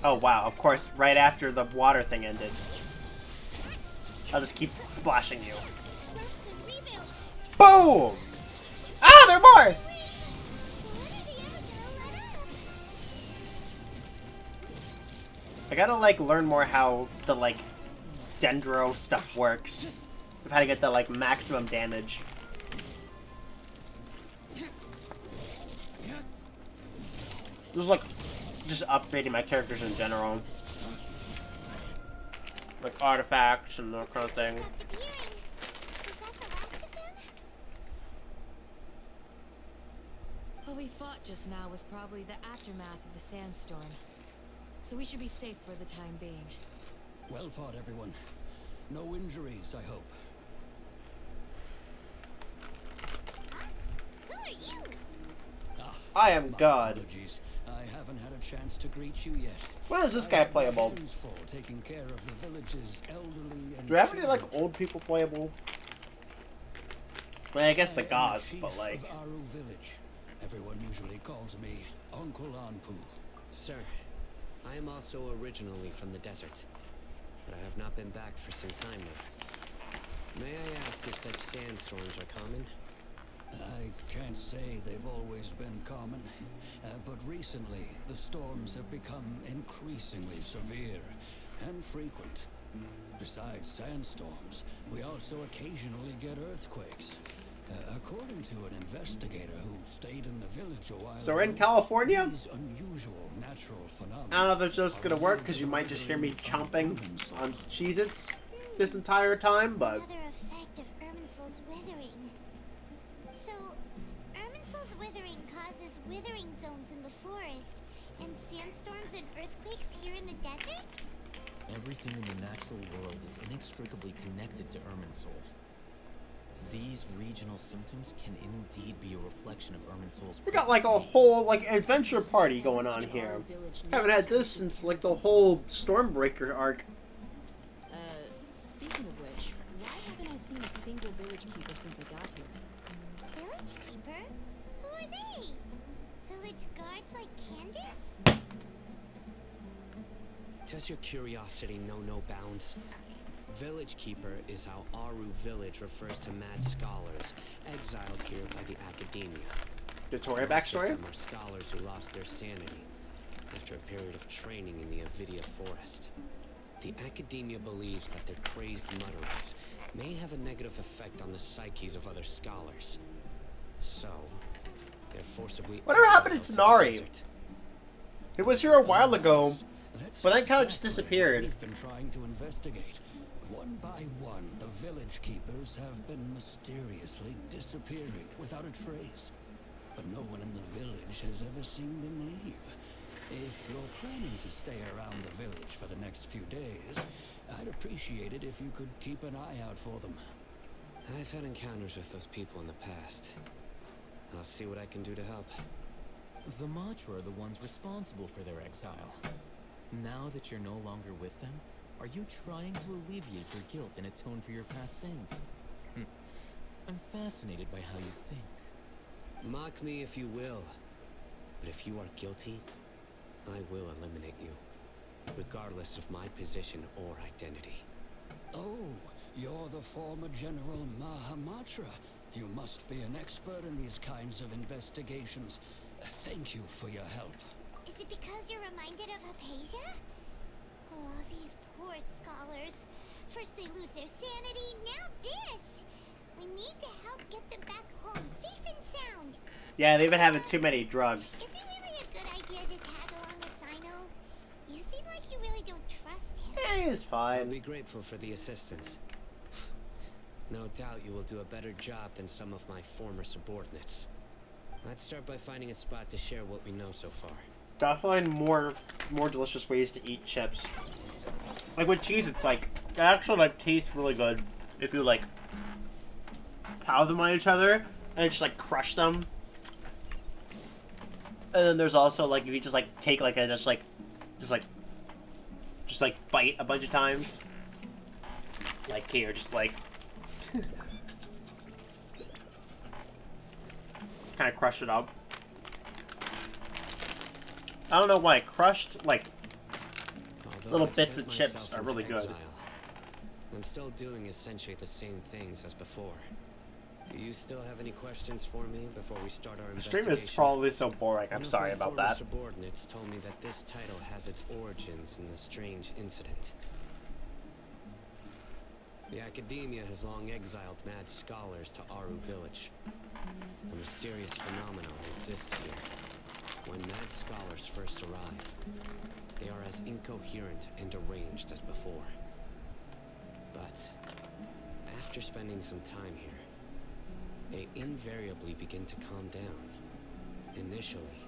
Oh wow, of course, right after the water thing ended. I'll just keep splashing you. Boom! Ah, there are more! I gotta learn more how the dendro stuff works. Of how to get the maximum damage. Just just upgrading my characters in general. Artifacts and that kind of thing. What we fought just now was probably the aftermath of the sandstorm. So we should be safe for the time being. Well fought, everyone. No injuries, I hope. Who are you? I am God. Apologies. I haven't had a chance to greet you yet. When is this guy playable? For taking care of the village's elderly and Do we have any old people playable? Well, I guess the gods, but of Aru village. Everyone usually calls me Uncle Anpu. Sir, I am also originally from the desert, but I have not been back for some time now. May I ask if such sandstorms are common? I can't say they've always been common, but recently the storms have become increasingly severe and frequent. Besides sandstorms, we also occasionally get earthquakes. According to an investigator who stayed in the village a while So we're in ago, California? these unusual natural phenomena I don't know if that's just gonna work because you might just hear me chomping on Cheez-Its this entire time, but Another effect of Irminsul's withering. So, Irminsul's withering causes withering zones in the forest, and sandstorms and earthquakes here in the desert? Everything in the natural world is inextricably connected to Irminsul. These regional symptoms can indeed be a reflection of Irminsul's. we got like a whole like adventure party going on here. Haven't had this since like the whole Stormbreaker arc. Speaking of which, why haven't I seen a single village keeper since I got here? Village keeper? Who are they? Village guards like Candace? Does your curiosity know no bounds? Village Keeper is how Aru Village refers to mad scholars exiled here by the academia. Victoria Most of backstory? them are scholars who lost their sanity after a period of training in the Avidia forest. The academia believes that their crazed mutterings may have a negative effect on the psyches of other scholars. So, they're forcibly Whatever happened to exiled the Tanari? desert. It was here a while ago, That's but then kind of exactly just what disappeared. We've been trying to investigate. One by one, the village keepers have been mysteriously disappearing without a trace. But no one in the village has ever seen them leave. If you're planning to stay around the village for the next few days, I'd appreciate it if you could keep an eye out for them. I've had encounters with those people in the past. I'll see what I can do to help. The Matra are the ones responsible for their exile. Now that you're no longer with them, are you trying to alleviate your guilt and atone for your past sins? I'm fascinated by how you think. Mock me if you will, but if you are guilty, I will eliminate you, regardless of my position or identity. Oh, you're the former General Mahamatra. You must be an expert in these kinds of investigations. Thank you for your help. Is it because you're reminded of Hypatia? Oh, these poor scholars. First they lose their sanity, now this! We need to help get them back home, safe and sound. Yeah, they've been having too many drugs. Is it really a good idea to tag along with Cyno? You seem like you really don't trust him. He's I'll fine. be grateful for the assistance. No doubt you will do a better job than some of my former subordinates. Let's start by finding a spot to share what we know so far. Gotta find more delicious ways to eat chips. Like with cheese, it's like it actually like tastes really good if you like pound them on each other and just like crush them. And then there's also like if you just like take like a just like bite a bunch of times. Like here, just like kind of crush it up. I don't know why crushed like Although little I've bits sent of chips myself are into really good. exile, I'm still doing essentially the same things as before. Do you still have any questions for me before we start our The stream investigation? is probably so boring. I'm One of sorry my about former that. subordinates told me that this title has its origins in the strange incident. The academia has long exiled mad scholars to Aru Village. A mysterious phenomenon exists here. When mad scholars first arrive, they are as incoherent and deranged as before. But after spending some time here, they invariably begin to calm down. Initially,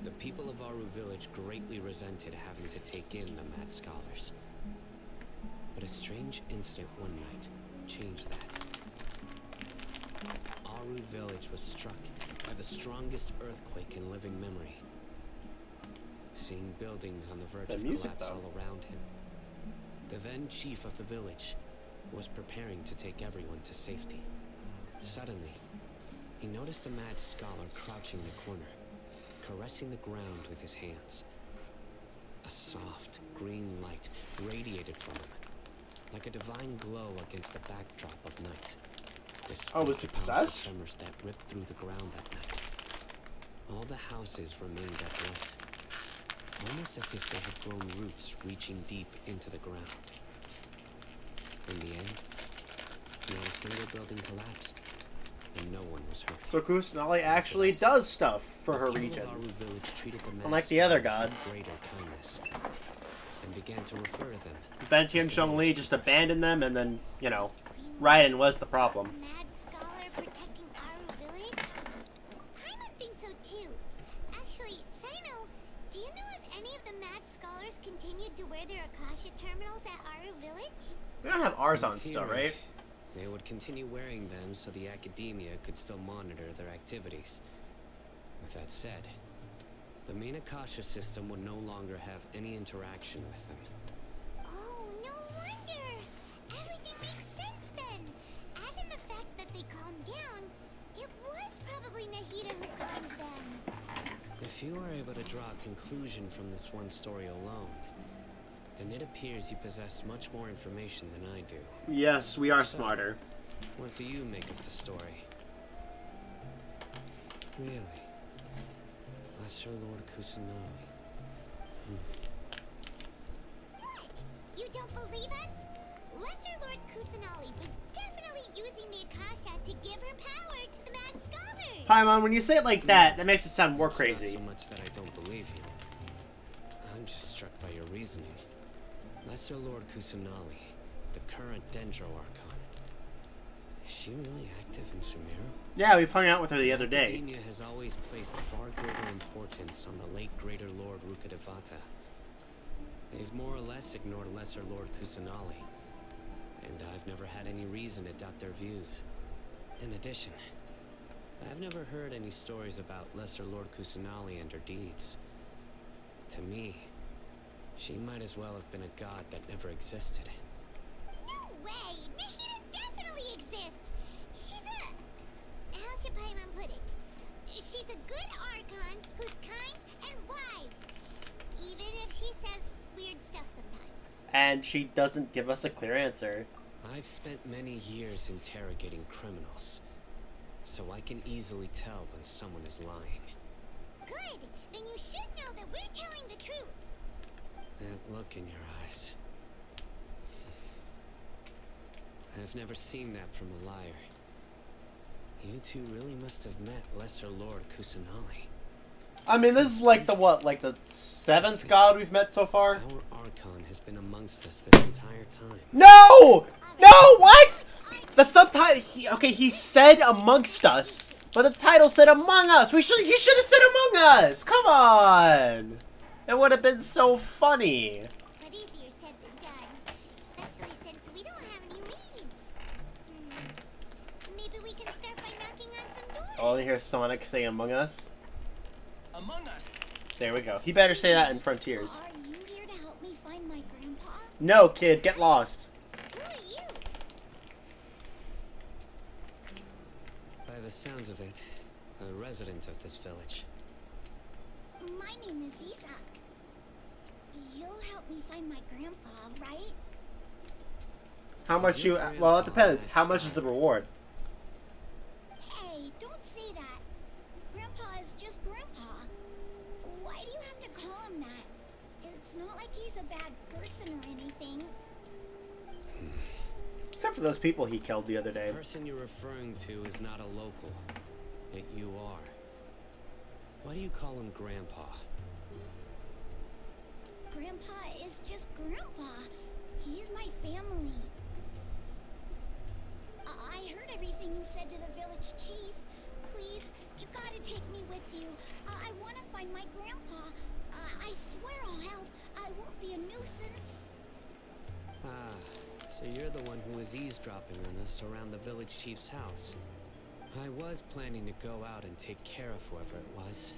the people of Aru Village greatly resented having to take in the mad scholars. But a strange incident one night changed that. Aru Village was struck by the strongest earthquake in living memory. Seeing buildings on the verge of collapse all around him, the then chief of the village was preparing to take everyone to safety. Suddenly, he noticed a mad scholar crouching in the corner, caressing the ground with his hands. A soft, green light radiated from him, like a divine glow against the backdrop of night. Oh, was he possessed? Tremors that ripped through the ground that night. All the houses remained at rest, almost as if they had grown roots reaching deep into the ground. In the end, not a single building collapsed, and no one was hurt. So Kusanali actually does stuff for her region, unlike the other gods. And began to refer to them. Vente and Zhongli just abandoned them, and then, you know, Raiden was the problem. Mad scholar protecting Aru village? Paimon thinks so too. Actually, Cyno, do you know if any of the mad scholars continued to wear their Akasha terminals at Aru village? We don't have ours on still, right? They would continue wearing them so the academia could still monitor their activities. With that said, the main Akasha system would no longer have any interaction with them. Oh, no wonder! Everything makes sense then! Add in the fact that they calmed down, it was probably Nahida who calmed them. If you are able to draw a conclusion from this one story alone, then it appears you possess much more information than I do. Yes, we are smarter. What do you make of the story? Really? Lesser Lord Kusanagi. What? You don't believe us? Lesser Lord Kusanagi was definitely using the Akasha to give her power to the Mad Scholars! Paimon, when you say it like that, that makes it sound more crazy. Not so much that I don't believe you. I'm just struck by your reasoning. Lesser Lord Kusanagi, the current Dendro Archon. Is she really active in Sumeru? Yeah, we've hung out with her the other day. Academia has always placed far greater importance on the late Greater Lord Rukkhadevata. They've more or less ignored Lesser Lord Kusanagi, and I've never had any reason to doubt their views. In addition, I've never heard any stories about Lesser Lord Kusanagi and her deeds. To me, she might as well have been a god that never existed. No way! Nahida definitely exists! She's a... How should Paimon put it? She's a good Archon who's kind and wise. Even if she says weird stuff sometimes. And she doesn't give us a clear answer. I've spent many years interrogating criminals, so I can easily tell when someone is lying. Good! Then you should know that we're telling the truth. That look in your eyes. I've never seen that from a liar. You two really must have met Lesser Lord Kusanagi. I mean, this is like the what? Like the 7th god we've met so far? Our Archon has been amongst us this entire time. No! No, what? The subtitle, he said amongst us, but the title said among us. He should have said among us. Come on. It would have been so funny. But easier said than done, especially since we don't have any leads. Maybe we can start by knocking on some doors. Oh, I hear Sonic say among us. Among us. There we go. He better say that in Frontiers. Are you here to help me find my grandpa? No, kid, get lost. Who are you? By the sounds of it, a resident of this village. My name is Isak. You'll help me find my grandpa, right? How much you... Well, it depends. How much is the reward? Hey, don't say that. Grandpa is just Grandpa. Why do you have to call him that? It's not like he's a bad person or anything. Except for those people he killed the other day. The person you're referring to is not a local, yet you are. Why do you call him Grandpa? Grandpa is just Grandpa. He's my family. I heard everything you said to the village chief. Please, you gotta take me with you. I want to find my grandpa. I swear I'll help. I won't be a nuisance. Ah, so you're the one who was eavesdropping on us around the village chief's house. I was planning to go out and take care of whoever it was,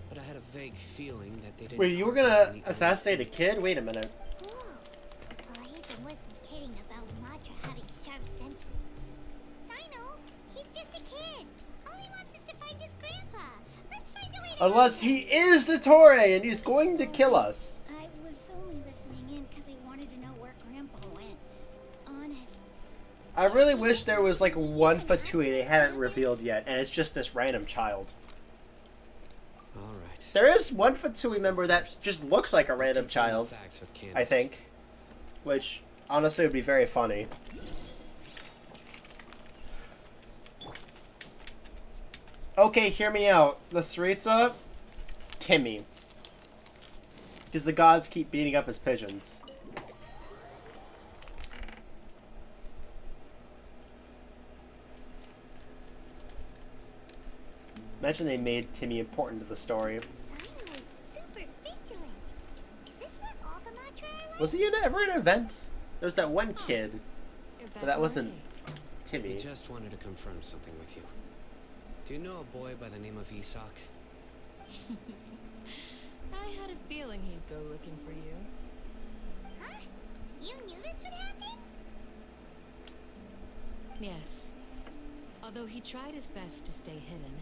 but I had a vague feeling that they didn't... Wait, you were gonna assassinate a kid? Wait a minute. Whoa. Oh, Ethan wasn't kidding about Matra having sharp senses. Cyno, he's just a kid. All he wants is to find his grandpa. Let's find a way to... Unless he is Dottore and he's going to kill us. I was only listening in because I wanted to know where Grandpa went. Honest. I really wish there was like one Fatui they haven't revealed yet, and it's just this random child. Alright. There is one Fatui member that just looks like a random child, I think. Which, Honestly, it would be very funny. Okay, hear me out. The Saritsa, Timmy. Because the gods keep beating up his pigeons. Imagine they made Timmy important to the story. Cyno is super vigilant. Is this what all the Matra Was he ever in an event? There was that one kid, but that wasn't Timmy. I just wanted to confirm something with you. Do you know a boy by the name of Isak? I had a feeling he'd go looking for you. Huh? You knew this would happen? Yes. Although he tried his best to stay hidden,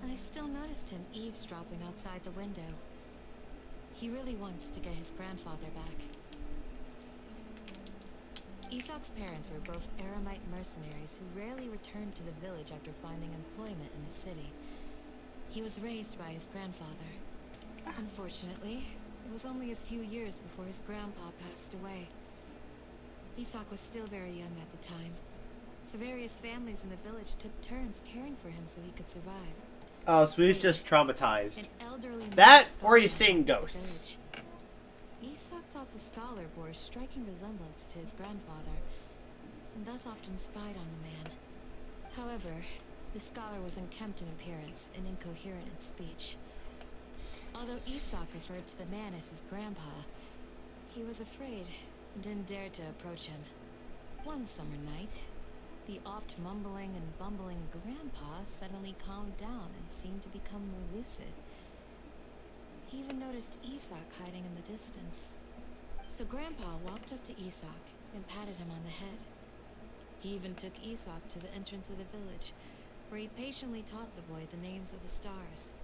I still noticed him eavesdropping outside the window. He really wants to get his grandfather back. Isak's parents were both Aramite mercenaries who rarely returned to the village after finding employment in the city. He was raised by his grandfather. Unfortunately, it was only a few years before his grandpa passed away. Isak was still very young at the time, so various families in the village took turns caring for him so he could survive. Oh, so he's just traumatized. An elderly That, man or he's scholar seeing in the ghosts. village. Isak thought the scholar bore a striking resemblance to his grandfather, and thus often spied on the man. However, the scholar was unkempt in appearance and incoherent in speech. Although Isak referred to the man as his grandpa, he was afraid and didn't dare to approach him. One summer night, the oft mumbling and bumbling grandpa suddenly calmed down and seemed to become more lucid. He even noticed Isak hiding in the distance. So Grandpa walked up to Isak and patted him on the head. He even took Isak to the entrance of the village, where he patiently taught the boy the names of the stars,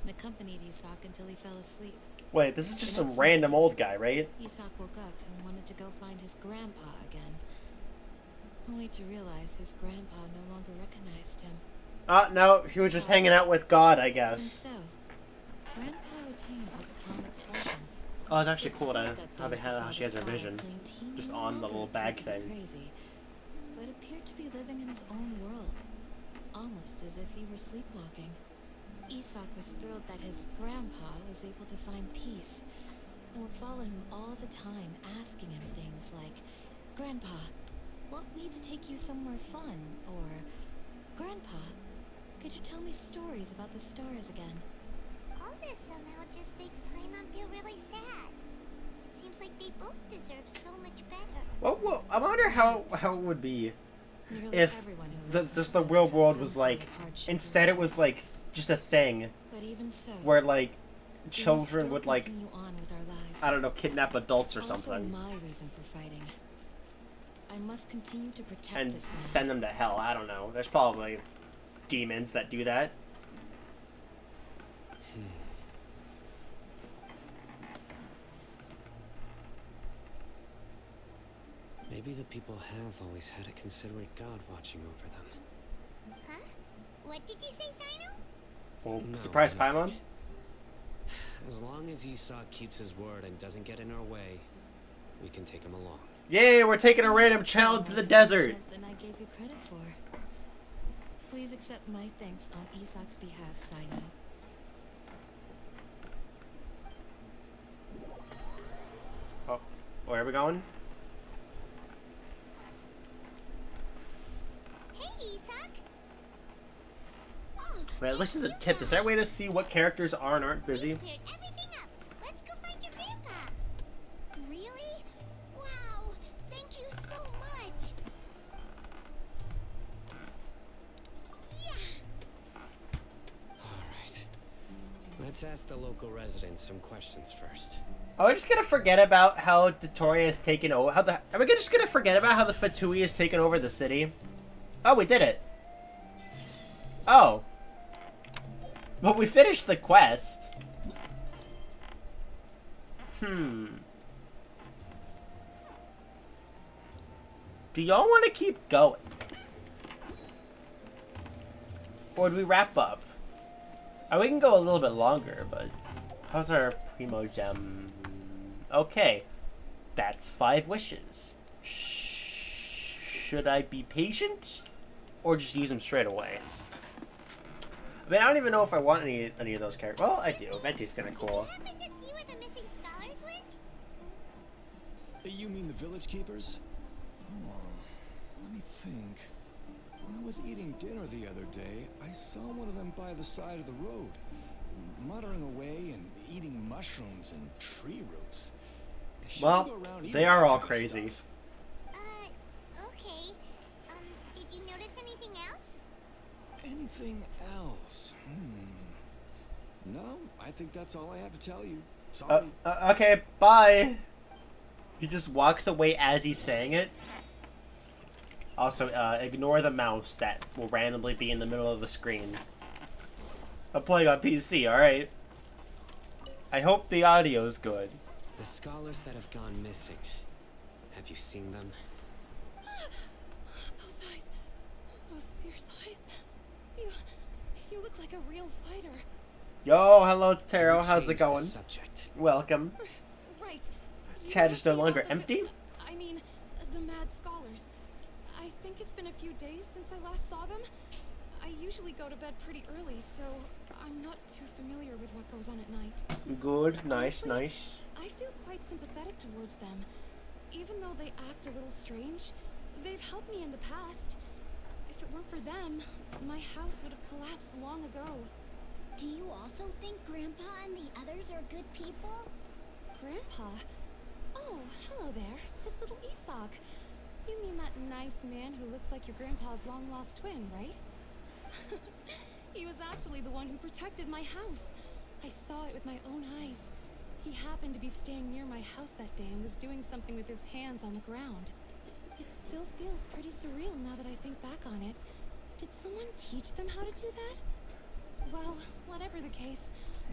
and accompanied Isak until he fell asleep. Wait, this is just The some next random morning, old guy, right? Isak woke up and wanted to go find his grandpa again, only to realize his grandpa no longer recognized him. No, he was just hanging out with God, I And guess. so, Grandpa retained his calm expression. Oh, it's actually It's cool said to that how those who saw she has the her scholar vision. claimed he Just no on the longer little bag appeared to be thing. Crazy, but appeared to be living in his own world, almost as if he were sleepwalking. Isak was thrilled that his grandpa was able to find peace, and would follow him all the time, asking him things like, "Grandpa, want me to take you somewhere fun?" Or, "Grandpa, could you tell me stories about the stars again?" All this somehow just makes Paimon feel really sad. It seems like they both deserve so much better. Well, I wonder how it would be Nearly if everyone who lives just in the this real has world some was form like, of hardship instead it was like just a thing But even so, where like we must children still would like, continue on with our lives. I don't know, kidnap adults or Also something my reason for fighting. I must continue to protect and this land. send them to hell. I don't know. There's probably demons that do that. Maybe the people have always had a considerate god watching over them. Huh? What did you say, Cyno? Well, No, surprise nothing. Paimon? As long as Isak keeps his word and doesn't get in our way, we can take him along. Yay, we're taking a random child to the desert. Than I gave you credit for. Please accept my thanks on Isak's behalf, Cyno. Oh, where are we going? Hey, Isak! Oh, Wait, listen to the tip. Is there a way to see what characters are and aren't busy? we've cleared everything up. Let's go find your grandpa. Really? Wow! Thank you so much. Yeah. Alright. Let's ask the local residents some questions first. Are we just gonna forget about how Dotoria has taken over? Are we just gonna forget about how the Fatui has taken over the city? Oh, we did it. Oh. Well, we finished the quest. Do y'all want to keep going? Or do we wrap up? We can go a little bit longer, but how's our Primo Gem? Okay, that's 5 wishes. Should I be patient? Or just use them straight away? I mean, I don't even know if I want any of those characters. Well, I do. Vente's kind of cool. Happen to see where the missing scholars went? You mean the village keepers? Oh, let me think. When I was eating dinner the other day, I saw one of them by the side of the road, muttering away and eating mushrooms and tree roots. Well, they are all crazy. Okay. Did you notice anything else? Anything else? No, I think that's all I have to tell you. Sorry. Okay, bye. He just walks away as he's saying it. Also, ignore the mouse that will randomly be in the middle of the screen. I'm playing on PC, alright? I hope the audio's good. The scholars that have gone missing. Have you seen them? Those eyes. Those fierce eyes. You look like a real fighter. Yo, hello, Taro. How's it Change the going? subject. Welcome. Right. Chat is no longer empty? I mean, the mad scholars. I think it's been a few days since I last saw them. I usually go to bed pretty early, so I'm not too familiar with what goes on at night. Good. Nice, Honestly, nice. I feel quite sympathetic towards them. Even though they act a little strange, they've helped me in the past. If it weren't for them, my house would have collapsed long ago. Do you also think Grandpa and the others are good people? Grandpa? Oh, hello there. It's little Isak. You mean that nice man who looks like your grandpa's long-lost twin, right? He was actually the one who protected my house. I saw it with my own eyes. He happened to be staying near my house that day and was doing something with his hands on the ground. It still feels pretty surreal now that I think back on it. Did someone teach them how to do that? Well, whatever the case,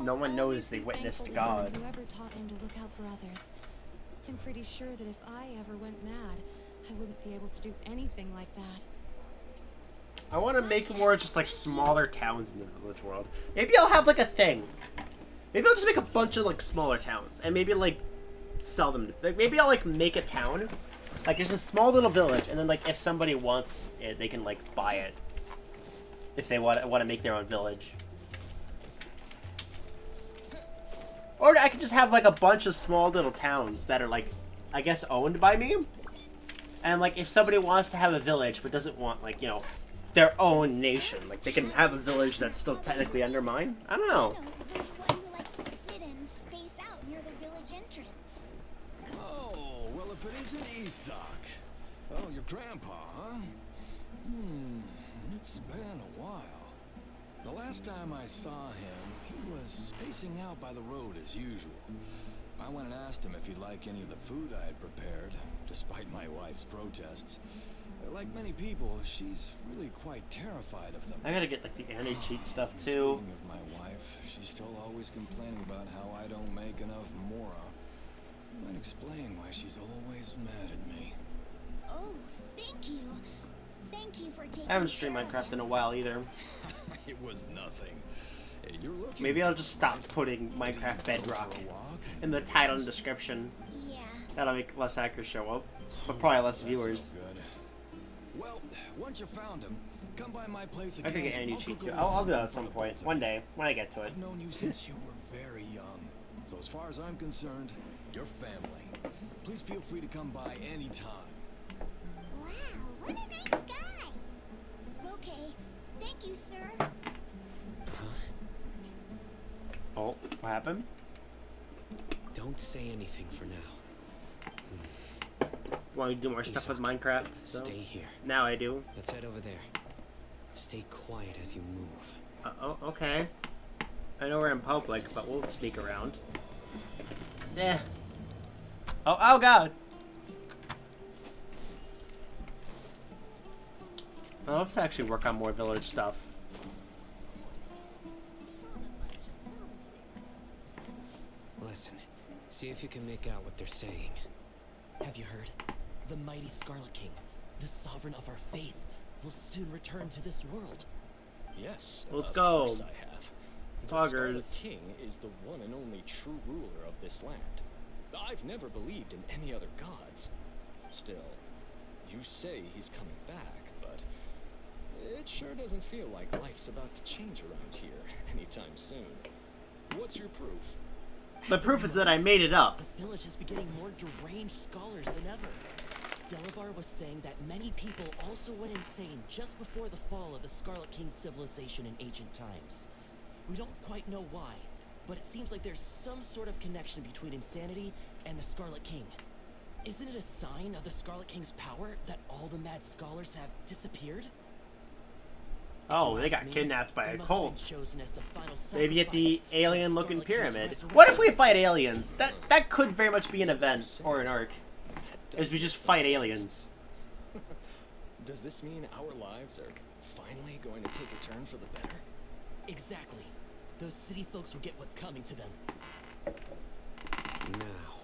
No one knows they witnessed God. whoever taught him to look out for others. I'm pretty sure that if I ever went mad, I wouldn't be able to do anything like that. I want to make more just like smaller towns in the village world. Maybe I'll have like a thing. Maybe I'll just make a bunch of like smaller towns and maybe like sell them. Like, maybe I'll like make a town. Like it's a small little village, and then like if somebody wants it, they can like buy it. If they want to make their own village. Or I could just have like a bunch of small little towns that are like, I guess, owned by me. And like if somebody wants to have a village but doesn't want like, you know, their own nation, like they can have a village that's still technically under mine. I don't know. The one who likes to sit and space out near the village entrance. Oh, well, if it isn't Isak. Oh, your grandpa, huh? It's been a while. The last time I saw him, he was spacing out by the road as usual. I went and asked him if he'd like any of the food I had prepared, despite my wife's protests. Like many people, she's really quite terrified of them. I gotta get like the anti-cheat stuff too. Speaking of my wife, she's still always complaining about how I don't make enough mora. Might explain why she's always mad at me. Oh, thank you. Thank you for taking I haven't streamed Minecraft in a while either. It was nothing. Hey, you're looking. Maybe I'll just stop putting Minecraft Bedrock in the title and description. Yeah. That'll make less hackers show up, but probably less viewers. No good. Well, once you found him, come by my place again. I could get anti-cheat too. I'll do that at some point. One day, when I get to it. I've known you since you were very young. So as far as I'm concerned, you're family. Please feel free to come by anytime. Wow, what a nice guy. Okay. Thank you, sir. Oh, what happened? Don't say anything for now. Want me to do more stuff with Minecraft? So. Stay here. Now I do. Let's head over there. Stay quiet as you move. Oh, okay. I know we're in public, but we'll sneak around. Eh. Oh god! I'll have to actually work on more village stuff. Listen, see if you can make out what they're saying. Have you heard? The mighty Scarlet King, the sovereign of our faith, will soon return to this world. Yes, Let's of go. course I have. The Foggers. Scarlet King is the one and only true ruler of this land. I've never believed in any other gods. Still, You say he's coming back, but it sure doesn't feel like life's about to change around here anytime soon. What's your proof? The proof is that I made it up. The village has been getting more deranged scholars than ever. Delavar was saying that many people also went insane just before the fall of the Scarlet King civilization in ancient times. We don't quite know why, but it seems like there's some sort of connection between insanity and the Scarlet King. Isn't it a sign of the Scarlet King's power that all the mad scholars have disappeared? Oh, they got kidnapped by a cult. Maybe at the alien-looking pyramid. What if we fight aliens? That could very much be an event or an arc. As we just fight aliens. Does this mean our lives are finally going to take a turn for the better? Exactly. Those city folks will get what's coming to them. Now,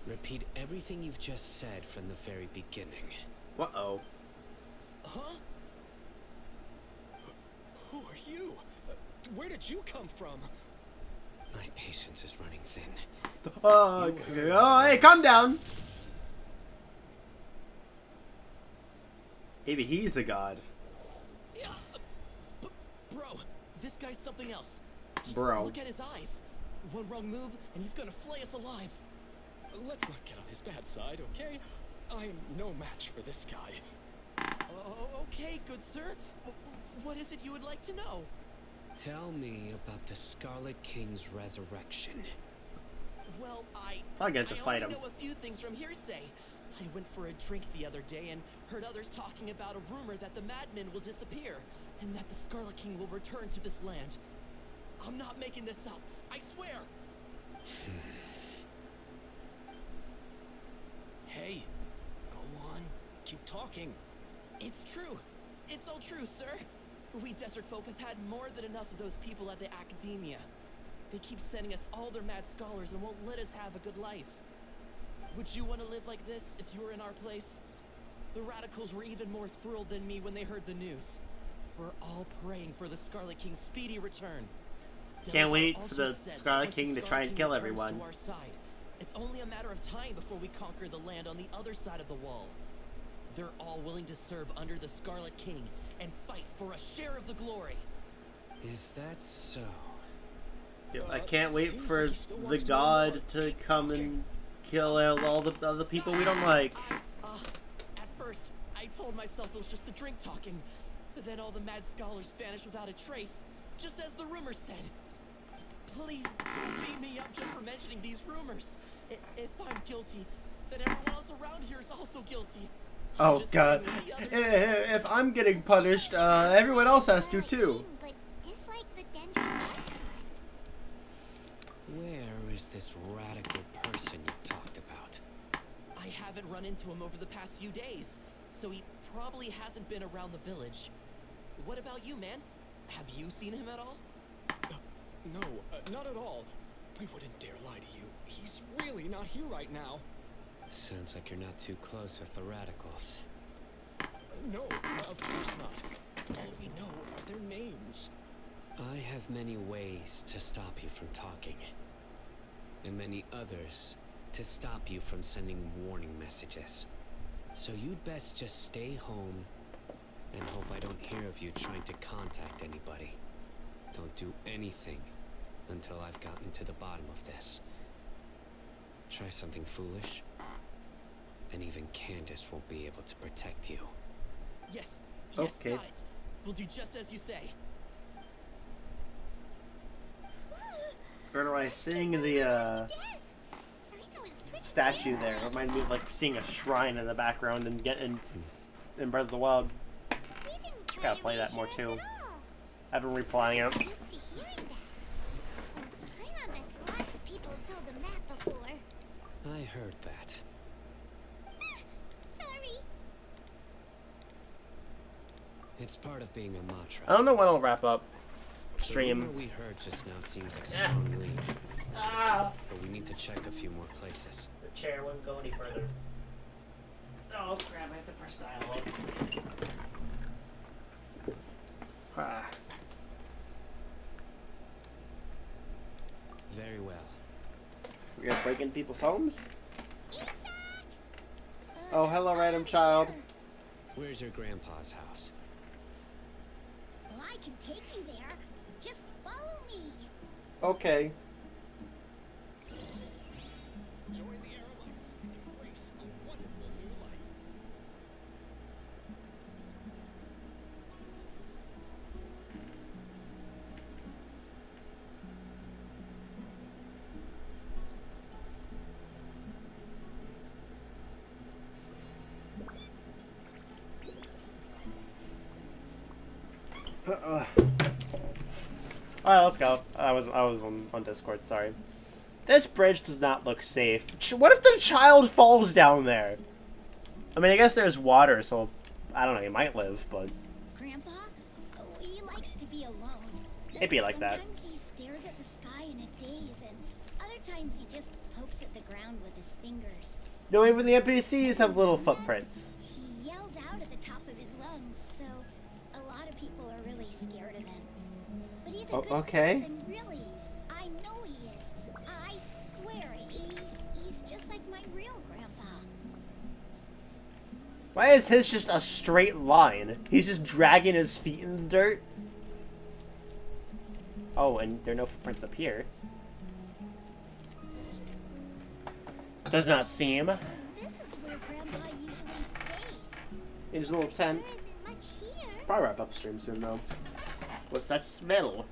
repeat everything you've just said from the very beginning. Uh-oh. Huh? Who are you? Where did you come from? My patience is running thin. Oh, hey, calm down. Maybe he's a god. Yeah. Bro, this guy's something else. Just Bro. Look at his eyes. One wrong move, and he's gonna flay us alive. Let's not get on his bad side, okay? I'm no match for this guy. Okay, good sir. What is it you would like to know? Tell me about the Scarlet King's resurrection. Well, I get to fight him. only know a few things from hearsay. I went for a drink the other day and heard others talking about a rumor that the madmen will disappear and that the Scarlet King will return to this land. I'm not making this up. I swear. Hey, go on. Keep talking. It's true. It's all true, sir. We desert folk have had more than enough of those people at the academia. They keep sending us all their mad scholars and won't let us have a good life. Would you want to live like this if you were in our place? The radicals were even more thrilled than me when they heard the news. We're all praying for the Scarlet King's speedy return. Can't wait for the Scarlet King to try and kill everyone. To our side, it's only a matter of time before we conquer the land on the other side of the wall. They're all willing to serve under the Scarlet King and fight for a share of the glory. Is that so? I can't wait for the god to come and kill all the other people we don't like. At first, I told myself it was just the drink talking, but then all the mad scholars vanished without a trace, just as the rumors said. Please don't beat me up just for mentioning these rumors. If I'm guilty, then everyone else around here is also guilty. Oh god. If I'm getting punished, everyone else has to too. Where is this radical person you talked about? I haven't run into him over the past few days, so he probably hasn't been around the village. What about you, man? Have you seen him at all? No, not at all. We wouldn't dare lie to you. He's really not here right now. Sounds like you're not too close with the radicals. No, of course not. All we know are their names. I have many ways to stop you from talking. And many others to stop you from sending warning messages. So you'd best just stay home and hope I don't hear of you trying to contact anybody. Don't do anything until I've gotten to the bottom of this. Try something foolish, and even Candace won't be able to protect you. Yes, okay. Got it. We'll do just as you say. Where do I sing the statue there? Reminds me of like seeing a shrine in the background and getting in Breath of the Wild. Gotta play that more too. I've been replaying it. I heard that. Sorry. It's part of being a Matra. I don't know when I'll wrap up The stream. rumor we heard just now seems like a strong lead. But we need to check a few more places. The chair wouldn't go any further. Oh crap, I have to press dialogue. Very well. We're gonna break into people's homes? Oh, hello, random child. Where's your grandpa's house? Well, I can take you there. Just follow me. Okay. Join the Aerolites and embrace a wonderful new life. Alright, let's go. I was on Discord, sorry. This bridge does not look safe. What if the child falls down there? I mean, I guess there's water, so I don't know, he might live, but Grandpa, he likes to be alone. it'd be like that. Sometimes he stares at the sky in a daze, and other times he just pokes at the ground with his fingers. No, even the NPCs have little footprints. He yells out at the top of his lungs, so a lot of people are really scared of him. But he's a good okay. person, really. I know he is. I swear, he's just like my real grandpa. Why is his just a straight line? He's just dragging his feet in the dirt. Oh, and there are no footprints up here. Does not seem. This is where Grandpa usually stays. In his little tent. There isn't much here. Probably wrap upstream soon, though. What's that smell?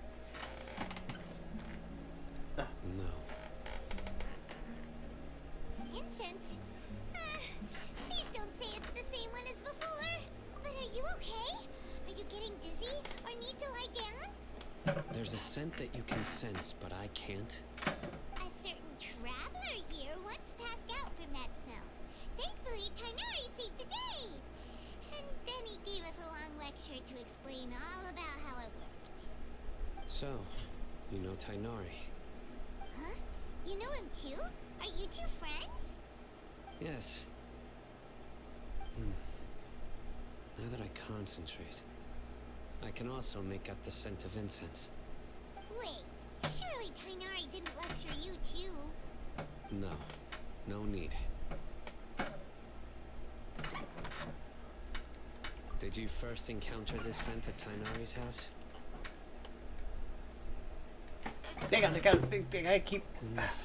No. Incense? Please don't say it's the same one as before. But are you okay? Are you getting dizzy or need to lie down? There's a scent that you can sense, but I can't. A certain traveler here once passed out from that smell. Thankfully, Tainari saved the day. And then he gave us a long lecture to explain all about how it worked. So, you know Tainari? Huh? You know him too? Are you two friends? Yes. Now that I concentrate, I can also make out the scent of incense. Wait, surely Tainari didn't lecture you too? No. No need. Did you first encounter this scent at Tainari's house? They gotta keep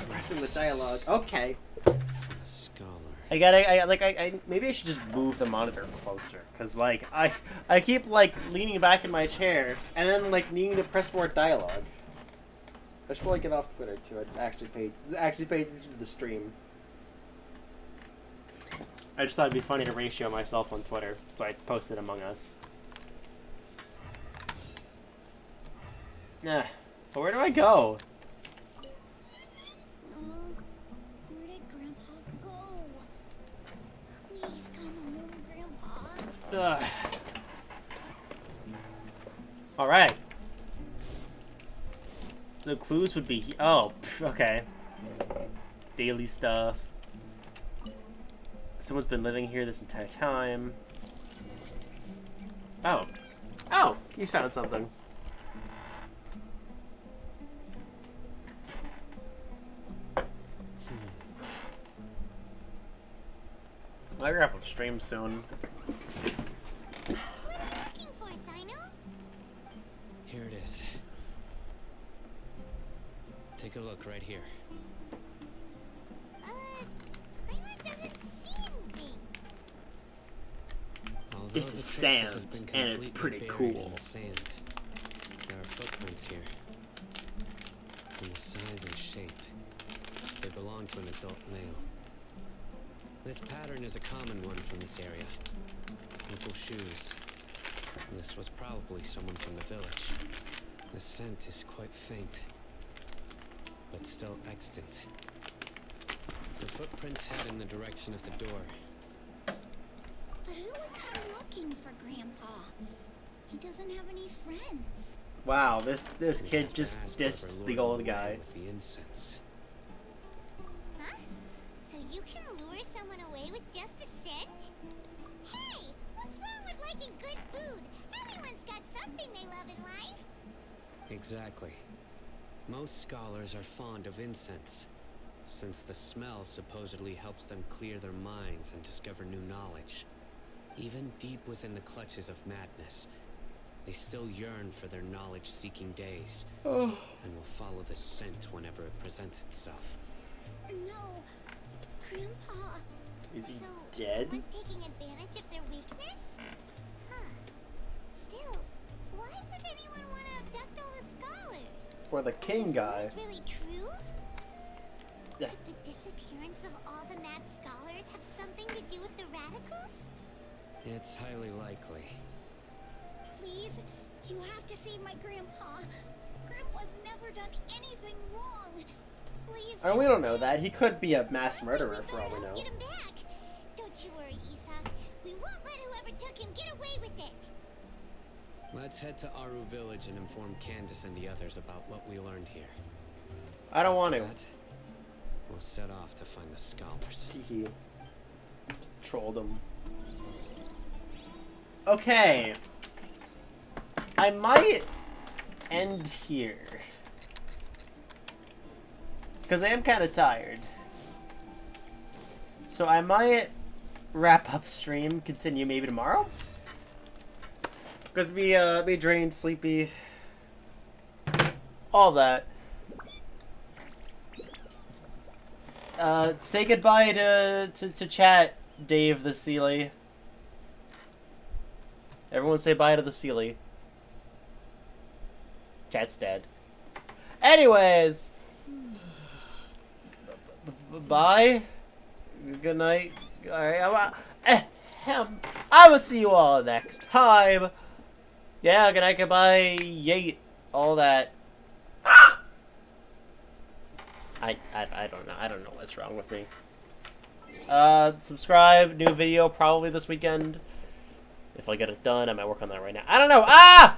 pressing the dialogue. Okay. From a scholar. I maybe I should just move the monitor closer, cause like I keep like leaning back in my chair and then like needing to press more dialogue. I should probably get off Twitter too. I actually paid attention to the stream. I just thought it'd be funny to ratio myself on Twitter, so I posted Among Us. Nah, but where do I go? Where did Grandpa go? Please come home, Grandpa. All right. The clues would be oh, okay. Daily stuff. Someone's been living here this entire time. Oh. Oh, he's found something. I'll wrap up stream soon. What are you looking for, Cyno? Here it is. Take a look right here. Paimon doesn't see anything. Although This the is traces sand, have been and it's completely pretty buried cool. in the sand, there are footprints here. In the size and shape, they belong to an adult male. This pattern is a common one from this area. Ankle shoes. This was probably someone from the village. The scent is quite faint, but still extant. The footprints head in the direction of the door. But who would come looking for Grandpa? He doesn't have any friends. Wow, this kid just dissed the old guy. With the incense. Huh? So you can lure someone away with just a scent? Hey, what's wrong with liking good food? Everyone's got something they love in life. Exactly. Most scholars are fond of incense. since the smell supposedly helps them clear their minds and discover new knowledge. Even deep within the clutches of madness, they still yearn for their knowledge-seeking days, and will follow the scent whenever it presents itself. No, Grandpa. Is he So, dead? someone's taking advantage of their weakness? Huh. Still, why would anyone want to abduct all the scholars? For the king guy. Is really true? Yeah. Could the disappearance of all the mad scholars have something to do with the radicals? It's highly likely. Please, you have to save my grandpa. Grandpa's never done anything wrong. Please. And we don't know that. He could be a mass murderer for all we know. Get him back. Don't you worry, Isak. We won't let whoever took him get away with it. Let's head to Aru Village and inform Candace and the others about what we learned here. I don't want to. We'll set off to find the scholars. Teehee. Trolled him. Okay. I might end here. Because I am kind of tired. So I might wrap up stream, continue maybe tomorrow. Because be drained, sleepy. All that. Say goodbye to chat, Dave the Sealy. Everyone say bye to the Sealy. Chat's dead. Anyways. Bye. Good night. Alright, I will see you all next time. Yeah, good night, goodbye, yay, all that. I don't know. I don't know what's wrong with me. Subscribe. New video probably this weekend. If I get it done, I might work on that right now. I don't know. Ah!